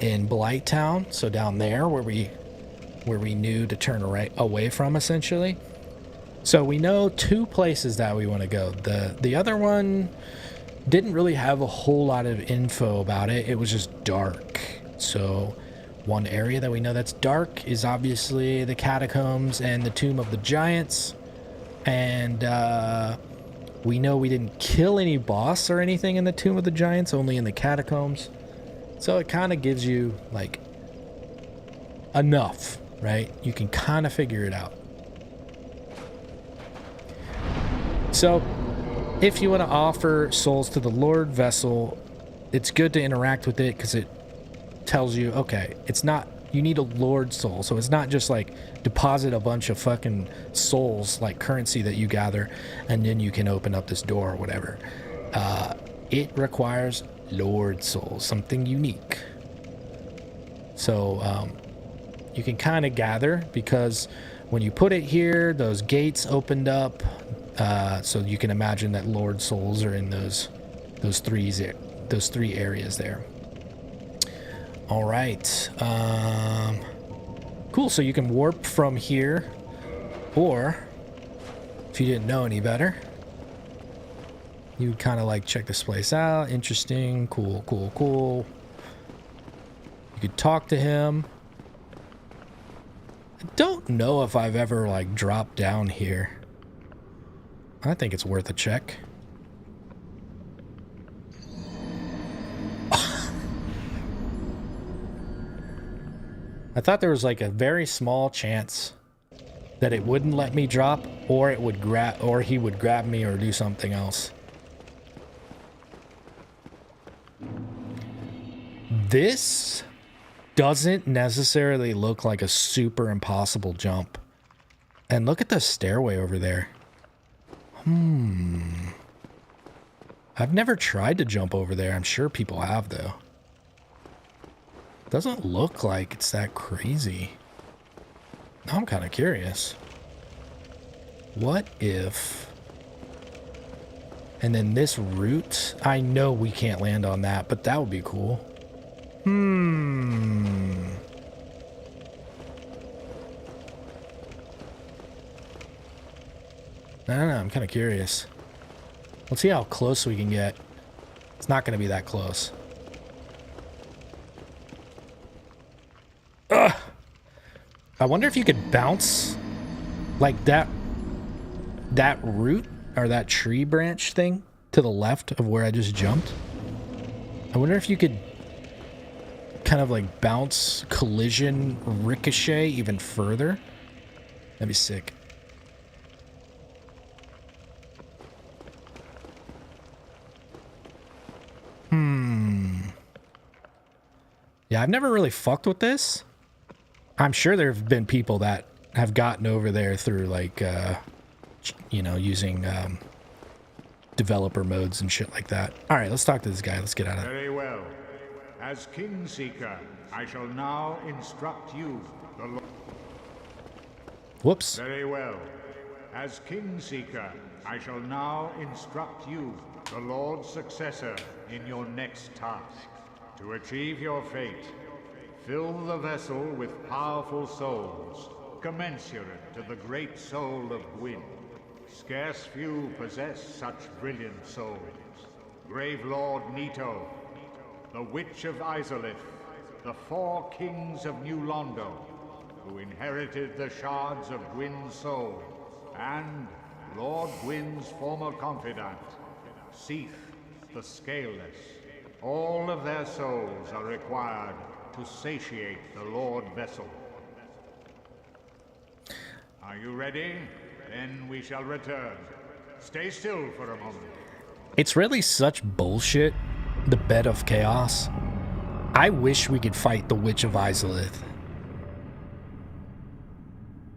in Blight Town. So down there where we knew to turn away from, essentially. So we know two places that we want to go. The other one didn't really have a whole lot of info about it. It was just dark. So one area that we know that's dark is obviously the catacombs and the Tomb of the Giants. And we know we didn't kill any boss or anything in the Tomb of the Giants, only in the catacombs. So it kind of gives you, like, enough, right? You can kind of figure it out. So, if you want to offer souls to the Lord Vessel, it's good to interact with it because it tells you, okay, it's not, you need a Lord soul. So it's not just like deposit a bunch of fucking souls, like currency that you gather, and then you can open up this door or whatever. It requires Lord souls, something unique. So, you can kind of gather because when you put it here, those gates opened up. So you can imagine that Lord souls are in those three areas there. All right. Cool. So you can warp from here, or if you didn't know any better, you would kind of like check this place out. Interesting. Cool. Cool. Cool. You could talk to him. I don't know if I've ever like dropped down here. I think it's worth a check. I thought there was like a very small chance that it wouldn't let me drop, or it would or he would grab me or do something else. This doesn't necessarily look like a super impossible jump. And look at the stairway over there. I've never tried to jump over there. I'm sure people have, though. Doesn't look like it's that crazy. Now I'm kind of curious. What if... And then this route, I know we can't land on that, but that would be cool. I don't know, I'm kind of curious. Let's see how close we can get. It's not going to be that close. Ugh! I wonder if you could bounce like that root or that tree branch thing to the left of where I just jumped. I wonder if you could kind of like bounce, collision, ricochet even further. That'd be sick. Yeah, I've never really fucked with this. I'm sure there have been people that have gotten over there through like, you know, using developer modes and shit like that. All right, let's talk to this guy. Let's get out of it. Very well. As Kingseeker, I shall now instruct you, the Lord. Whoops. Very well. As Kingseeker, I shall now instruct you, the Lord's successor, in your next task. To achieve your fate, fill the vessel with powerful souls, commensurate to the great soul of Gwyn. Scarce few possess such brilliant souls. Grave Lord Nito, the Witch of Izalith, the 4 kings of New Londo, who inherited the shards of Gwyn's soul, and Lord Gwyn's former confidant, Seath, the Scaleless. All of their souls are required to satiate the Lord Vessel. Are you ready? Then we shall return. Stay still for a moment. It's really such bullshit, the Bed of Chaos. I wish we could fight the Witch of Izalith.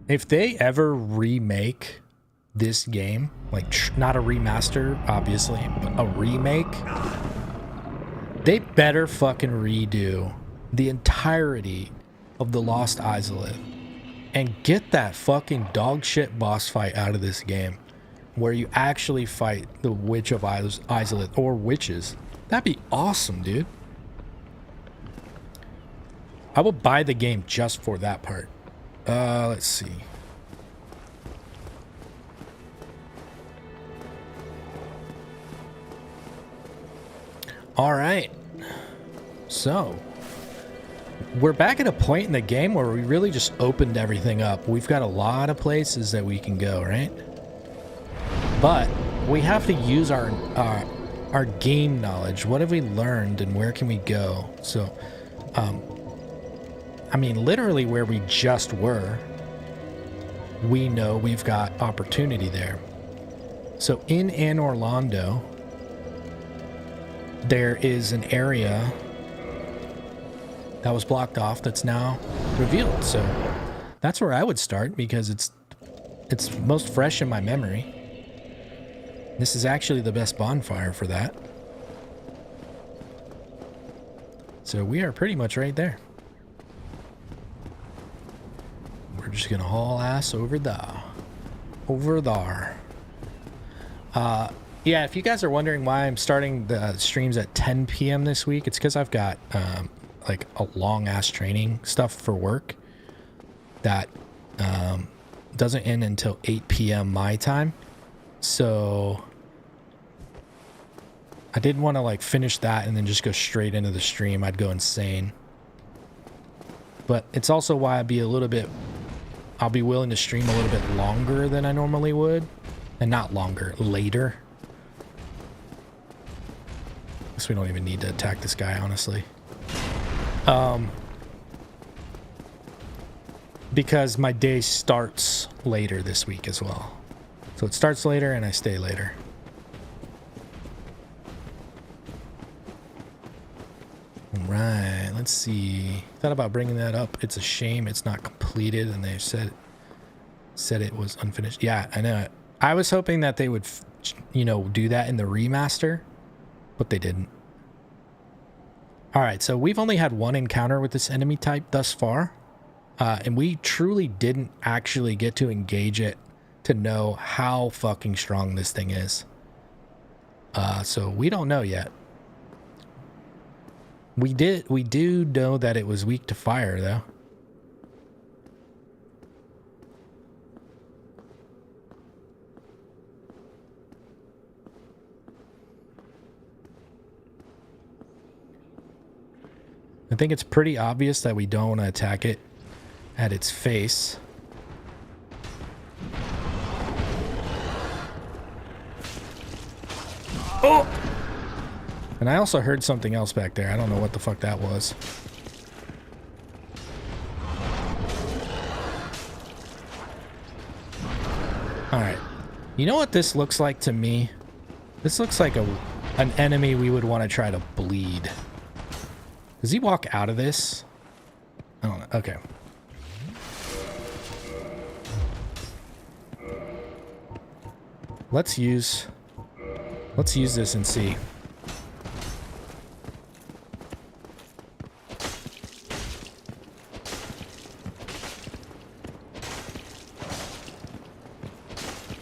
If they ever remake this game, like not a remaster, obviously, but a remake, they better fucking redo the entirety of the Lost Izalith and get that fucking dog shit boss fight out of this game where you actually fight the Witch of Izalith or witches. That'd be awesome, dude. I will buy the game just for that part. Let's see. All right. So, we're back at a point in the game where we really just opened everything up. We've got a lot of places that we can go, right? But we have to use our game knowledge. What have we learned and where can we go? So, I mean, literally where we just were, we know we've got opportunity there. So in Anor Londo, there is an area that was blocked off that's now revealed. So that's where I would start because it's most fresh in my memory. This is actually the best bonfire for that. So we are pretty much right there. We're just gonna haul ass over there. Yeah, if you guys are wondering why I'm starting the streams at 10 p.m. this week, it's because I've got like a long ass training stuff for work that doesn't end until 8 p.m. my time. So I didn't want to like finish that and then just go straight into the stream. I'd go insane. But it's also why I'll be willing to stream a little bit longer than I normally would. And not longer, later. Guess we don't even need to attack this guy, honestly. Because my day starts later this week as well. So it starts later and I stay later. Right, let's see. Thought about bringing that up. It's a shame it's not completed and they said it was unfinished. Yeah, I know it. I was hoping that they would, do that in the remaster, but they didn't. All right, so we've only had one encounter with this enemy type thus far, and we truly didn't actually get to engage it to know how fucking strong this thing is. So we don't know yet. We do know that it was weak to fire, though. I think it's pretty obvious that we don't want to attack it at its face. Oh! And I also heard something else back there. I don't know what the fuck that was. Alright. You know what this looks like to me? This looks like an enemy we would want to try to bleed. Does he walk out of this? I don't know. Okay. Let's use this and see.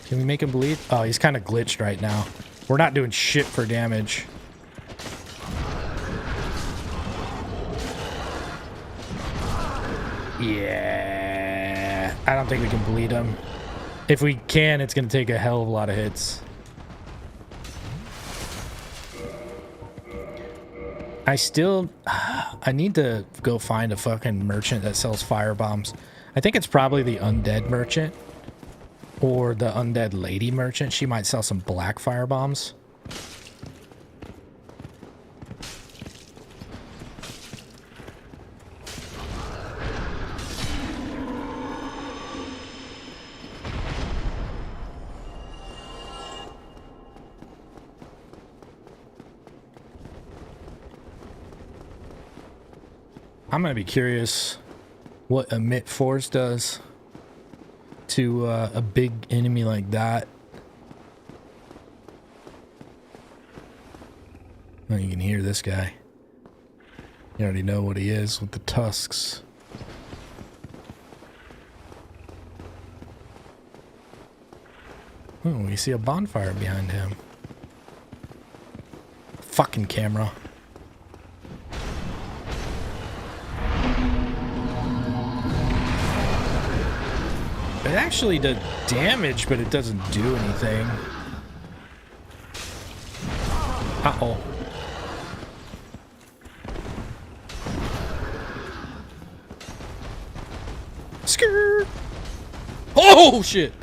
Can we make him bleed? Oh, he's kind of glitched right now. We're not doing shit for damage. Yeah. I don't think we can bleed him. If we can, it's going to take a hell of a lot of hits. I need to go find a fucking merchant that sells firebombs. I think it's probably the undead merchant or the undead lady merchant. She might sell some black firebombs. I'm gonna be curious what Emit Force does to a big enemy like that. Oh, you can hear this guy. You already know what he is with the tusks. Oh, we see a bonfire behind him. Fucking camera. It actually does damage, but it doesn't do anything. Uh-oh. Skirt! Oh, shit!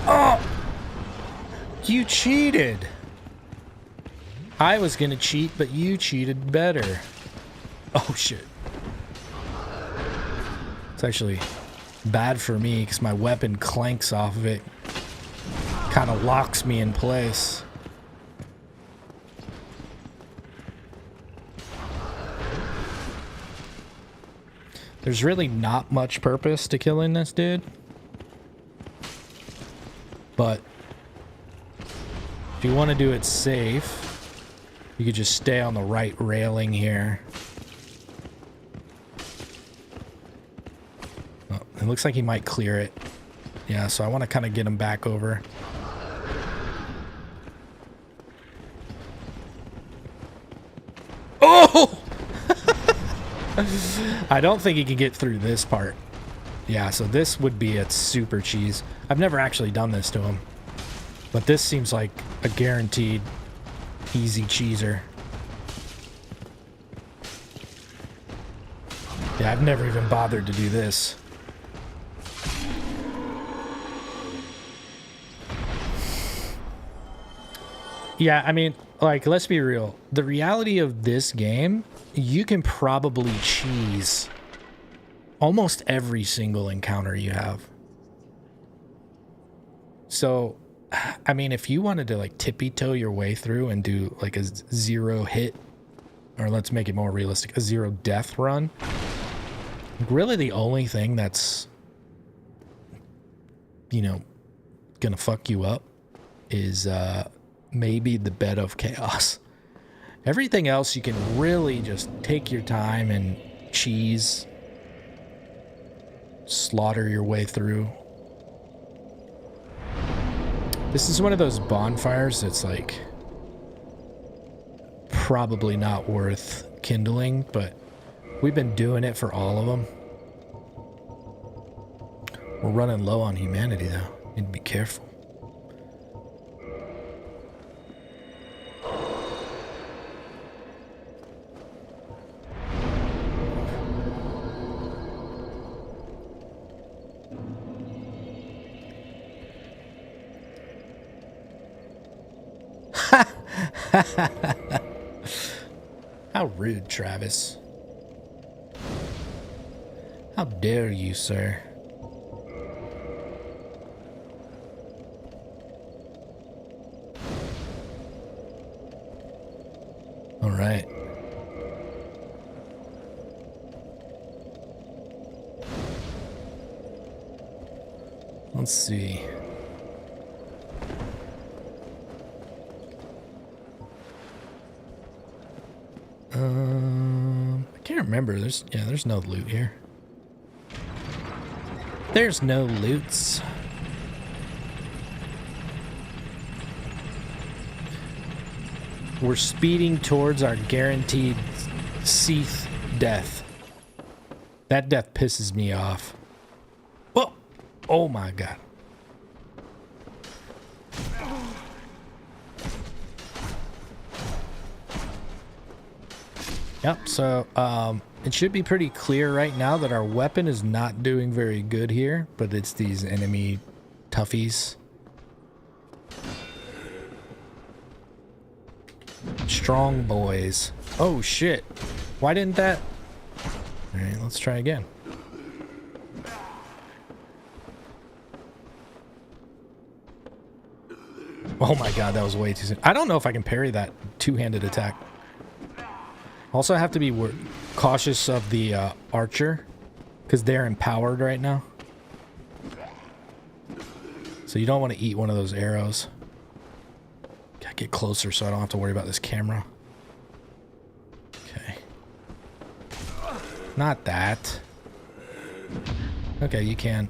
Oh! You cheated. I was gonna cheat, but you cheated better. Oh shit. It's actually bad for me because my weapon clanks off of it. Kind of locks me in place. There's really not much purpose to killing this dude. But if you want to do it safe, you could just stay on the right railing here. Oh, it looks like he might clear it. Yeah, so I want to kind of get him back over. Oh! I don't think he can get through this part. Yeah, so this would be a super cheese. I've never actually done this to him. But this seems like a guaranteed easy cheeser. Yeah, I've never even bothered to do this. Yeah, I mean, like, let's be real. The reality of this game, you can probably cheese almost every single encounter you have. So, I mean, if you wanted to, like, tippy-toe your way through and do, like, a 0 hit, or let's make it more realistic, a 0 death run, really the only thing that's, you know, gonna fuck you up is, maybe the Bed of Chaos. Everything else you can really just take your time and cheese, slaughter your way through. This is one of those bonfires that's like probably not worth kindling, but we've been doing it for all of them. We're running low on humanity though. Need to be careful. How rude, Travis. How dare you, sir? All right. Let's see. can't remember. There's no loot here. There's no loots. We're speeding towards our guaranteed Seath death. That death pisses me off. Whoa! Oh my god. Yep, so it should be pretty clear right now that our weapon is not doing very good here, but it's these enemy toughies. Strong boys. Oh shit. Why didn't that... Alright, let's try again. Oh my god, that was way too soon. I don't know if I can parry that two-handed attack. Also, I have to be cautious of the archer, because they're empowered right now. So you don't want to eat one of those arrows. Gotta get closer so I don't have to worry about this camera. Okay. Not that. Okay, you can.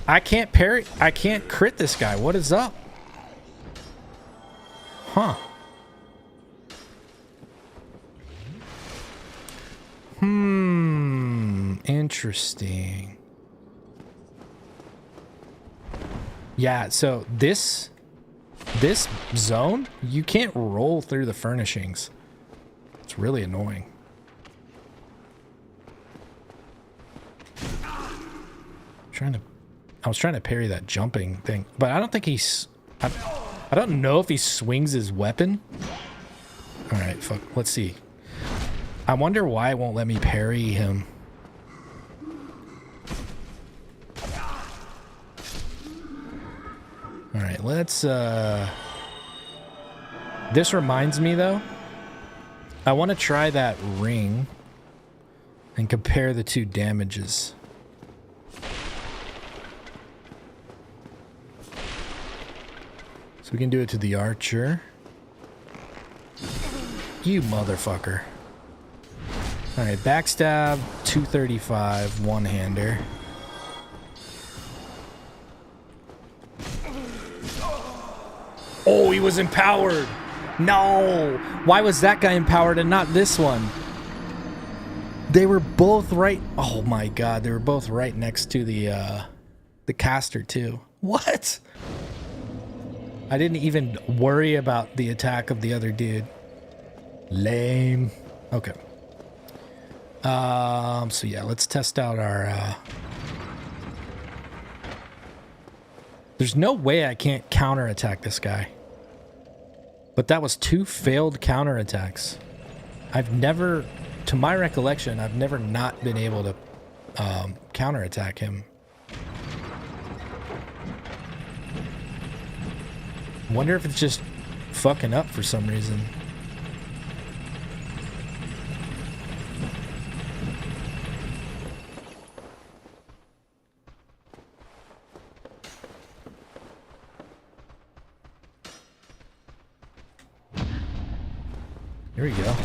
I can't parry. I can't crit this guy. What is up? Huh. Interesting. Yeah, so this zone, you can't roll through the furnishings. It's really annoying. I was trying to parry that jumping thing, but I don't think he's... I don't know if he swings his weapon. All right, fuck. Let's see. I wonder why it won't let me parry him. All right, let's... This reminds me, though. I want to try that ring and compare the two damages. So we can do it to the archer. You motherfucker. Alright, backstab, 235, one-hander. Oh, he was empowered! No! Why was that guy empowered and not this one? They were both right... Oh my god, they were both right next to the caster too. What? I didn't even worry about the attack of the other dude. Lame. Okay. So yeah, let's test out our, There's no way I can't counterattack this guy. But that was 2 failed counterattacks. I've never, to my recollection, I've never not been able to, counterattack him. Wonder if it's just fucking up for some reason. Here we go.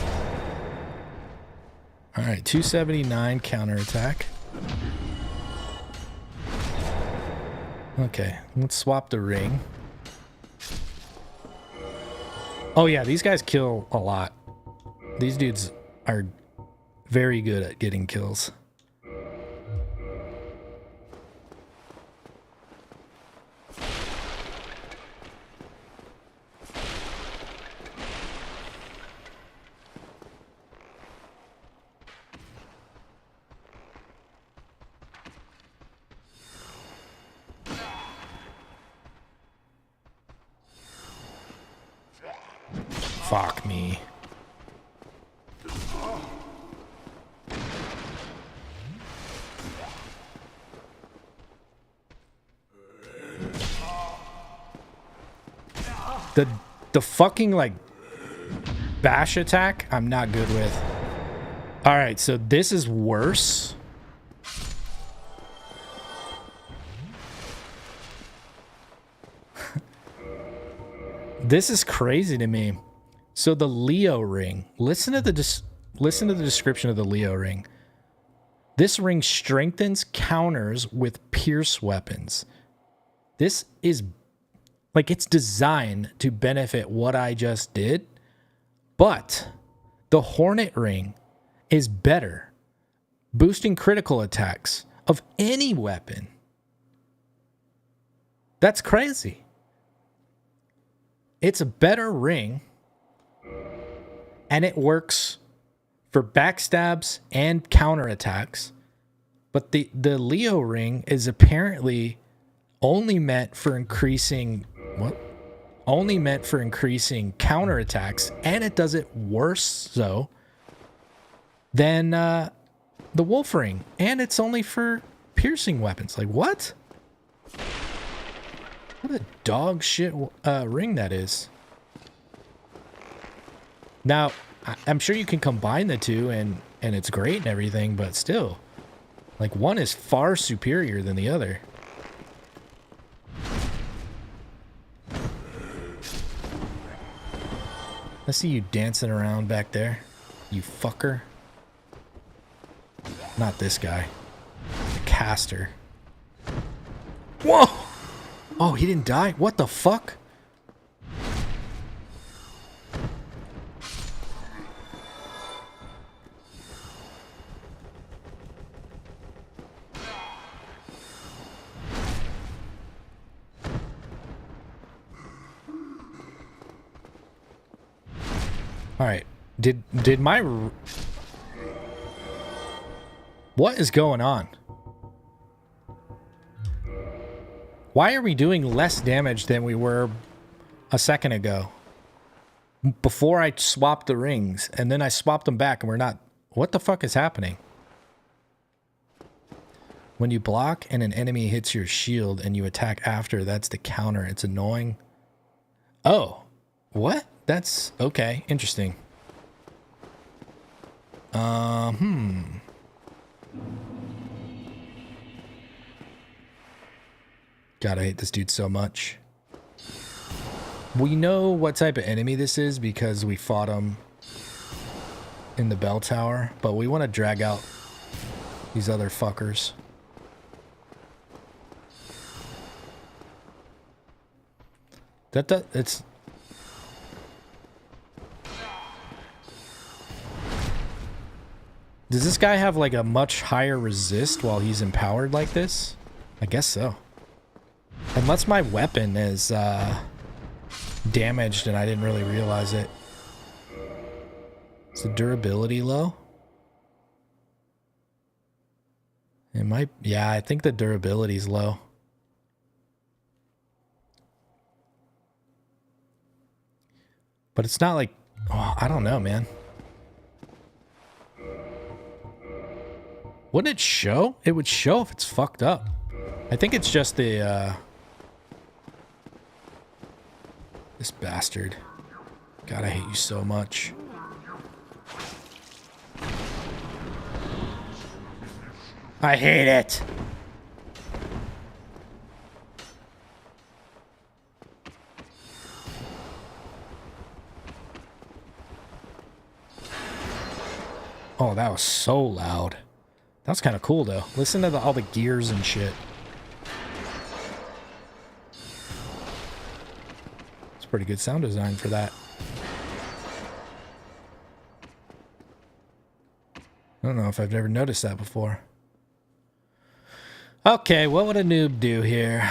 Alright, 279 counterattack. Okay, let's swap the ring. Oh yeah, these guys kill a lot. These dudes are very good at getting kills. Fuck me. The fucking like bash attack, I'm not good with. All right, so this is worse. This is crazy to me. So the Leo ring, listen to the listen to the description of the Leo ring. This ring strengthens counters with pierce weapons. This is like, it's designed to benefit what I just did, but the Hornet ring is better, boosting critical attacks of any weapon. That's crazy. It's a better ring, and it works for backstabs and counterattacks. But the Leo ring is apparently only meant for increasing counterattacks, and it does it worse so than the Wolf ring, and it's only for piercing weapons. Like, what? What a dog shit ring that is. Now, I'm sure you can combine the two and it's great and everything, but still, like, one is far superior than the other. I see you dancing around back there, you fucker. Not this guy. The caster. Whoa! Oh, he didn't die? What the fuck? Alright. Did my... What is going on? Why are we doing less damage than we were a second ago? Before I swapped the rings, and then I swapped them back and we're not... What the fuck is happening? When you block and an enemy hits your shield and you attack after, that's the counter. It's annoying. Oh. What? That's... Okay. Interesting. God, I hate this dude so much. We know what type of enemy this is because we fought him in the bell tower, but we want to drag out these other fuckers. It's... Does this guy have like a much higher resist while he's empowered like this? I guess so. Unless my weapon is damaged and I didn't really realize it. Is the durability low? It might... Yeah, I think the durability's low. But it's not like... Oh, I don't know, man. Wouldn't it show? It would show if it's fucked up. I think it's just the, this bastard. God, I hate you so much. I hate it! Oh, that was so loud. That was kind of cool, though. Listen to all the gears and shit. It's pretty good sound design for that. I don't know if I've ever noticed that before. Okay, what would a noob do here?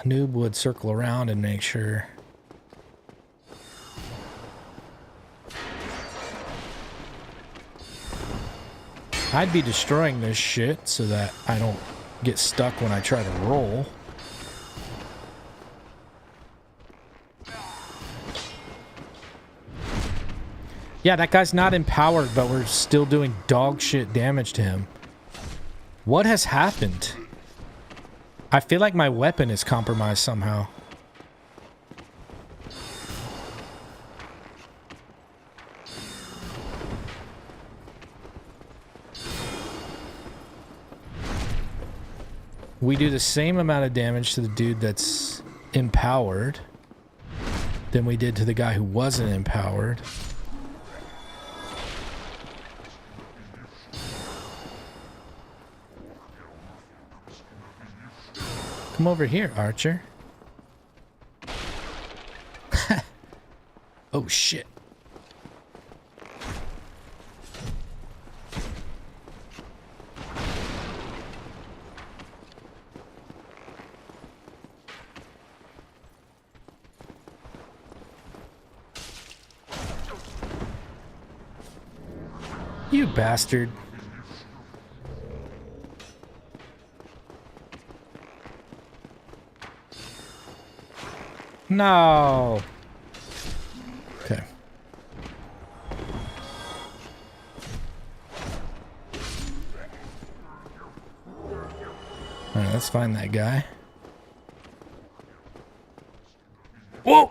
Noob would circle around and make sure... I'd be destroying this shit so that I don't get stuck when I try to roll. Yeah, that guy's not empowered, but we're still doing dog shit damage to him. What has happened? I feel like my weapon is compromised somehow. We do the same amount of damage to the dude that's empowered than we did to the guy who wasn't empowered. Come over here, Archer. Oh, shit. You bastard. No. Okay. All right, let's find that guy. Whoa!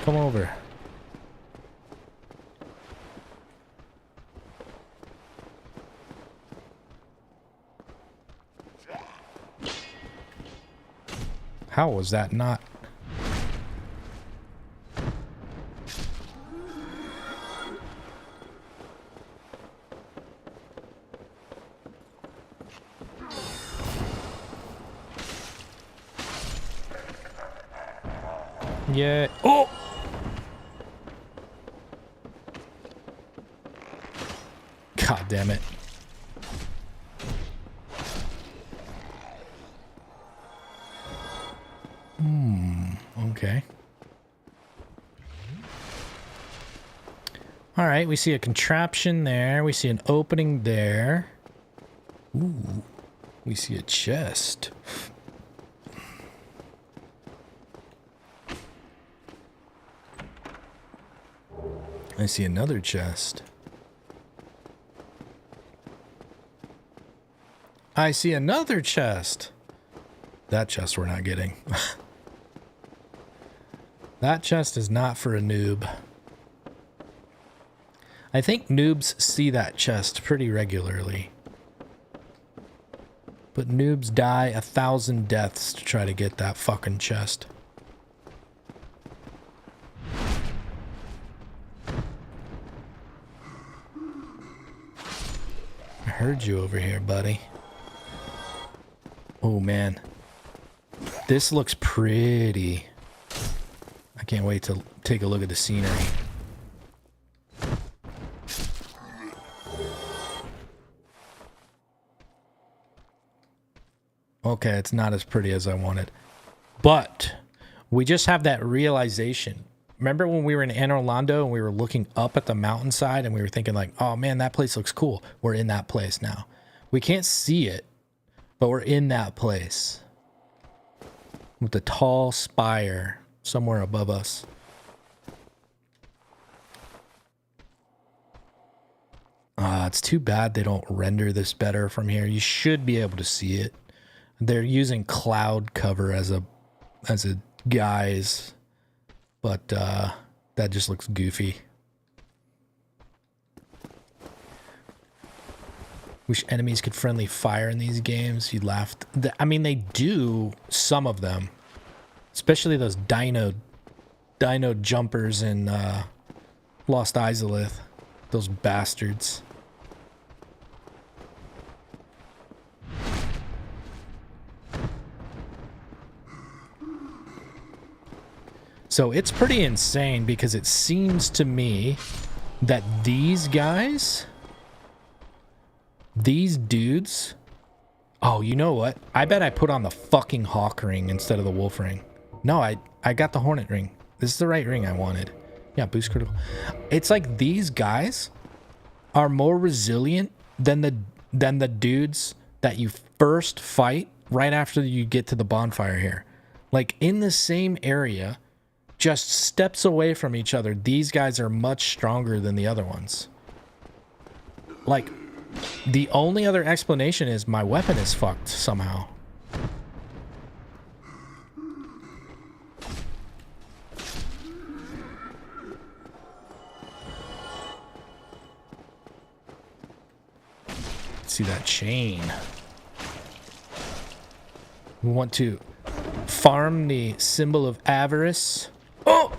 Come over. How was that not? Yeah. Oh! God damn it. Okay. All right, we see a contraption there. We see an opening there. Ooh, we see a chest. I see another chest. I see another chest. That chest we're not getting. That chest is not for a noob. I think noobs see that chest pretty regularly. But noobs die 1,000 deaths to try to get that fucking chest. I heard you over here, buddy. Oh man. This looks pretty. I can't wait to take a look at the scenery. Okay, it's not as pretty as I wanted. But we just have that realization. Remember when we were in Anne Orlando and we were looking up at the mountainside and we were thinking like, oh man, that place looks cool. We're in that place now. We can't see it, but we're in that place. With the tall spire somewhere above us. It's too bad they don't render this better from here. You should be able to see it. They're using cloud cover as a guise, but that just looks goofy. Wish enemies could friendly fire in these games. You laughed. I mean, they do some of them, especially those dino jumpers in Lost Izalith. Those bastards. So it's pretty insane because it seems to me that these guys, these dudes, oh, you know what? I bet I put on the fucking hawk ring instead of the wolf ring. No, I got the hornet ring. This is the right ring I wanted. Yeah, boost critical. It's like these guys are more resilient than the dudes that you first fight right after you get to the bonfire here. Like in the same area, just steps away from each other, these guys are much stronger than the other ones. Like, the only other explanation is my weapon is fucked somehow. See that chain. We want to farm the symbol of avarice. Oh!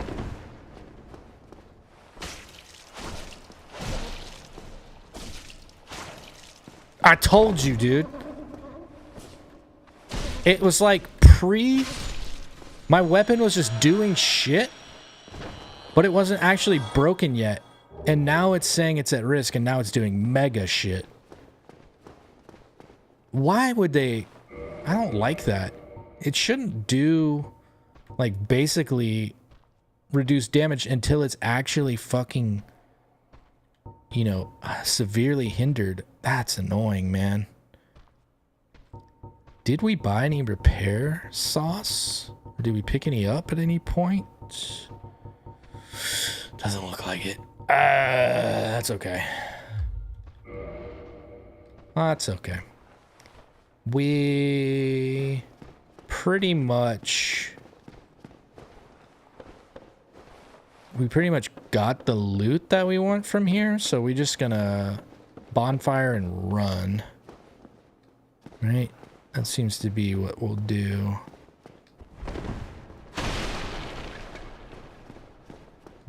I told you, dude. It was like my weapon was just doing shit, but it wasn't actually broken yet. And now it's saying it's at risk, and now it's doing mega shit. Why would they? I don't like that. It shouldn't do, like, basically reduce damage until it's actually fucking, you know, severely hindered. That's annoying, man. Did we buy any repair sauce? Or did we pick any up at any point? Doesn't look like it. That's okay. That's okay. We pretty much got the loot that we want from here, so we're just gonna bonfire and run. Right? That seems to be what we'll do.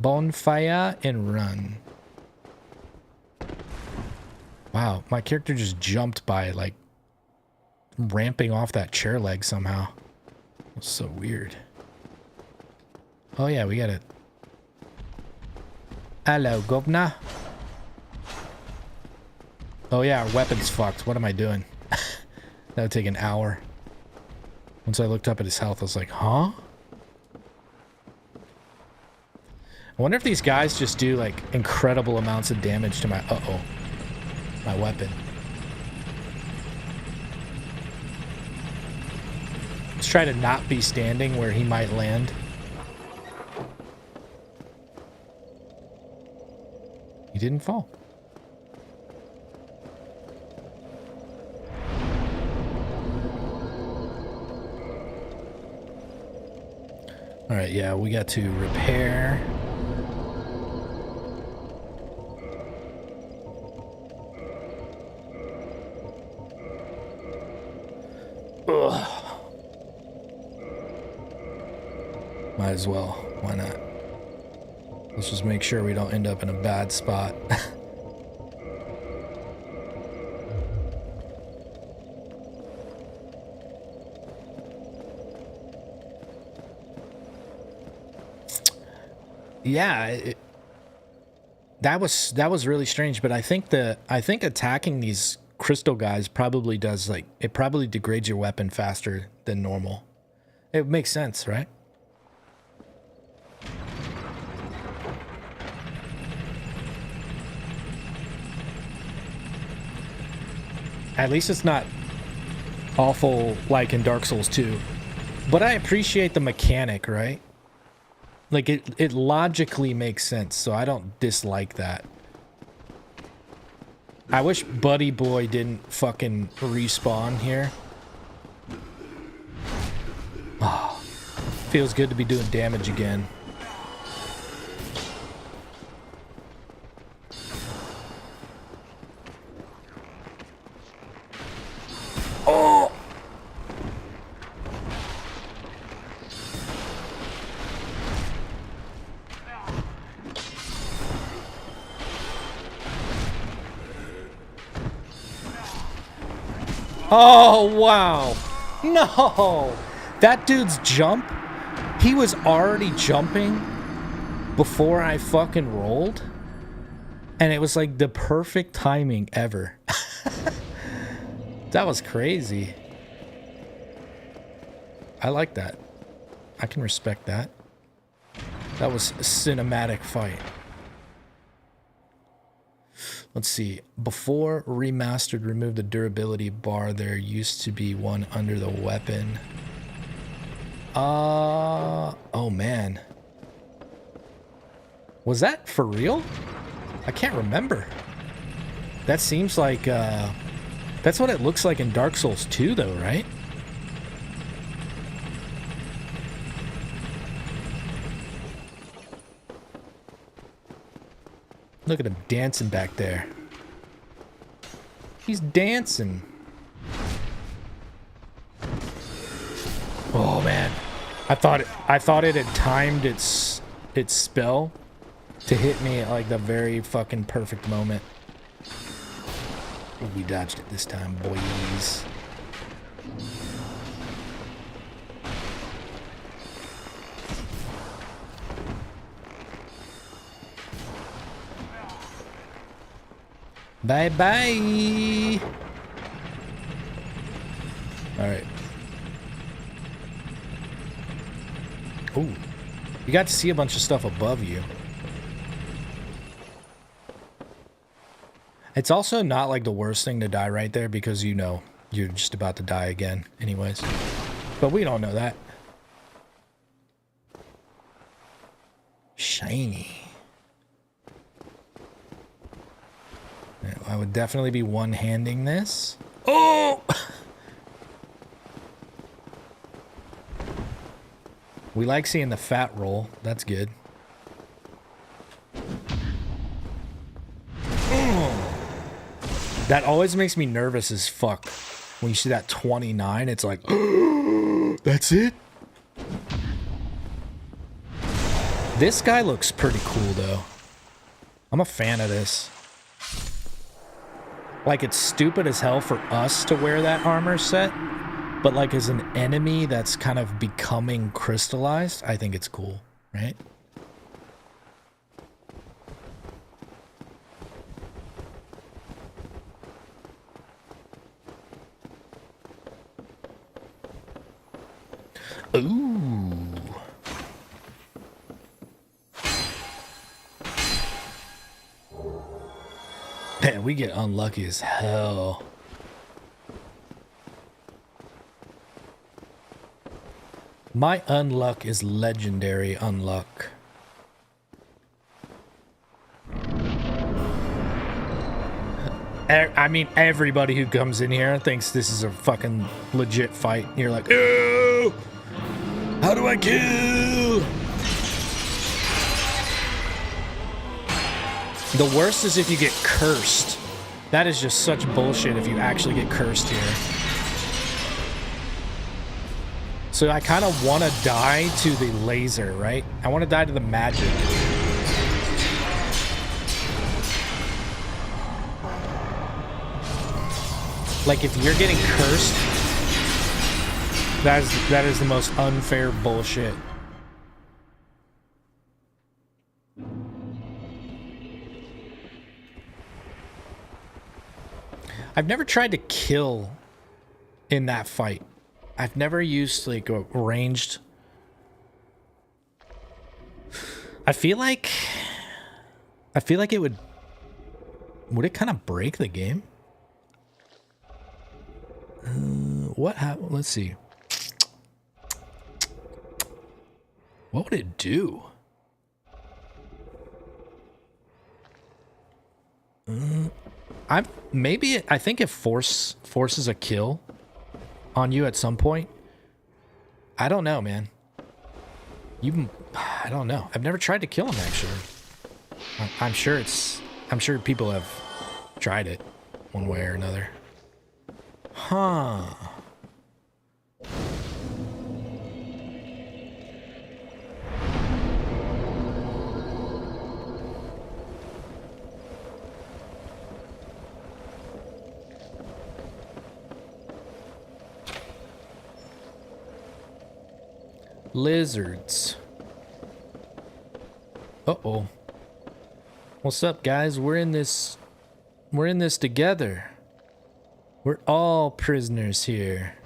Bonfire and run. Wow, my character just jumped by, like, ramping off that chair leg somehow. That's so weird. Oh yeah, we got it. Hello, governor. Oh yeah, our weapon's fucked. What am I doing? That would take an hour. Once I looked up at his health, I was like, huh? I wonder if these guys just do, like, incredible amounts of damage to my... my weapon. Let's try to not be standing where he might land. He didn't fall. All right, yeah, we got to repair. Ugh. Might as well. Why not? Let's just make sure we don't end up in a bad spot. Yeah, that was really strange, but I think attacking these crystal guys probably does, like, it probably degrades your weapon faster than normal. It makes sense, right? At least it's not awful like in Dark Souls 2. But I appreciate the mechanic, right? Like, it logically makes sense, so I don't dislike that. I wish Buddy Boy didn't fucking respawn here. Oh, feels good to be doing damage again. Oh! Oh, wow. No. That dude's jump, he was already jumping before I fucking rolled. And it was like the perfect timing ever. That was crazy. I like that. I can respect that. That was a cinematic fight. Let's see. Before Remastered removed the durability bar, there used to be one under the weapon. Oh man. Was that for real? I can't remember. That seems like, that's what it looks like in Dark Souls 2 though, right? Look at him dancing back there. He's dancing. Oh man. I thought it had timed its spell to hit me at like the very fucking perfect moment. We dodged it this time, boys. Bye bye. All right. Oh, you got to see a bunch of stuff above you. It's also not like the worst thing to die right there because you know you're just about to die again anyways. But we don't know that. Shiny. I would definitely be one-handing this. Oh! We like seeing the fat roll. That's good. That always makes me nervous as fuck. When you see that 29, it's like, that's it? This guy looks pretty cool, though. I'm a fan of this. Like, it's stupid as hell for us to wear that armor set, but like as an enemy that's kind of becoming crystallized, I think it's cool, right? Ooh. Man, we get unlucky as hell. My unluck is legendary unluck. I mean, everybody who comes in here thinks this is a fucking legit fight. You're like, ew! How do I kill? The worst is if you get cursed. That is just such bullshit if you actually get cursed here. So I kind of want to die to the laser, right? I want to die to the magic. Like if you're getting cursed, that is the most unfair bullshit. I've never tried to kill in that fight. I've never used like a ranged. I feel like it would it kind of break the game? What happened? Let's see. What would it do? I think it forces a kill on you at some point. I don't know, man. I don't know. I've never tried to kill him actually. I'm sure people have tried it one way or another. Huh. Lizards. Uh-oh. What's up, guys? We're in this together. We're all prisoners here.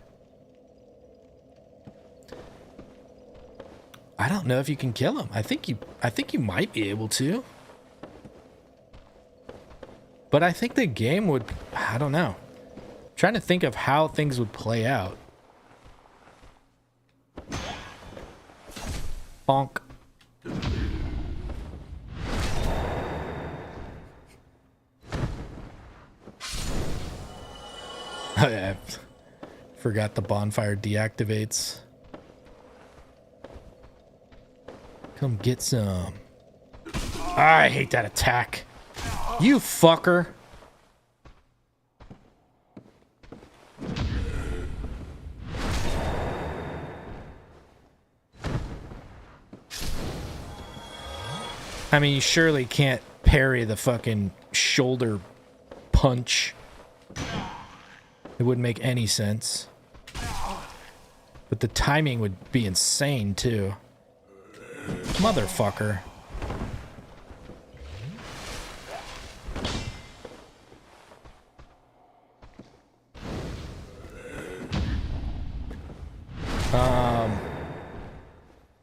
I don't know if you can kill him. I think you might be able to. But I think the game would, I don't know. I'm trying to think of how things would play out. Bonk. Oh yeah, I forgot the bonfire deactivates. Come get some. I hate that attack. You fucker. I mean, you surely can't parry the fucking shoulder punch. It wouldn't make any sense. But the timing would be insane, too. Motherfucker.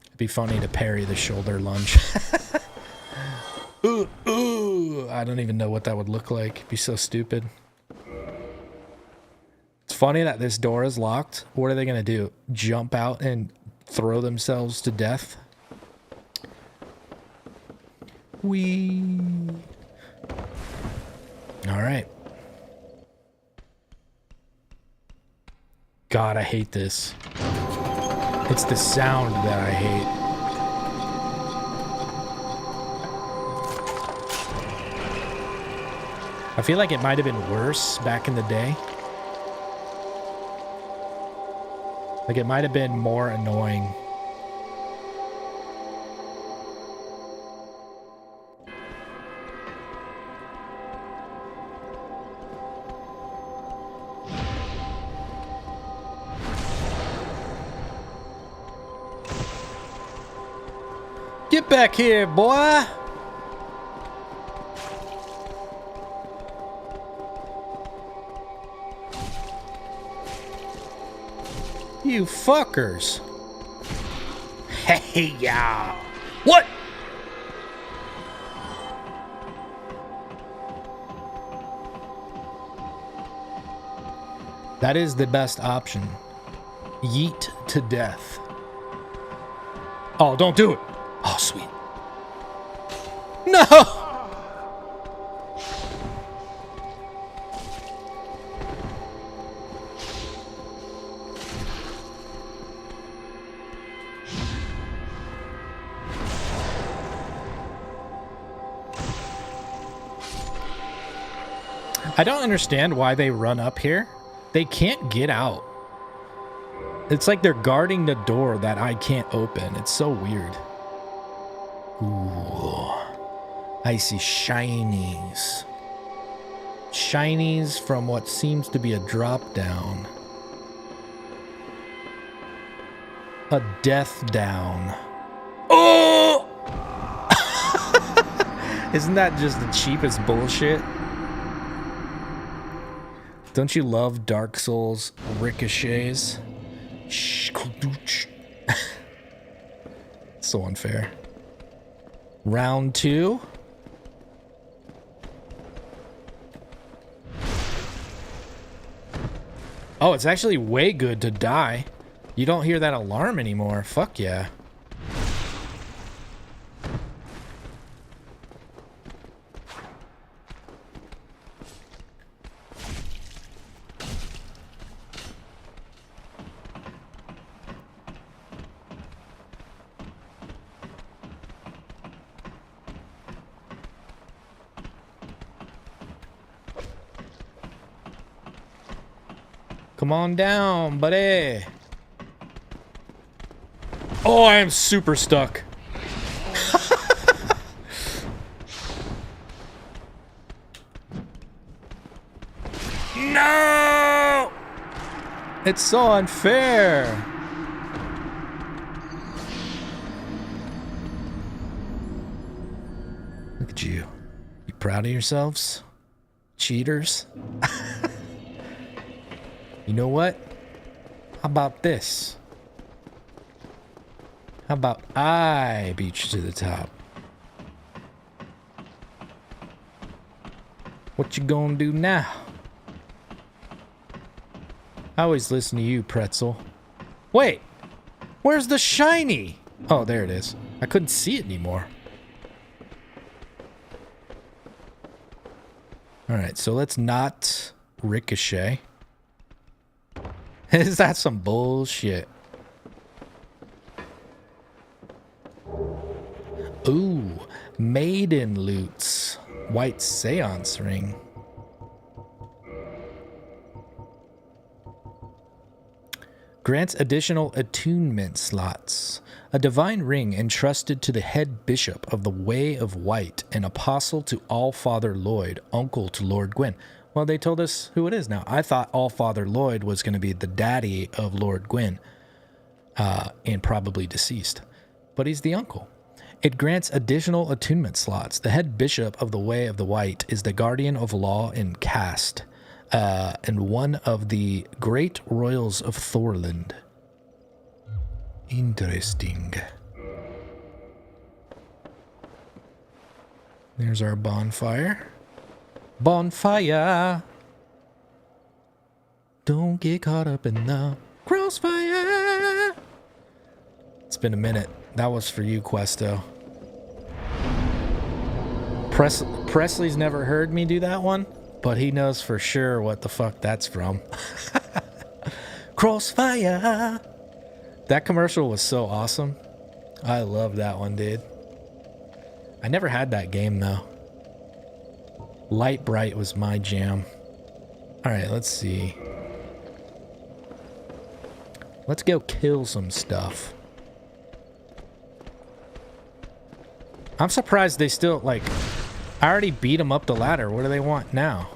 It'd be funny to parry the shoulder lunge. Ooh, I don't even know what that would look like. It'd be so stupid. It's funny that this door is locked. What are they gonna do? Jump out and throw themselves to death? Whee! Alright. God, I hate this. It's the sound that I hate. I feel like it might have been worse back in the day. Like it might have been more annoying. Get back here, boy! You fuckers! Hey, ya! What? That is the best option. Yeet to death. Oh, don't do it! Oh, sweet. No! I don't understand why they run up here. They can't get out. It's like they're guarding the door that I can't open. It's so weird. Ooh. I see shinies. Shinies from what seems to be a drop down. A death down. Oh! Isn't that just the cheapest bullshit? Don't you love Dark Souls ricochets? So unfair. Round 2. Oh, it's actually way good to die. You don't hear that alarm anymore. Fuck yeah. Come on down, buddy. Oh, I am super stuck. No! It's so unfair. Look at you. You proud of yourselves? Cheaters? You know what? How about this? How about I beat you to the top? What you gonna do now? I always listen to you, Pretzel. Wait! Where's the shiny? Oh, there it is. I couldn't see it anymore. Alright, so let's not ricochet. Is that some bullshit? Ooh, maiden loots. White seance ring. Grants additional attunement slots. A divine ring entrusted to the head bishop of the Way of White, an apostle to All-Father Lloyd, uncle to Lord Gwyn. Well, they told us who it is now. I thought All-Father Lloyd was going to be the daddy of Lord Gwyn, and probably deceased. But he's the uncle. It grants additional attunement slots. The head bishop of the Way of the White is the guardian of law and caste, and one of the great royals of Thorland. Interesting. There's our bonfire. Bonfire! Don't get caught up in the crossfire! It's been a minute. That was for you, Questo. Presley's never heard me do that one, but he knows for sure what the fuck that's from. Crossfire! That commercial was so awesome. I love that one, dude. I never had that game, though. Light Bright was my jam. Alright, let's see. Let's go kill some stuff. I'm surprised they still, like... I already beat them up the ladder. What do they want now?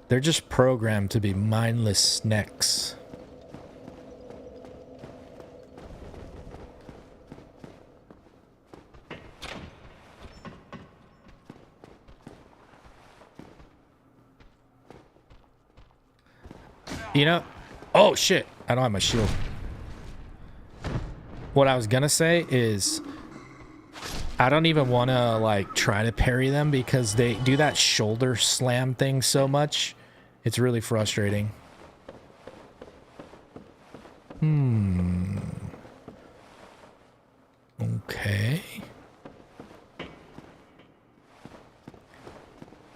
They're just programmed to be mindless snacks. You know... Oh, shit. I don't have my shield. What I was gonna say is... I don't even want to, like, try to parry them because they do that shoulder slam thing so much. It's really frustrating. Okay.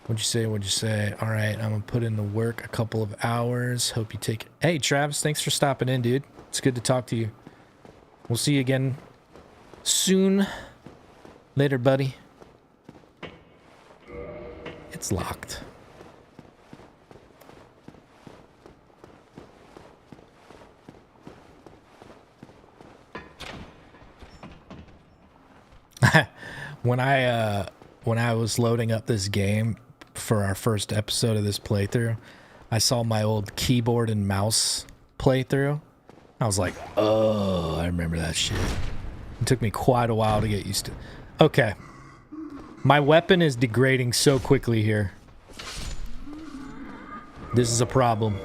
What'd you say? What'd you say? All right, I'm gonna put in the work a couple of hours. Hope you take it. Hey, Travis, thanks for stopping in, dude. It's good to talk to you. We'll see you again soon. Later, buddy. It's locked. When I was loading up this game for our first episode of this playthrough, I saw my old keyboard and mouse playthrough. I was like, oh, I remember that shit. It took me quite a while to get used to. Okay. My weapon is degrading so quickly here. This is a problem.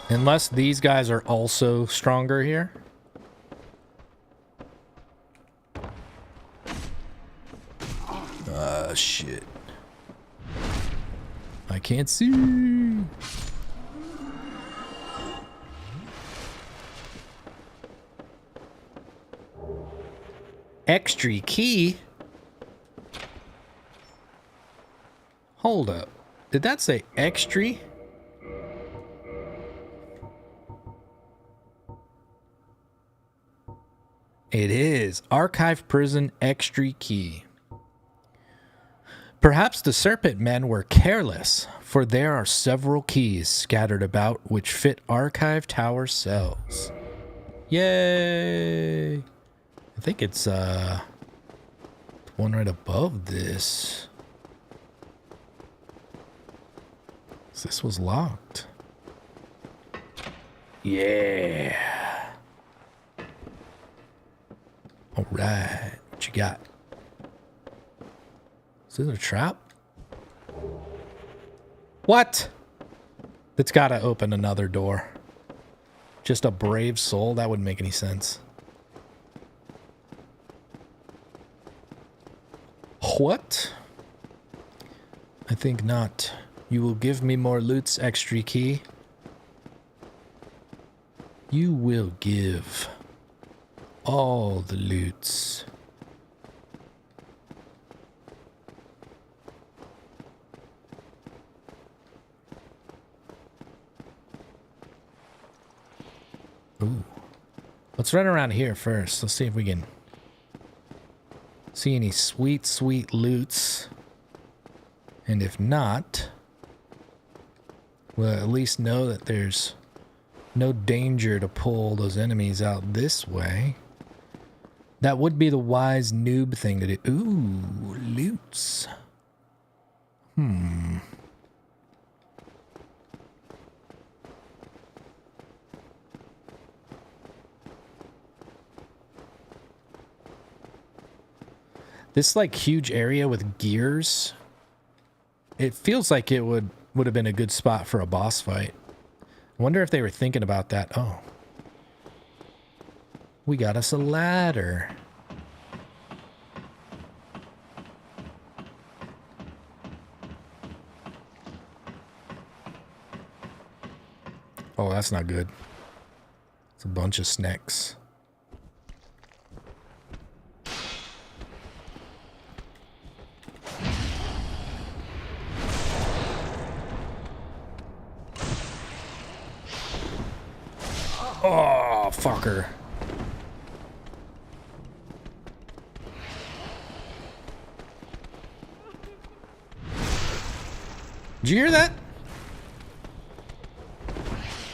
Unless these guys are also stronger here. Shit. I can't see. Extra key? Hold up. Did that say extra? It is. Archive Prison Extra Key. Perhaps the Serpent Men were careless, for there are several keys scattered about which fit Archive Tower cells. Yay! I think it's the one right above this. This was locked. Yeah. All right, what you got? Is this a trap? What? It's got to open another door. Just a brave soul? That wouldn't make any sense. What? I think not. You will give me more loot's extra key. You will give all the loots. Ooh. Let's run around here first. Let's see if we can see any sweet, sweet loots. And if not, we'll at least know that there's no danger to pull those enemies out this way. That would be the wise noob thing to do. Ooh, loots. This like huge area with gears, it feels like it would have been a good spot for a boss fight. I wonder if they were thinking about that. Oh. We got us a ladder. Oh, that's not good. It's a bunch of snakes. Oh, fucker. Did you hear that?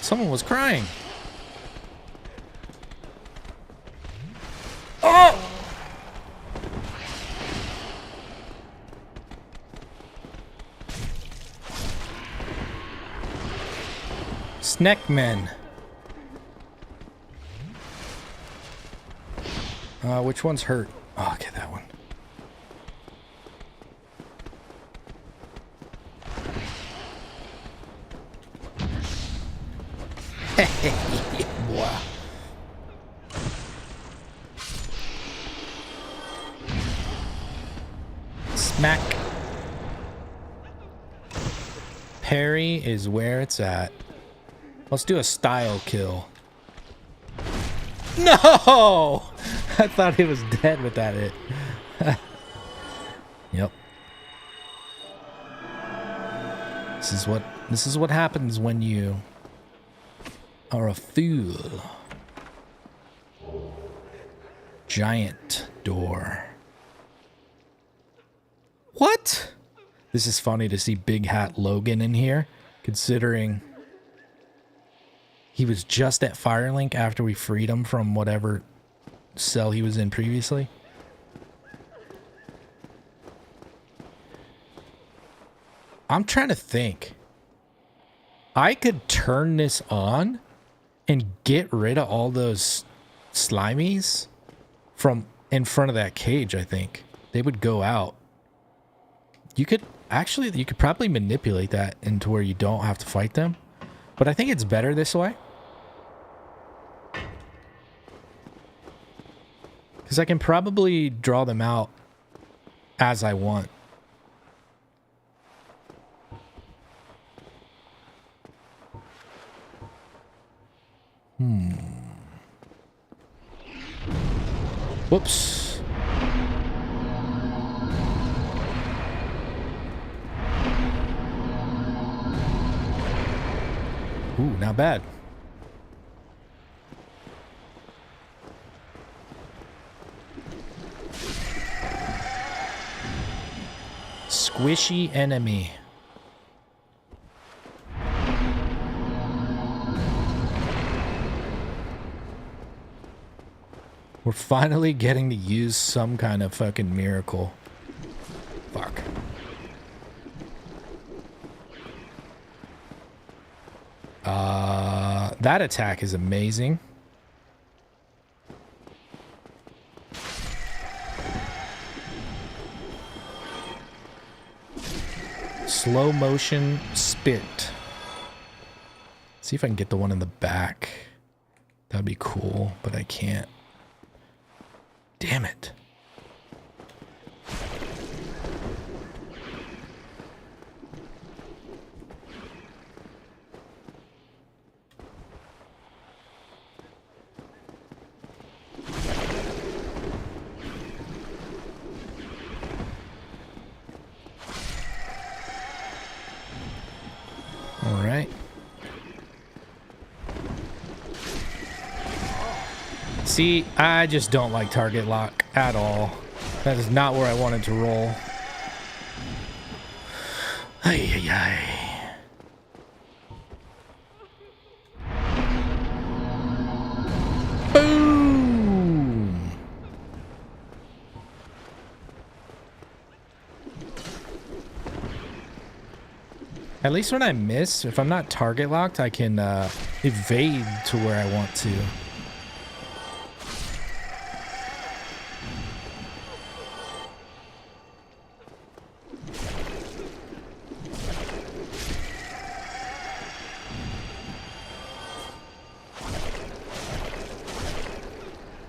Someone was crying. Oh! Snackmen. Which one's hurt? Oh, okay, that one. Boy. Smack. Parry is where it's at. Let's do a style kill. No! I thought he was dead with that hit. Yep. This is what happens when you are a fool. Giant door. What? This is funny to see Big Hat Logan in here, considering he was just at Firelink after we freed him from whatever cell he was in previously. I'm trying to think. I could turn this on and get rid of all those slimies from in front of that cage, I think. They would go out. You could probably manipulate that into where you don't have to fight them. But I think it's better this way. Because I can probably draw them out as I want. Whoops. Ooh, not bad. Squishy enemy. We're finally getting to use some kind of fucking miracle. Fuck. That attack is amazing. Slow motion spit. See if I can get the one in the back. That'd be cool, but I can't. Damn it. All right. See, I just don't like target lock at all. That is not where I wanted to roll. Ay, ay, ay. Boom! At least when I miss, if I'm not target locked, I can evade to where I want to.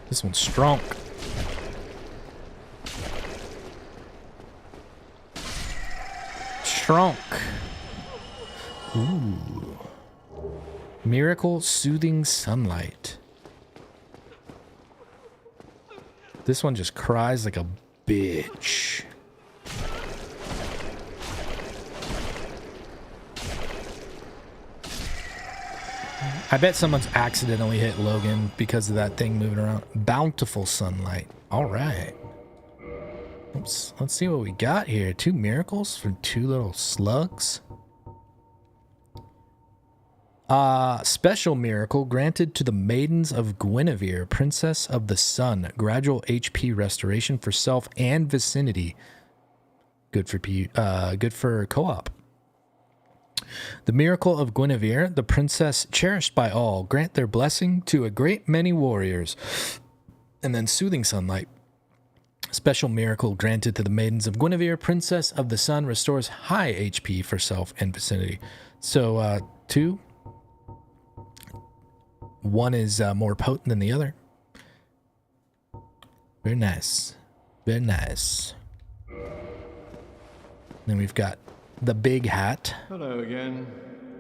This one's strong. Strong. Ooh. Miracle Soothing Sunlight. This one just cries like a bitch. I bet someone's accidentally hit Logan because of that thing moving around. Bountiful Sunlight. All right. Oops. Let's see what we got here. 2 miracles for 2 little slugs. Special miracle granted to the maidens of Guinevere, Princess of the Sun. Gradual HP restoration for self and vicinity. Good for co-op. The miracle of Guinevere, the princess cherished by all, grant their blessing to a great many warriors. And then Soothing Sunlight. Special miracle granted to the maidens of Guinevere, Princess of the Sun, restores high HP for self and vicinity. So, 2. One is more potent than the other. Very nice. Very nice. Then we've got the big hat. Hello again.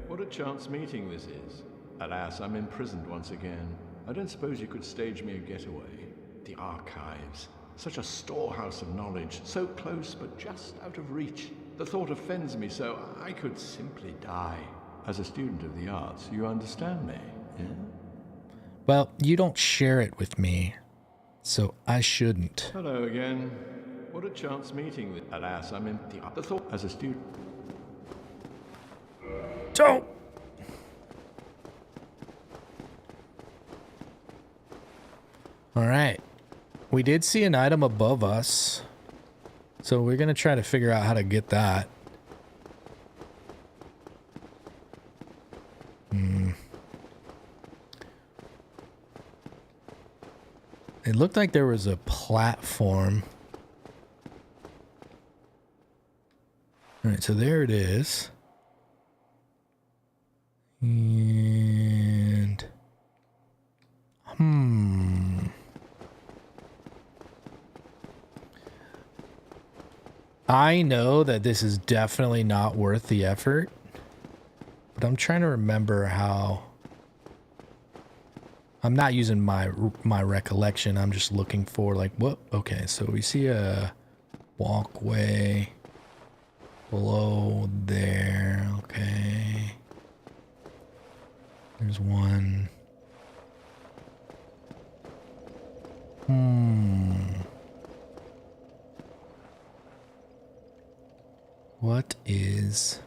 What a chance meeting this is. Alas, I'm imprisoned once again. I don't suppose you could stage me a getaway. The archives. Such a storehouse of knowledge. So close, but just out of reach. The thought offends me so I could simply die. As a student of the arts, you understand me, yeah? Well, you don't share it with me, so I shouldn't. Hello again. What a chance meeting this. Alas, I'm in the thought as a student. Don't! Alright. We did see an item above us, so we're going to try to figure out how to get that. It looked like there was a platform. Alright, so there it is. And... I know that this is definitely not worth the effort, but I'm trying to remember how... I'm not using my recollection. I'm just looking for like, what? Okay, so we see a walkway below there. Okay. There's one. What is...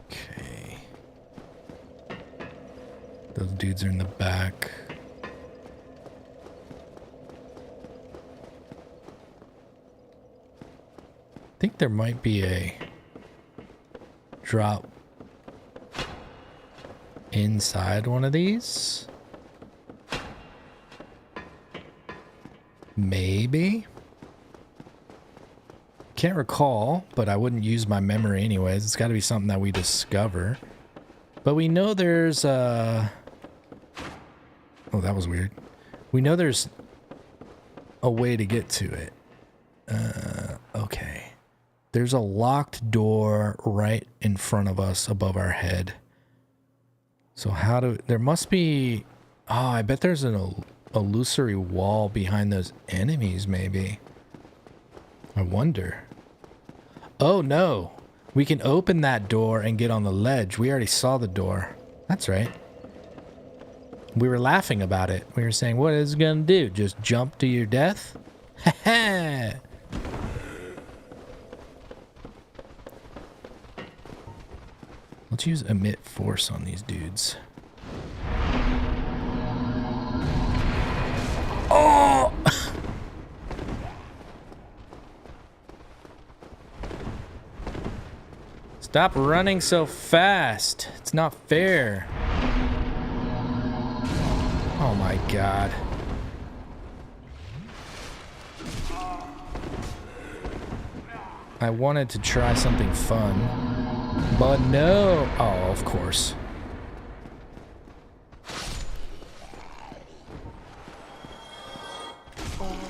Okay. Those dudes are in the back. I think there might be a drop inside one of these. Maybe. Can't recall, but I wouldn't use my memory anyways. It's got to be something that we discover. But we know there's oh, that was weird. We know there's a way to get to it. Okay. There's a locked door right in front of us above our head. So how do... There must be... Oh, I bet there's an illusory wall behind those enemies, maybe. I wonder. Oh no. We can open that door and get on the ledge. We already saw the door. That's right. We were laughing about it. We were saying, what is it gonna do? Just jump to your death? Ha ha! Let's use emit force on these dudes. Oh! Stop running so fast. It's not fair. Oh my god. I wanted to try something fun, but no. Oh, of course.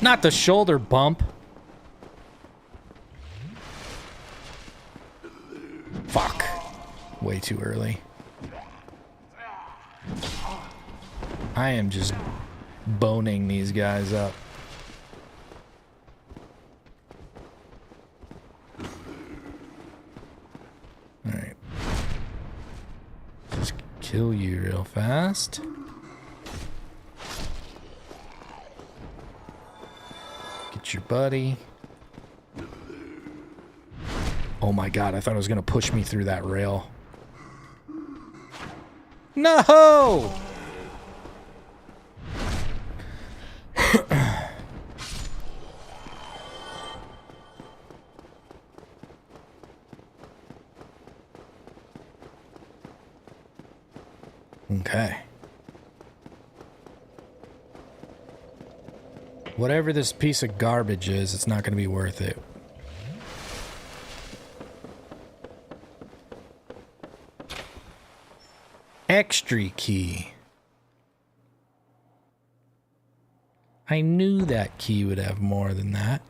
Not the shoulder bump. Fuck. Way too early. I am just boning these guys up. Alright. Just kill you real fast. Get your buddy. Oh my god, I thought it was gonna push me through that rail. No! Okay. Whatever this piece of garbage is, it's not going to be worth it. Extra key. I knew that key would have more than that.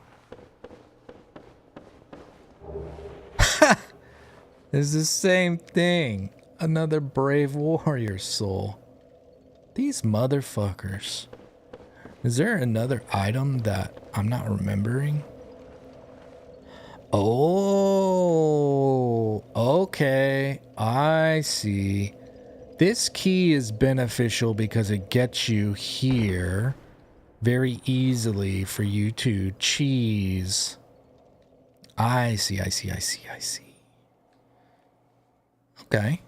It's the same thing. Another brave warrior soul. These motherfuckers. Is there another item that I'm not remembering? Oh, okay. I see. This key is beneficial because it gets you here very easily for you to cheese. I see. Okay.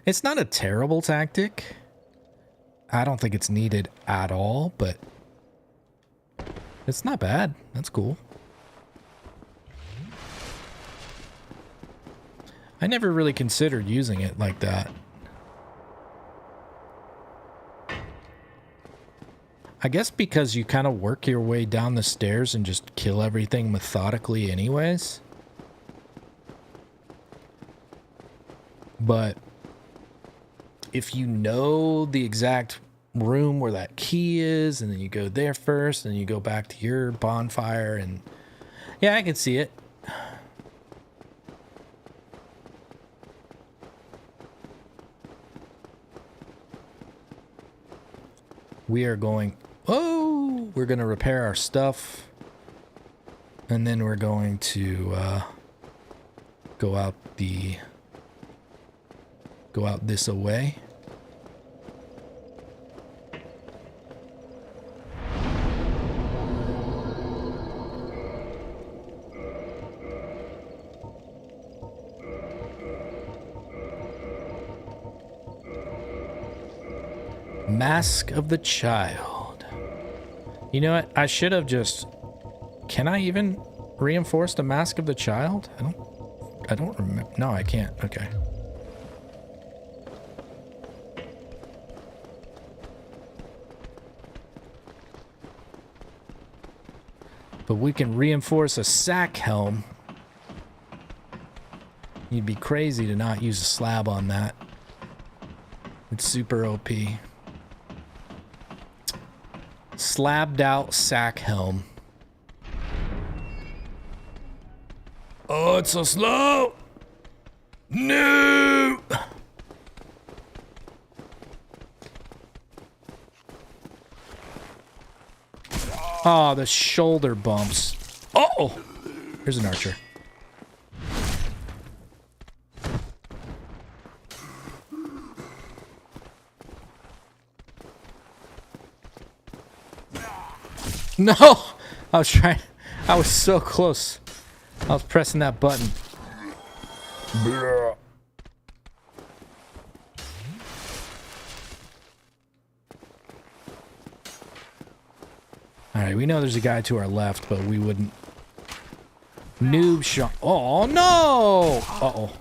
It's not a terrible tactic. I don't think it's needed at all, but it's not bad. That's cool. I never really considered using it like that. I guess because you kind of work your way down the stairs and just kill everything methodically anyways. But if you know the exact room where that key is, and then you go there first, and you go back to your bonfire, and yeah, I can see it. We are going, oh, we're going to repair our stuff, and then we're going to go out this way. Mask of the Child. You know what? I should have just... Can I even reinforce the Mask of the Child? I don't remember. No, I can't. Okay. But we can reinforce a sack helm. You'd be crazy to not use a slab on that. It's super OP. Slabbed out sack helm. Oh, it's so slow! No! Oh, the shoulder bumps. Uh-oh! Here's an archer. No! I was trying. I was so close. I was pressing that button. Blah. Alright, we know there's a guy to our left, but we wouldn't. Noob shot. Oh, no! Uh-oh.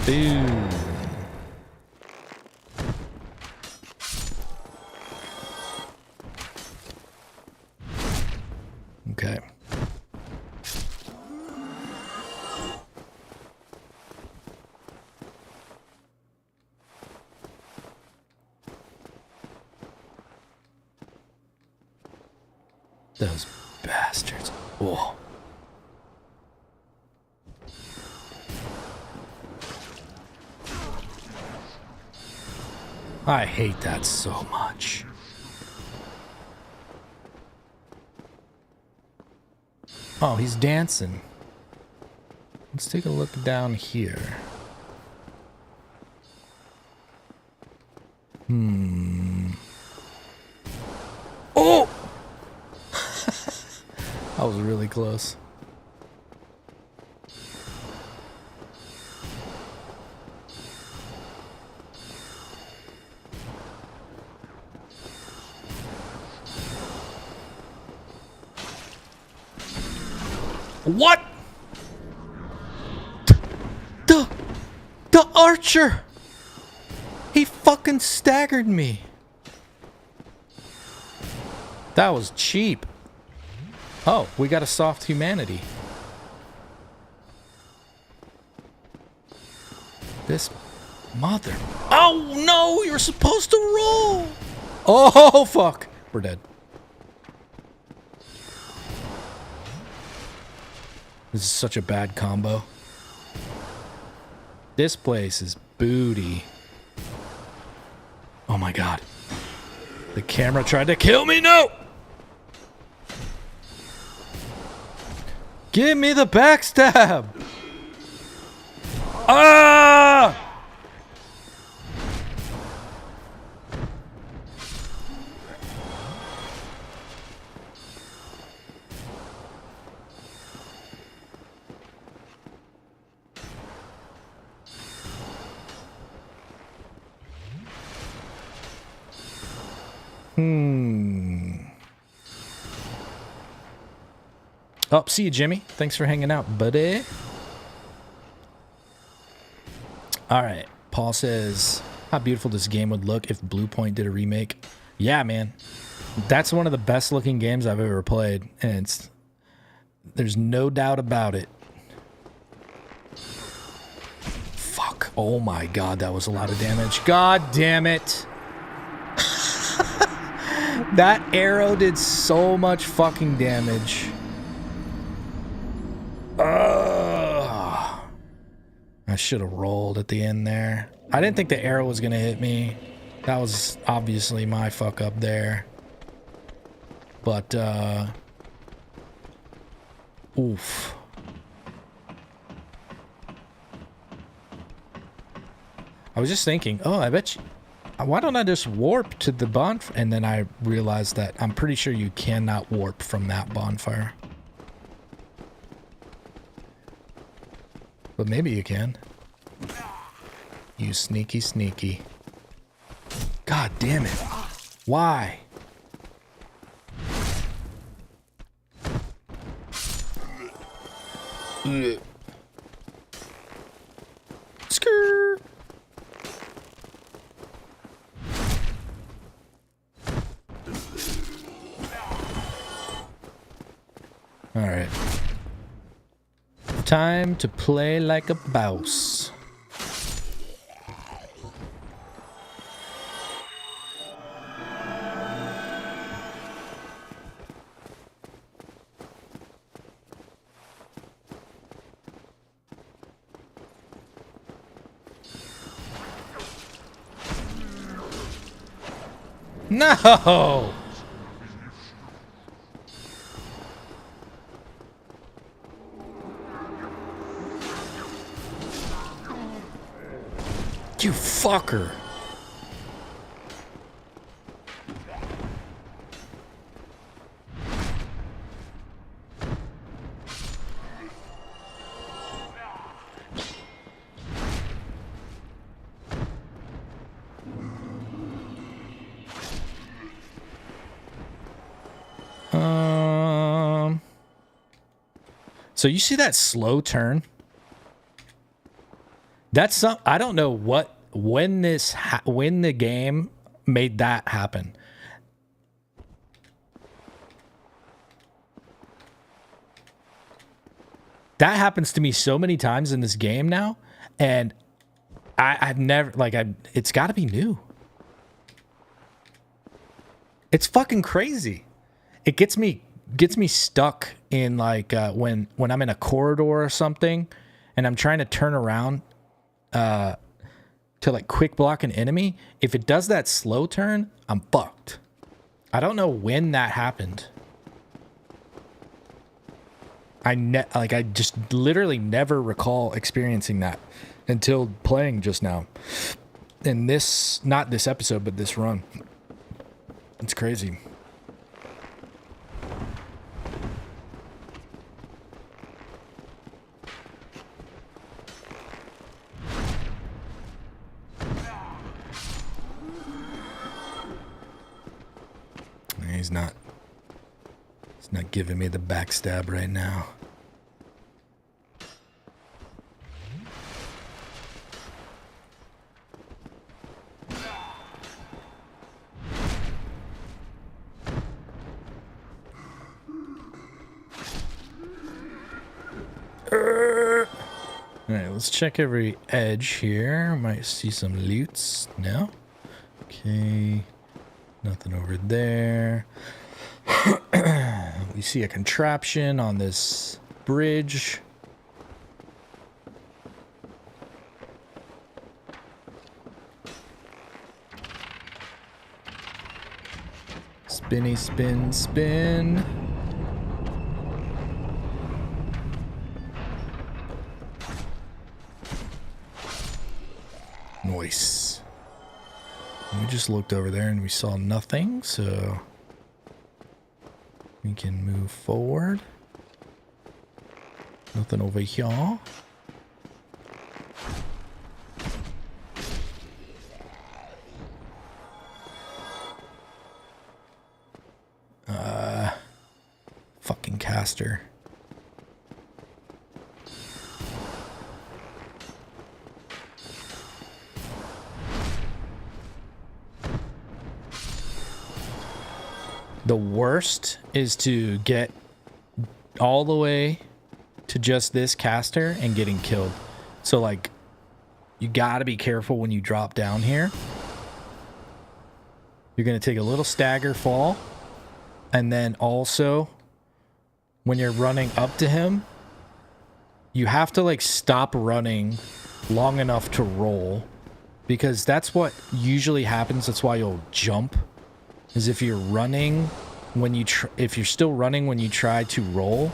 Boom. Okay. Those bastards. Oh. I hate that so much. Oh, he's dancing. Let's take a look down here. Oh! That was really close. What? The archer! He fucking staggered me. That was cheap. Oh, we got a soft humanity. This mother... Oh, no! You're supposed to roll! Oh, fuck! We're dead. This is such a bad combo. This place is booty. Oh my god. The camera tried to kill me! No! Give me the backstab! Ah! Oh, see you, Jimmy. Thanks for hanging out, buddy. All right. Paul says, how beautiful this game would look if Blue Point did a remake. Yeah, man. That's one of the best looking games I've ever played. And there's no doubt about it. Fuck. Oh my god, that was a lot of damage. God damn it. That arrow did so much fucking damage. I should have rolled at the end there. I didn't think the arrow was gonna hit me. That was obviously my fuck up there. But, oof. I was just thinking, oh, I bet you... Why don't I just warp to the bonfire? And then I realized that I'm pretty sure you cannot warp from that bonfire. But maybe you can. You sneaky, sneaky. God damn it. Why? Skrrr. All right. Time to play like a boss. No! You fucker. So you see that slow turn? That's some, I don't know when the game made that happen. That happens to me so many times in this game now, and I've never, like, it's got to be new. It's fucking crazy. It gets me stuck in, like, when I'm in a corridor or something and I'm trying to turn around to, like, quick block an enemy. If it does that slow turn, I'm fucked. I don't know when that happened. I just literally never recall experiencing that until playing just now. And this, not this episode, but this run. It's crazy. He's not giving me the backstab right now. Alright, let's check every edge here. Might see some loots. No? Okay. Nothing over there. We see a contraption on this bridge. Spinny spin spin. Nice. We just looked over there and we saw nothing, so we can move forward. Nothing over here. Fucking caster. The worst is to get all the way to just this caster and getting killed. So, like, you gotta be careful when you drop down here. You're gonna take a little stagger fall. And then also, when you're running up to him, you have to, like, stop running long enough to roll. Because that's what usually happens. That's why you'll jump. Is if you're running when you if you're still running when you try to roll,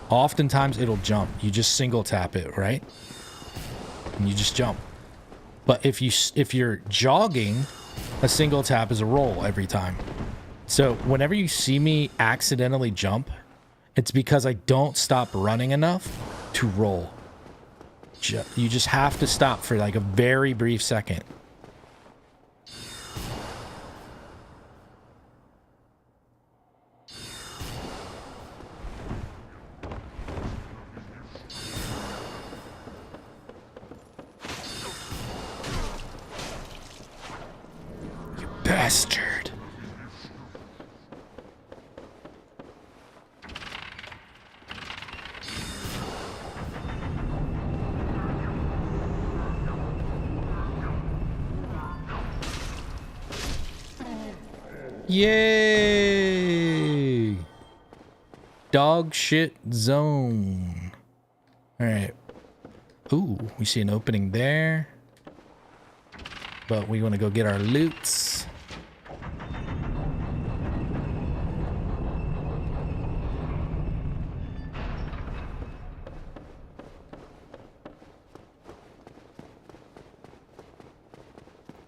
oftentimes it'll jump. You just single tap it, right? And you just jump. But if you're jogging, a single tap is a roll every time. So whenever you see me accidentally jump, it's because I don't stop running enough to roll. You just have to stop for like a very brief second. Bastard. Yay! Dog shit zone. All right. Ooh, we see an opening there. But we want to go get our loots.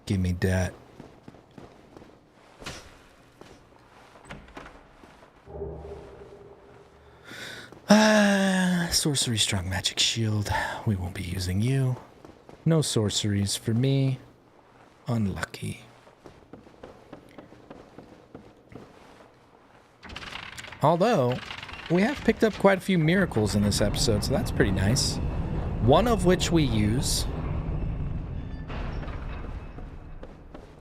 Give me that. Sorcery, strong magic shield. We won't be using you. No sorceries for me. Unlucky. Although, we have picked up quite a few miracles in this episode, so that's pretty nice. One of which we use.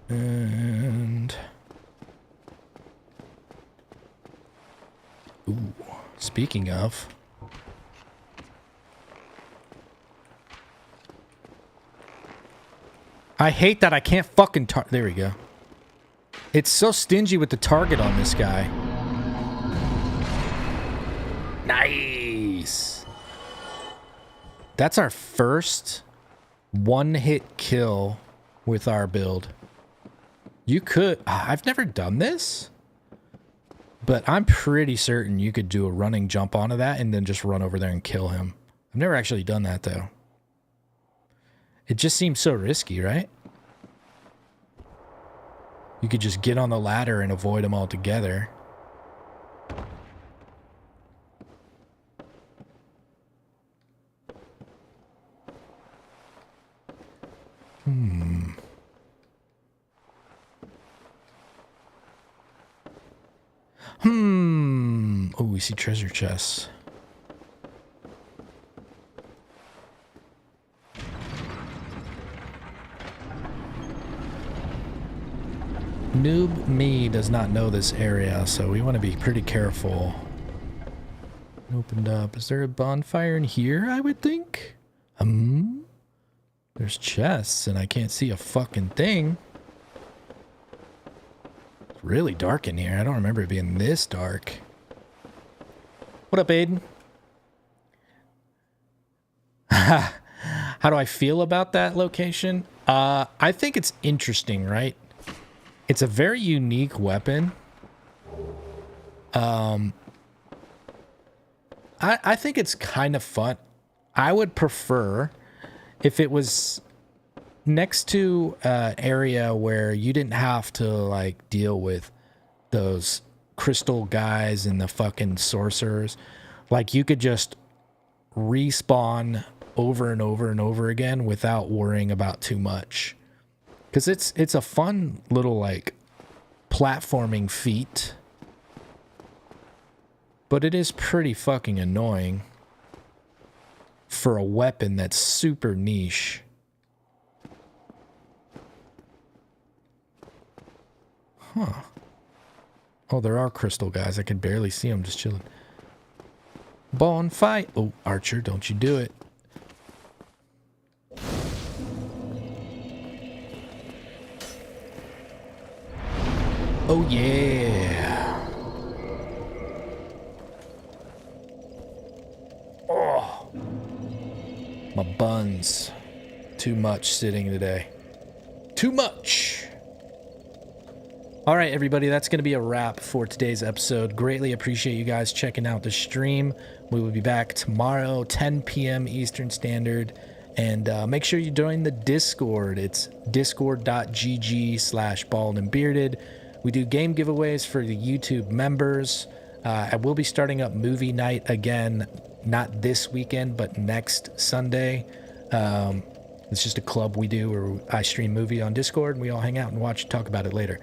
And... ooh, speaking of... I hate that I can't fucking there we go. It's so stingy with the target on this guy. Nice. That's our first one-hit kill with our build. You could... I've never done this, but I'm pretty certain you could do a running jump onto that and then just run over there and kill him. I've never actually done that, though. It just seems so risky, right? You could just get on the ladder and avoid them altogether. Oh, we see treasure chests. Noob me does not know this area, so we want to be pretty careful. Opened up. Is there a bonfire in here, I would think? There's chests, and I can't see a fucking thing. It's really dark in here. I don't remember it being this dark. What up, Aiden? How do I feel about that location? I think it's interesting, right? It's a very unique weapon. I think it's kind of fun. I would prefer if it was next to an area where you didn't have to like deal with those crystal guys and the fucking sorcerers. Like you could just respawn over and over and over again without worrying about too much. Because it's a fun little, like, platforming feat. But it is pretty fucking annoying for a weapon that's super niche. Huh. Oh, there are crystal guys. I can barely see them just chilling. Bonfire. Oh, Archer, don't you do it. Oh, yeah. Oh. My buns. Too much sitting today. Too much. All right, everybody, that's going to be a wrap for today's episode. Greatly appreciate you guys checking out the stream. We will be back tomorrow, 10 p.m. Eastern Standard. And make sure you join the Discord. It's discord.gg/balledandbearded. We do game giveaways for the YouTube members. I will be starting up movie night again, not this weekend, but next Sunday. It's just a club we do where I stream movie on Discord, and we all hang out and watch and talk about it later.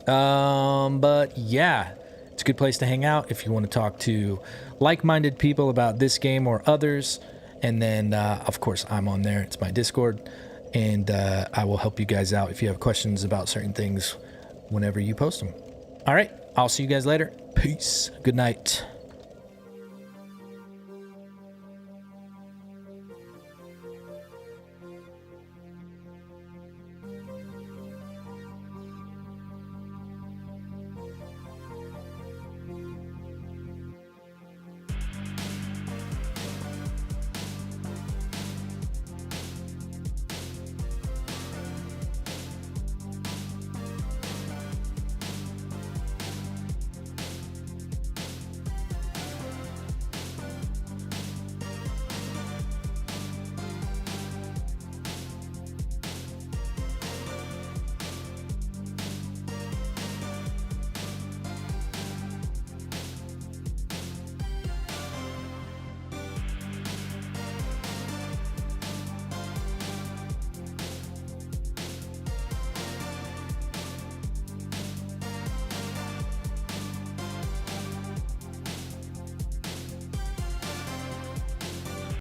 But yeah, it's a good place to hang out if you want to talk to like-minded people about this game or others. And then, of course, I'm on there. It's my Discord, and I will help you guys out if you have questions about certain things whenever you post them. All right, I'll see you guys later. Peace. Good night.